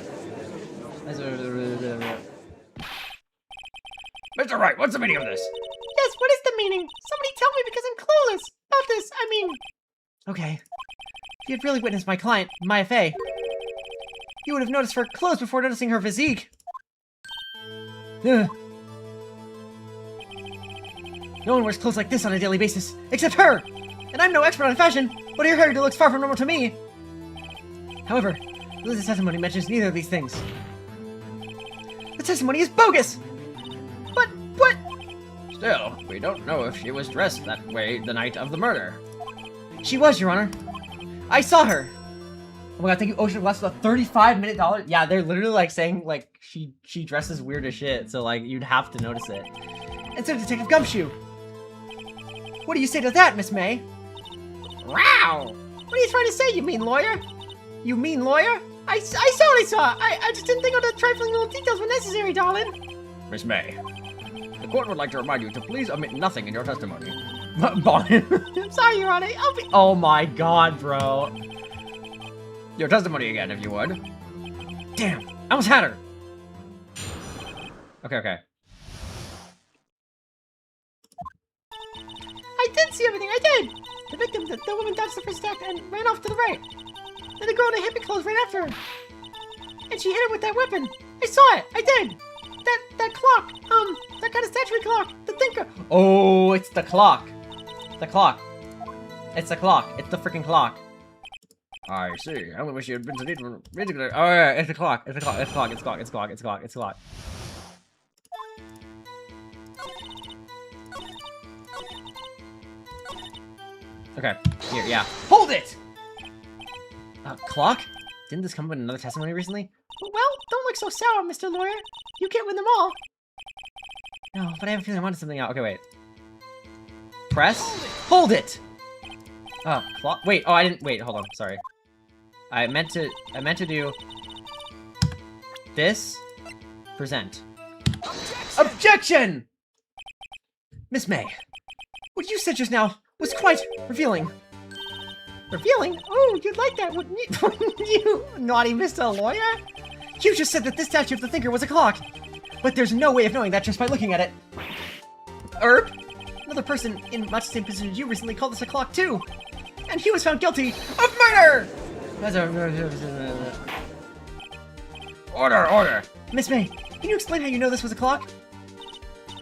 Wright, what's the meaning of this? Yes, what is the meaning? Somebody tell me because I'm clueless about this. I mean... Okay. If you had really witnessed my client, Maya Fey, you would have noticed her clothes before noticing her physique. Ugh. No one wears clothes like this on a daily basis, except her! And I'm no expert on fashion, but her hair looks far from normal to me. However, Liz's testimony mentions neither of these things. The testimony is bogus! But what? Still, we don't know if she was dressed that way the night of the murder. She was, Your Honor. I saw her. Oh my god, thank you, Ocean West, for the $35 minute. Yeah, they're literally like saying like she dresses weird as shit, so like you'd have to notice it. And so Detective Gumshoe. What do you say to that, Miss May? Wow! What are you trying to say, you mean lawyer? You mean lawyer? I saw what I saw! I just didn't think all the trifling little details were necessary, darling! Miss May, the court would like to remind you to please omit nothing in your testimony. I'm sorry, Your Honor. Oh my god, bro. Your testimony again, if you would. Damn, I almost had her! Okay. I did see everything, I did! The victim, the woman dodged the first attack and ran off to the right. Then the girl in the hippie clothes ran after her. And she hit her with that weapon. I saw it, I did! That clock, that kind of statuary clock, the thinker. Oh, it's the clock. The clock. It's the clock. It's the freaking clock. I see. I only wish you had been to need. Oh yeah, it's the clock. It's the clock. It's the clock. It's the clock. It's the clock. It's the clock. It's the clock. Okay. Here, yeah. Hold it! Clock? Didn't this come with another testimony recently? Well, don't look so sour, Mr. Lawyer. You can't win them all. No, but I have a feeling I wanted something out. Okay, wait. Press? Hold it! Oh, clock. Wait, oh, I didn't. Wait, hold on. Sorry. I meant to do this. Present. Objection! Miss May, what you said just now was quite revealing. Revealing? Oh, you'd like that, wouldn't you? You naughty Mr. Lawyer? You just said that this statue of the thinker was a clock. But there's no way of knowing that just by looking at it. Another person in much the same position as you recently called this a clock too. And he was found guilty of murder! Order! Miss May, can you explain how you know this was a clock?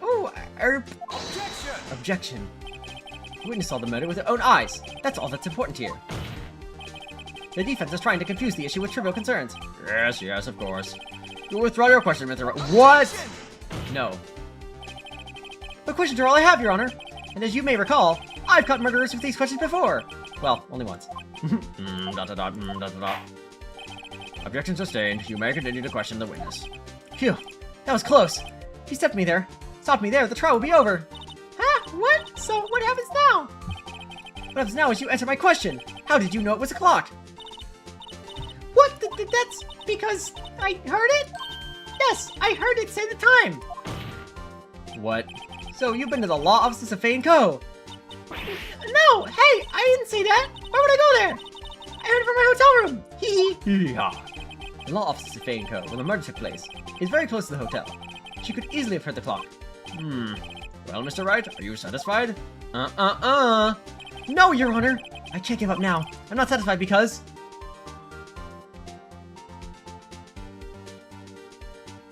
Oh, Objection. The witness saw the murder with her own eyes. That's all that's important here. The defense is trying to confuse the issue with trivial concerns. Yes, of course. You'll withdraw your question, Mr. What? No. But questions are all I have, Your Honor. And as you may recall, I've caught murderers with these questions before. Well, only once. Objection sustained. You may continue to question the witness. Phew, that was close. If you stopped me there, the trial will be over. Huh? What? So what happens now? What happens now is you answer my question. How did you know it was a clock? What? That's because I heard it? Yes, I heard it say the time. What? So you've been to the law offices of Faye & Co. No, hey, I didn't say that. Why would I go there? I heard it from my hotel room. Hee. The law offices of Faye & Co, where the murder took place, is very close to the hotel. She could easily have heard the clock. Well, Mr. Wright, are you satisfied? No, Your Honor. I can't give up now. I'm not satisfied because...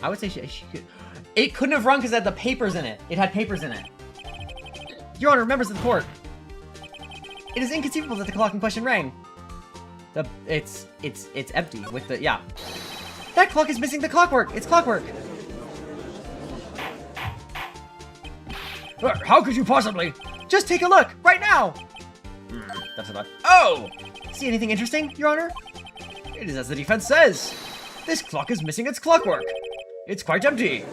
I would say she could... It couldn't have run because it had the papers in it. It had papers in it. Your Honor, members of the court. It is inconceivable that the clock in question rang. It's empty with the... Yeah. That clock is missing the clockwork. It's clockwork. How could you possibly? Just take a look, right now! That's about... Oh! See anything interesting, Your Honor? It is as the defense says. This clock is missing its clockwork. It's quite empty.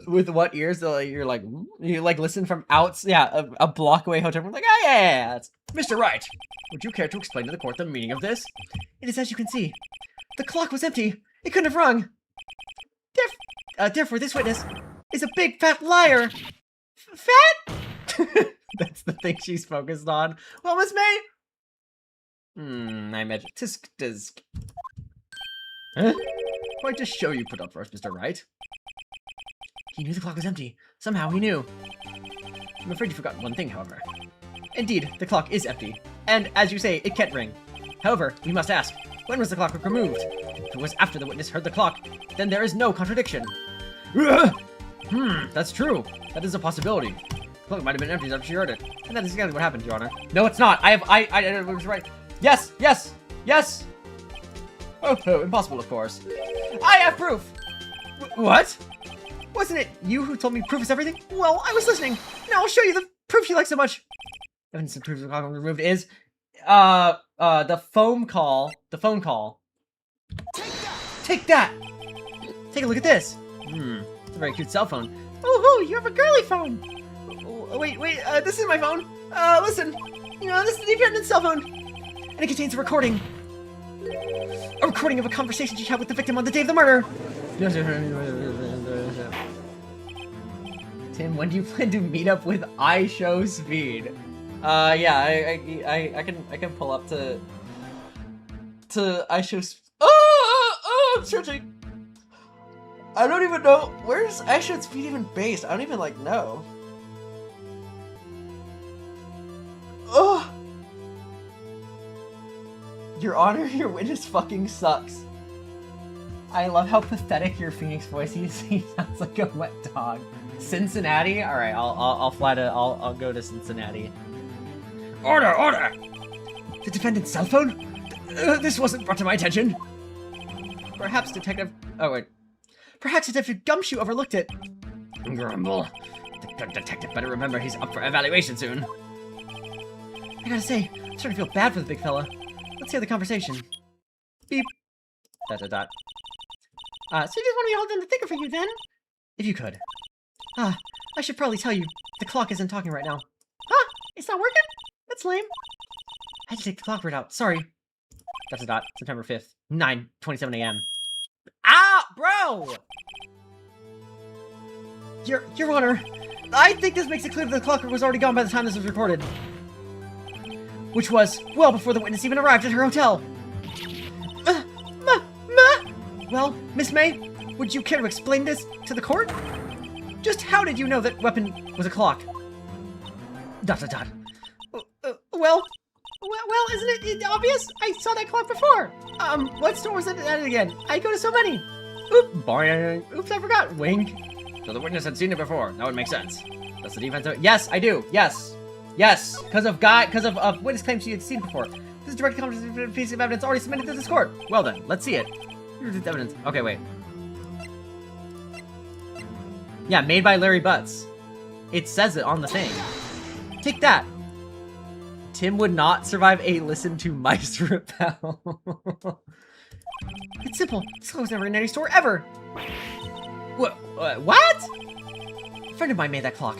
With what ears? You listen from outside, yeah, a block away hotel room, like, oh yeah. Mr. Wright, would you care to explain to the court the meaning of this? It is as you can see. The clock was empty. It couldn't have rung. Therefore, this witness is a big fat liar. Fat? That's the thing she's focused on. What was May? I imagine. Tisk. Huh? Quite a show you put up for us, Mr. Wright. He knew the clock was empty. Somehow he knew. I'm afraid you forgot one thing, however. Indeed, the clock is empty. And, as you say, it can't ring. However, we must ask, when was the clockwork removed? If it was after the witness heard the clock, then there is no contradiction. That's true. That is a possibility. Cloak might have been empty after she heard it. And that is exactly what happened, Your Honor. No, it's not. I was right. Yes, yes, yes! Oh, impossible, of course. I have proof! What? Wasn't it you who told me proof is everything? Well, I was listening. Now I'll show you the proof you like so much. Evidence of proof the clock was removed is, the phone call. The phone call. Take that! Take a look at this. It's a very cute cell phone. Oh, you have a girly phone. Oh, wait, this is my phone. Listen, this is the defendant's cell phone. And it contains a recording. A recording of a conversation she had with the victim on the day of the murder. Tim, when do you plan to meet up with iShowSpeed? Yeah, I can pull up to iShowSpeed. I'm searching. I don't even know where's iShowSpeed even based. I don't even know. Oh, Your Honor, your witness fucking sucks. I love how pathetic your Phoenix voice is. He sounds like a wet dog. Cincinnati? All right, I'll go to Cincinnati. Order! The defendant's cell phone? This wasn't brought to my attention. Perhaps Detective... Oh, wait. Perhaps Detective Gumshoe overlooked it. Grumble. The detective better remember he's up for evaluation soon. I gotta say, I'm starting to feel bad for the big fella. Let's hear the conversation. Beep. ... So you just want me to hold down the thinker for you, then? If you could. I should probably tell you, the clock isn't talking right now. Huh? It's not working? That's lame. I had to take the clock readout. Sorry. ... September 5th, 9:27 a.m. Ah, bro! Your Honor, I think this makes it clear that the clock was already gone by the time this was recorded. Which was well before the witness even arrived at her hotel. Well, Miss May, would you care to explain this to the court? Just how did you know that weapon was a clock? ... Well, isn't it obvious? I saw that clock before. What store was it at again? I go to so many. Oops, I forgot. Wink. So the witness had seen it before. That would make sense. That's the defense. Yes, I do. Yes. Because of witness claims she had seen it before. This is direct piece of evidence already submitted to this court. Well then, let's see it. Here's the evidence. Okay, wait. Yeah, made by Larry Butts. It says it on the thing. Take that. Tim would not survive a listen to mice repel. It's simple. This clothes never in any store ever. What? A friend of mine made that clock.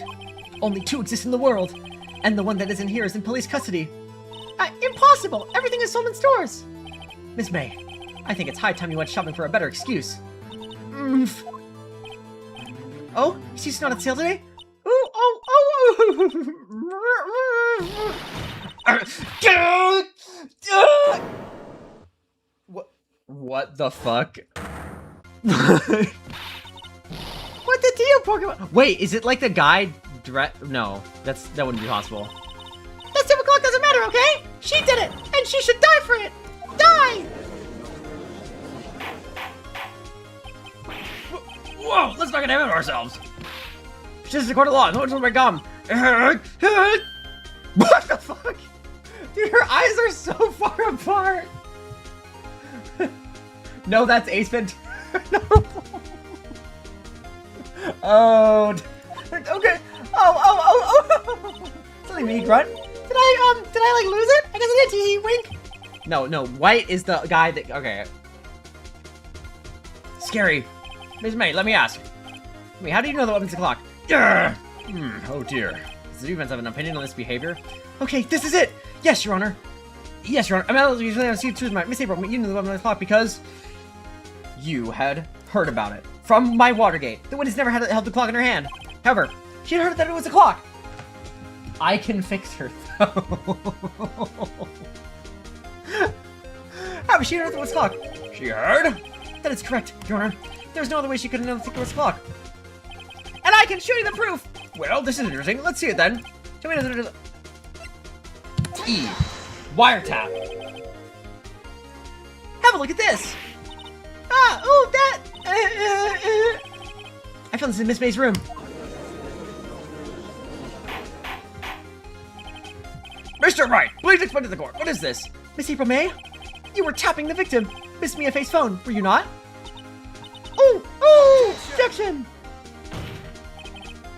Only 2 exist in the world, and the one that isn't here is in police custody. Impossible! Everything is sold in stores. Miss May, I think it's high time you went shopping for a better excuse. Oh, she's not on sale today? What the fuck? What the deal, Pokemon? Wait, is it like the guy no, that wouldn't be possible. That stupid clock doesn't matter, okay? She did it, and she should die for it. Die! Whoa, let's not get ahead of ourselves. She's a court of law. No one's on my gum. What the fuck? Dude, her eyes are so far apart. No, that's Ace Ventura. No. Oh. Okay. Oh. Something me, Grunt. Did I like lose it? I guess I did. Tee wink. No. White is the guy that. Okay. Scary. Miss May, let me ask. Wait, how do you know the weapon's a clock? Oh dear. Does the defense have an opinion on this behavior? Okay, this is it. Yes, Your Honor. Yes, Your Honor. I'm not usually to see through my Miss April. You knew the weapon was a clock because you had heard about it from my Watergate. The witness never held the clock in her hand. However, she had heard that it was a clock. I can fix her though. How she heard that it was a clock? She heard? That is correct, Your Honor. There's no other way she could have known it was a clock. And I can show you the proof! Well, this is interesting. Let's see it then. Show me the... E. Wiretap. Have a look at this! That... I found this in Miss May's room. Mr. Wright, please explain to the court. What is this? Miss April May? You were tapping the victim. Miss Mia Faye's phone, were you not? Oh! Objection!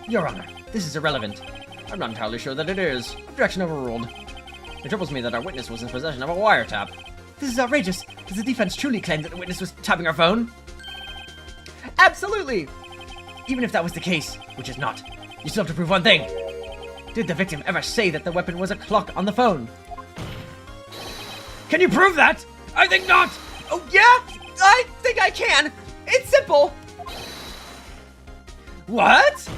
Your Honor, this is irrelevant. I'm not entirely sure that it is. Objection overruled. It troubles me that our witness was in possession of a wiretap. This is outrageous. Does the defense truly claim that the witness was tapping our phone? Absolutely! Even if that was the case, which is not, you still have to prove one thing. Did the victim ever say that the weapon was a clock on the phone? Can you prove that? I think not! Oh, yeah? I think I can! It's simple! What?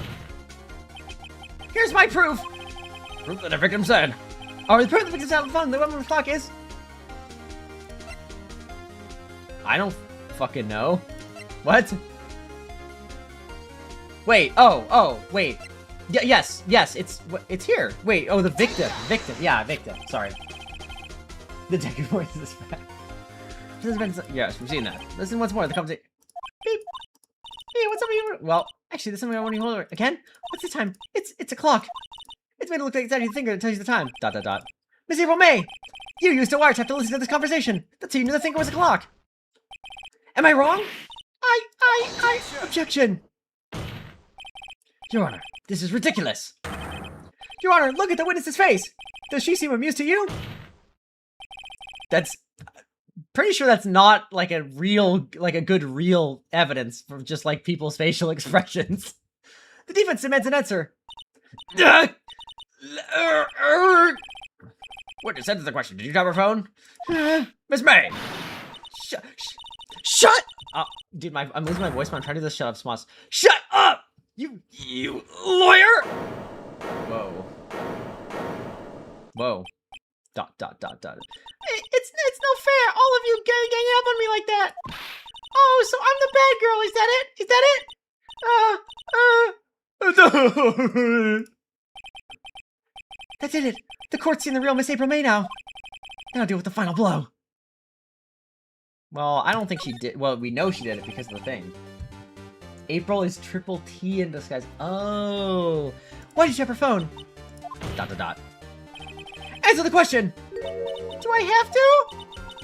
Here's my proof! Proof that the victim said. Oh, the proof the victim said on the phone, the weapon on the clock is... I don't fucking know. What? Wait, wait. Yes, it's here. Wait, oh, the victim. Yeah, victim, sorry. The detective voice is back. Yes, we've seen that. Listen once more, the conversation. Beep. Hey, what's up with you? Well, actually, there's something I want to hold over. Again? What's the time? It's a clock. It's made it look like it's out of your finger that tells you the time. ... Miss April May! You used a wiretap to listen to this conversation. That's how you knew the finger was a clock. Am I wrong? I objection. Your Honor, this is ridiculous. Your Honor, look at the witness's face. Does she seem amused to you? That's... Pretty sure that's not like a real, like a good real evidence from just like people's facial expressions. The defense demands an answer. Witness, answer the question. Did you tap her phone? Miss May! Shut! Oh, dude, I'm losing my voice, but I'm trying to do this shut up smoss. Shut up! You lawyer! Whoa. Whoa. ... It's no fair, all of you ganging up on me like that. Oh, so I'm the bad girl, is that it? That's it. The court's seen the real Miss April May now. Now deal with the final blow. Well, I don't think she did. Well, we know she did it because of the thing. April is triple T in disguise. Oh. Why did you have her phone? ... Answer the question! Do I have to?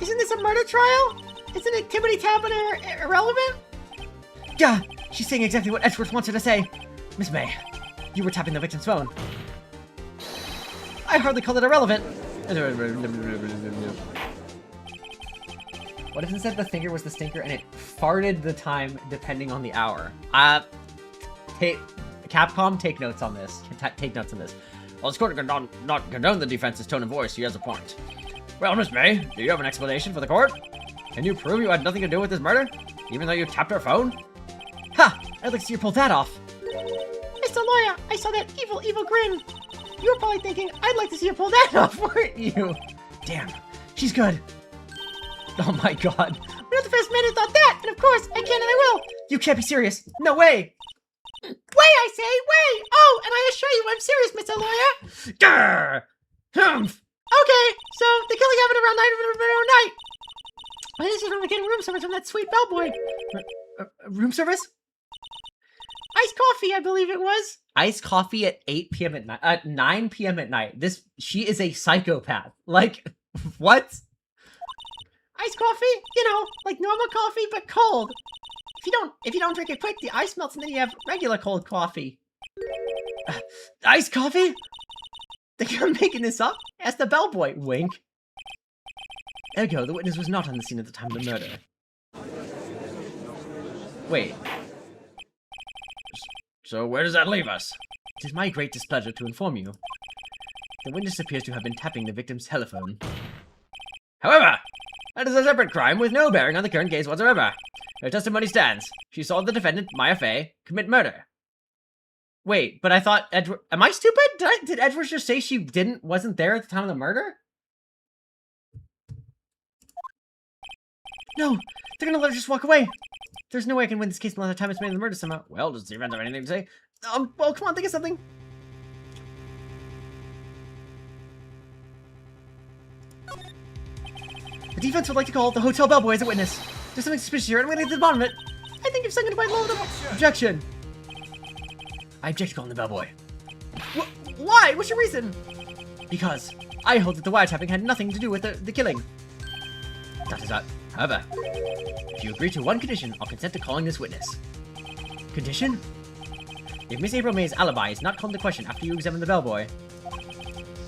Isn't this a murder trial? Isn't activity tab irrelevant? Gah! She's saying exactly what Edgeworth wants her to say. Miss May, you were tapping the victim's phone. I hardly call it irrelevant. What if instead the finger was the stinker and it farted the time depending on the hour? Capcom, take notes on this. Take notes on this. Well, this court not condone the defense's tone of voice. He has a point. Well, Miss May, do you have an explanation for the court? Can you prove you had nothing to do with this murder? Even though you tapped her phone? Ha! I'd like to see you pull that off. Mr. Lawyer, I saw that evil grin. You were probably thinking, I'd like to see you pull that off, weren't you? Damn, she's good. Oh my god. We're not the first man who thought that, and of course, I can and I will. You can't be serious. No way. Way, I say, way! Oh, and I assure you I'm serious, Mr. Lawyer! Grr! Humph! Okay, so the killing happened around 9 night. This is when we're getting room service from that sweet bellboy. Room service? Iced coffee, I believe it was. Iced coffee at 8 p.m. at night. At 9 p.m. at night. She is a psychopath. Like, what? Iced coffee? You know, like normal coffee, but cold. If you don't drink it quick, the ice melts and then you have regular cold coffee. Iced coffee? Think I'm making this up? Ask the bellboy. Wink. Ergo, the witness was not on the scene at the time of the murder. Wait. So where does that leave us? It is my great displeasure to inform you. The witness appears to have been tapping the victim's telephone. However, that is a separate crime with no bearing on the current case whatsoever. Her testimony stands. She saw the defendant, Maya Fey, commit murder. Wait, but I thought Edward... Am I stupid? Did Edward just say she wasn't there at the time of the murder? No, they're gonna let her just walk away. There's no way I can win this case unless the time it's made in the murder somehow. Well, does the defense have anything to say? Well, come on, think of something. The defense would like to call the hotel bellboy as a witness. There's something suspicious here, and I'm gonna get to the bottom of it. I think you've sunk into my low level. Objection. I object to calling the bellboy. Why? What's your reason? Because I hold that the wiretapping had nothing to do with the killing. However, if you agree to one condition, I'll consent to calling this witness. Condition? If Miss April May's alibi is not called into question after you examine the bellboy,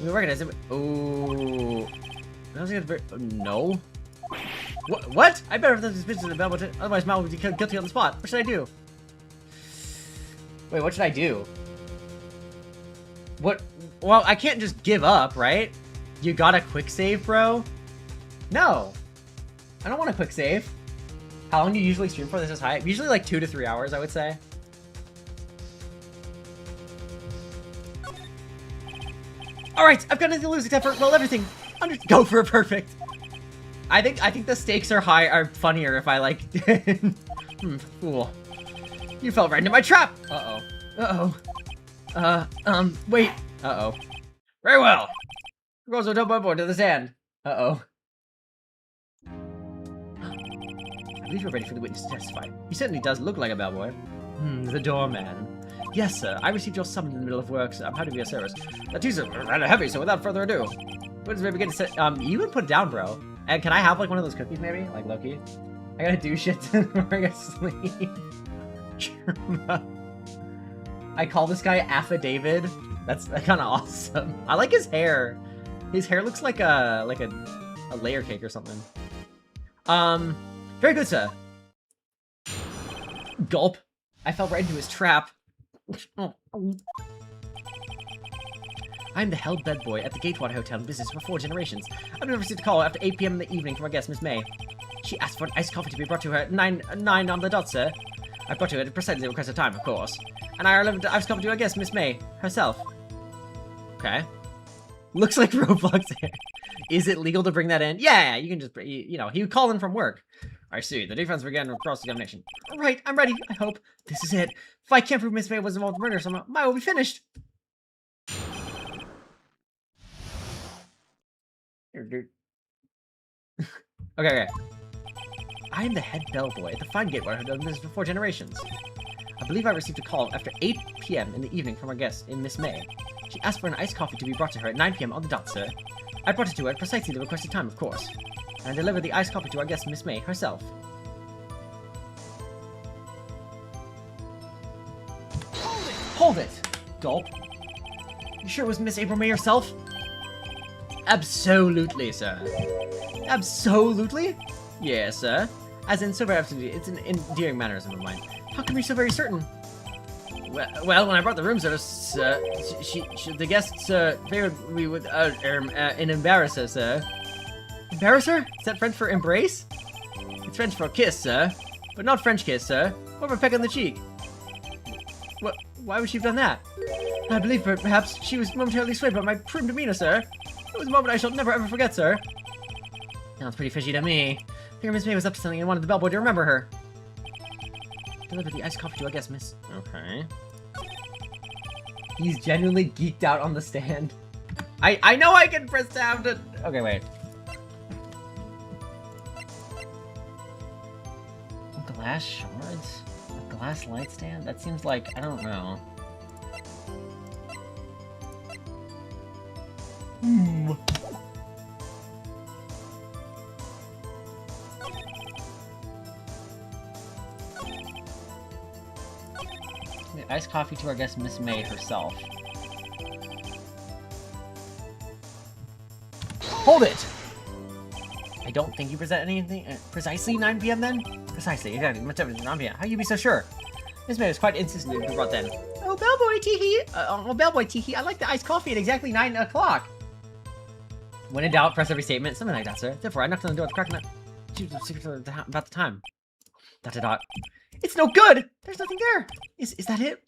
you recognize him. Oh, no. What? I better have this bitch to the bellboy, otherwise Mal will be guilty on the spot. What should I do? Wait, what should I do? What? Well, I can't just give up, right? You got a quick save, bro? No. I don't want a quick save. How long do you usually stream for? This is high. Usually like 2 to 3 hours, I would say. Alright, I've got nothing to lose except for, well, everything. Go for a perfect. I think the stakes are funnier if I like... fool. You fell right into my trap! Uh-oh. Wait. Uh-oh. Very well. Girls will dump my boy to the sand. Uh-oh. I believe you're ready for the witness to testify. He certainly does look like a bellboy. The doorman. Yes, sir. I received your summons in the middle of work, sir. I'm happy to be of service. That too, sir, rather heavy, so without further ado. Witness may begin to set... you would put it down, bro. And can I have, like, one of those cookies, maybe? Like, Loki? I gotta do shit before I go to sleep. I call this guy Affidavit. That's kind of awesome. I like his hair. His hair looks like a layer cake or something. Very good, sir. Gulp. I fell right into his trap. I'm the held bed boy at the Gatewater Hotel in business for 4 generations. I've never received a call after 8 p.m. in the evening from our guest, Miss May. She asked for an iced coffee to be brought to her at 9 on the dot, sir. I brought to her at precisely the requested time, of course. And I delivered the iced coffee to our guest, Miss May, herself. Okay. Looks like Roblox hair. Is it legal to bring that in? Yeah, you can just, you know, he would call in from work. I see. The defense began with cross-examination. Right, I'm ready, I hope. This is it. If I can't prove Miss May was involved in murder somehow, mine will be finished. Okay. I am the head bellboy at the fine Gatewater Hotel in business for 4 generations. I believe I received a call after 8 p.m. in the evening from our guest, Miss May. She asked for an iced coffee to be brought to her at 9 p.m. on the dot, sir. I brought it to her at precisely the requested time, of course. And I delivered the iced coffee to our guest, Miss May, herself. Hold it! Gulp. You sure it was Miss April May herself? Absolutely, sir. Absolutely? Yes, sir. As in, so very absolutely. It's an endearing mannerism of mine. How come you're so very certain? Well, when I brought the room service, the guests, favored me with, an embarrasser, sir. Embarrasser? Is that French for embrace? It's French for kiss, sir. But not French kiss, sir. More of a peck on the cheek. What? Why would she have done that? I believe perhaps she was momentarily swayed by my prim demeanor, sir. It was a moment I shall never ever forget, sir. Sounds pretty fishy to me. I think Miss May was up to something and wanted the bellboy to remember her. Deliver the iced coffee to our guest, miss. Okay. He's genuinely geeked out on the stand. I know I can press tab to... Okay, wait. Glass shards? A glass light stand? That seems like... I don't know. Iced coffee to our guest, Miss May herself. Hold it! I don't think you present anything precisely 9 p.m. then? Precisely, exactly. Much of it is 9 p.m. How you be so sure? Miss May was quite insistent to be brought then. Oh, bellboy teehee! Bellboy teehee, I like the iced coffee at exactly 9 o'clock. When in doubt, press every statement. Something like that, sir. Therefore, I knocked on the door at the crack of she was secret about the time. ... It's no good! There's nothing there! Is that it?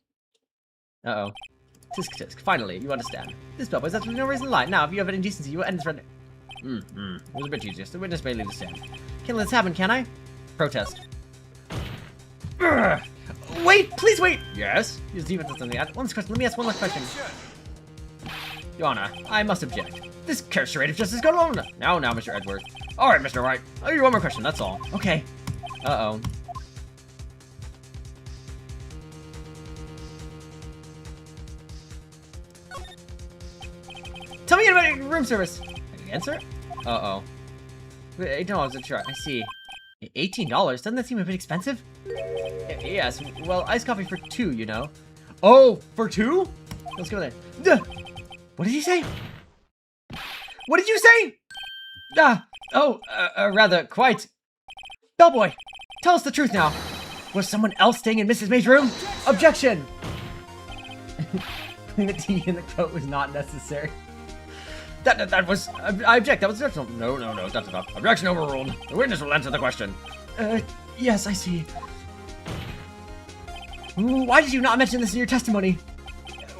Uh-oh. Tisk tisk. Finally, you understand. This bellboy is absolutely no reason to lie. Now, if you have any decency, you will end this friend. It was a bit tedious. The witness may leave the stand. Can't let this happen, can I? Protest. Urgh. Wait! Please wait! Yes? Use defense on the ad. One last question. Let me ask one last question. Your Honor, I must object. This character of justice is going on. Now, Mr. Edward. Alright, Mr. Wright. I'll give you one more question, that's all. Okay. Uh-oh. Tell me about your room service. Can you answer? Uh-oh. $8 a try. I see. $18? Doesn't that seem a bit expensive? Yes. Well, iced coffee for 2, you know. Oh, for 2? Let's go there. What did he say? What did you say? Rather, quite. Bellboy, tell us the truth now. Was someone else staying in Mrs. May's room? Objection! The tea in the coat was not necessary. That was... I object, that was exceptional. No, that's enough. Objection overruled. The witness will answer the question. Yes, I see. Why did you not mention this in your testimony?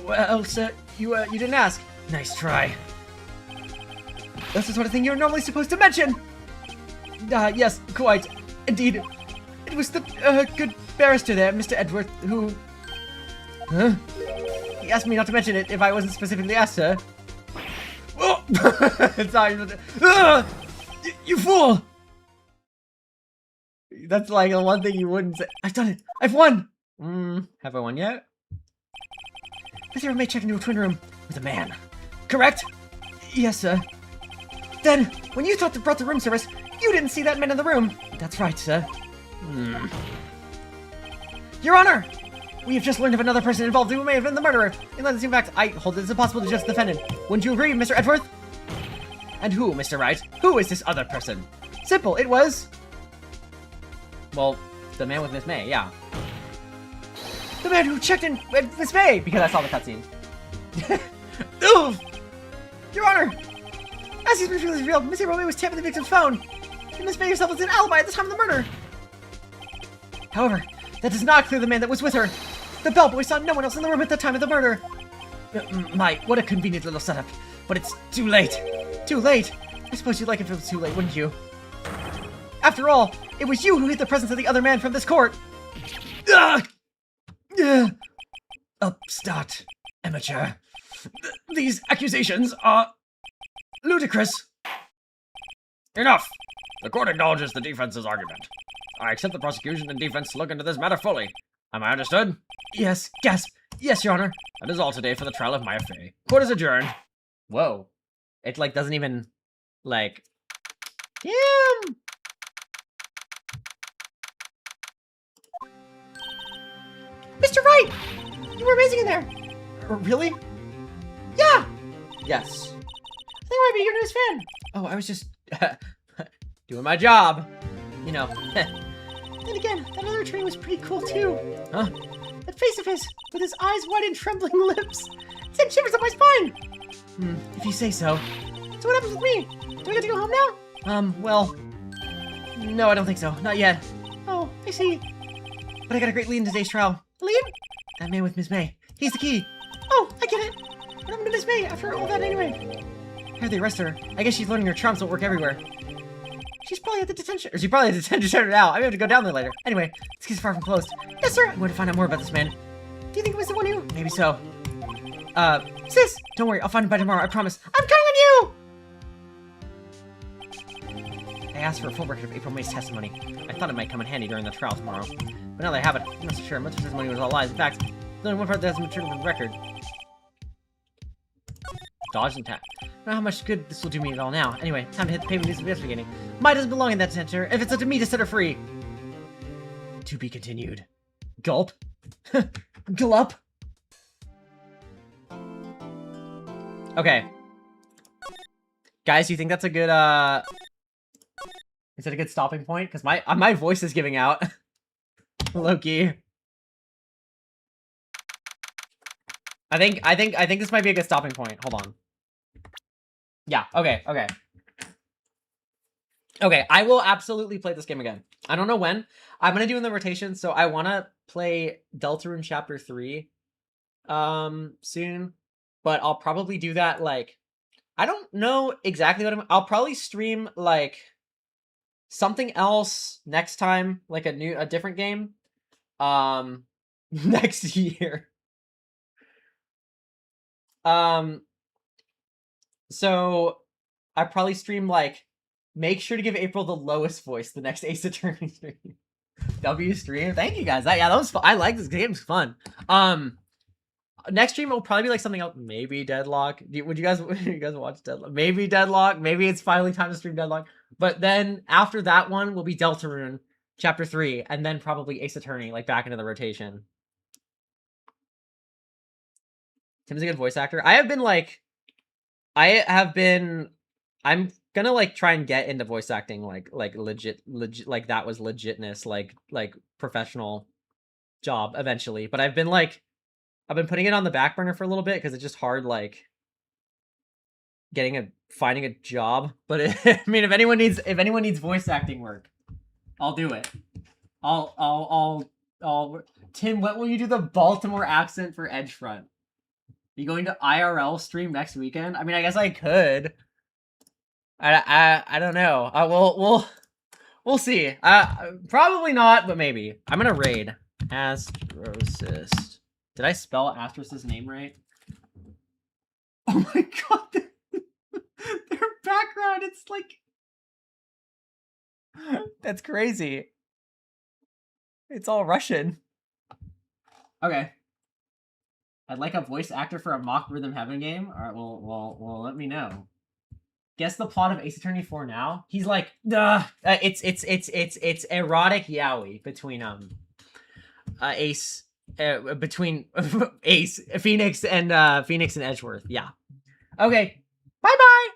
Well, sir, you didn't ask. Nice try. That's the sort of thing you're normally supposed to mention! Yes, quite. Indeed. It was the, good barrister there, Mr. Edgeworth, who... Huh? He asked me not to mention it if I wasn't specifically asked, sir. Oh! Sorry. You fool! That's like the one thing you wouldn't say. I've done it! I've won! Have I won yet? Mr. May checked into a twin room with a man. Correct? Yes, sir. Then, when you thought to brought the room service, you didn't see that man in the room. That's right, sir. Your Honor! We have just learned of another person involved who may have been the murderer. In the same fact, I hold it as impossible to judge the defendant. Wouldn't you agree, Mr. Edgeworth? And who, Mr. Wright? Who is this other person? Simple, it was... Well, the man with Miss May, yeah. The man who checked in with Miss May, because I saw the cutscene. Oof! Your Honor! As he's been revealed, Miss May was tapping the victim's phone. And Miss May herself was an alibi at the time of the murder. However, that does not clear the man that was with her. The bellboy saw no one else in the room at the time of the murder. My, what a convenient little setup. But it's too late. Too late? I suppose you'd like it if it was too late, wouldn't you? After all, it was you who hid the presence of the other man from this court. Upstart. Amateur. These accusations are ludicrous. Enough! The court acknowledges the defense's argument. I accept the prosecution and defense to look into this matter fully. Am I understood? Yes, gasp. Yes, Your Honor. That is all today for the trial of my affair. Court is adjourned. Whoa. It, like, doesn't even, like... Damn! Mr. Wright! You were amazing in there! Really? Yeah! Yes. I think I might be your newest fan. Oh, I was just... doing my job. You know. Then again, that other train was pretty cool too. Huh? That face of his, with his eyes wide and trembling lips. It sent shivers up my spine. If you say so. So what happens with me? Do I get to go home now? Well... No, I don't think so. Not yet. Oh, I see. But I got a great lead in today's trial. Lead? That man with Miss May. He's the key. Oh, I get it. What happened to Miss May after all that anyway? How did they arrest her? I guess she's learning her charms don't work everywhere. She's probably at the detention, or she's probably at the detention center now. I may have to go down there later. Anyway, this case is far from closed. Yes, sir. I'm going to find out more about this man. Do you think it was the one who? Maybe so. Sis, don't worry. I'll find him by tomorrow. I promise. I'm counting on you. I asked for a full record of April May's testimony. I thought it might come in handy during the trial tomorrow, but now that I have it, I'm not so sure. Much of the testimony was all lies. In fact, there's only one part that hasn't been turned from the record. Dodge and tap. I don't know how much good this will do me at all now. Anyway, time to hit the pavement and do some investigating. Mai doesn't belong in that center. If it's up to me to set her free. To be continued. Gulp. Gulp. Okay. Guys, you think that's a good, is that a good stopping point? Because my voice is giving out. Low-key. I think this might be a good stopping point. Hold on. Yeah, okay. Okay, I will absolutely play this game again. I don't know when. I'm gonna do in the rotation, so I wanna play Deltarune Chapter 3 soon. But I'll probably do that, like, I don't know exactly what I'll probably stream, like, something else next time, like a different game, next year. So I probably stream, like, make sure to give April the lowest voice the next Ace Attorney stream. W stream. Thank you guys. Yeah, that was fun. I like this game. It's fun. Next stream will probably be like something else. Maybe Deadlock. Would you guys watch Deadlock? Maybe Deadlock. Maybe it's finally time to stream Deadlock. But then after that one will be Deltarune Chapter 3, and then probably Ace Attorney, like back into the rotation. Tim's a good voice actor. I'm gonna like try and get into voice acting like legit like that was legitness, like professional job eventually. But I've been putting it on the back burner for a little bit because it's just hard like finding a job. But I mean, if anyone needs voice acting work, I'll do it. I'll Tim, when will you do the Baltimore accent for Edgefront? You going to IRL stream next weekend? I mean, I guess I could. I don't know. We'll see. Probably not, but maybe. I'm gonna raid Astrocyst. Did I spell Astros's name right? Oh my god, their background, it's like... That's crazy. It's all Russian. Okay. I'd like a voice actor for a mock Rhythm Heaven game. Alright, well, let me know. Guess the plot of Ace Attorney 4 now. He's like, it's erotic yaoi between Ace... between Ace, Phoenix and Edgeworth. Yeah. Okay. Bye-bye!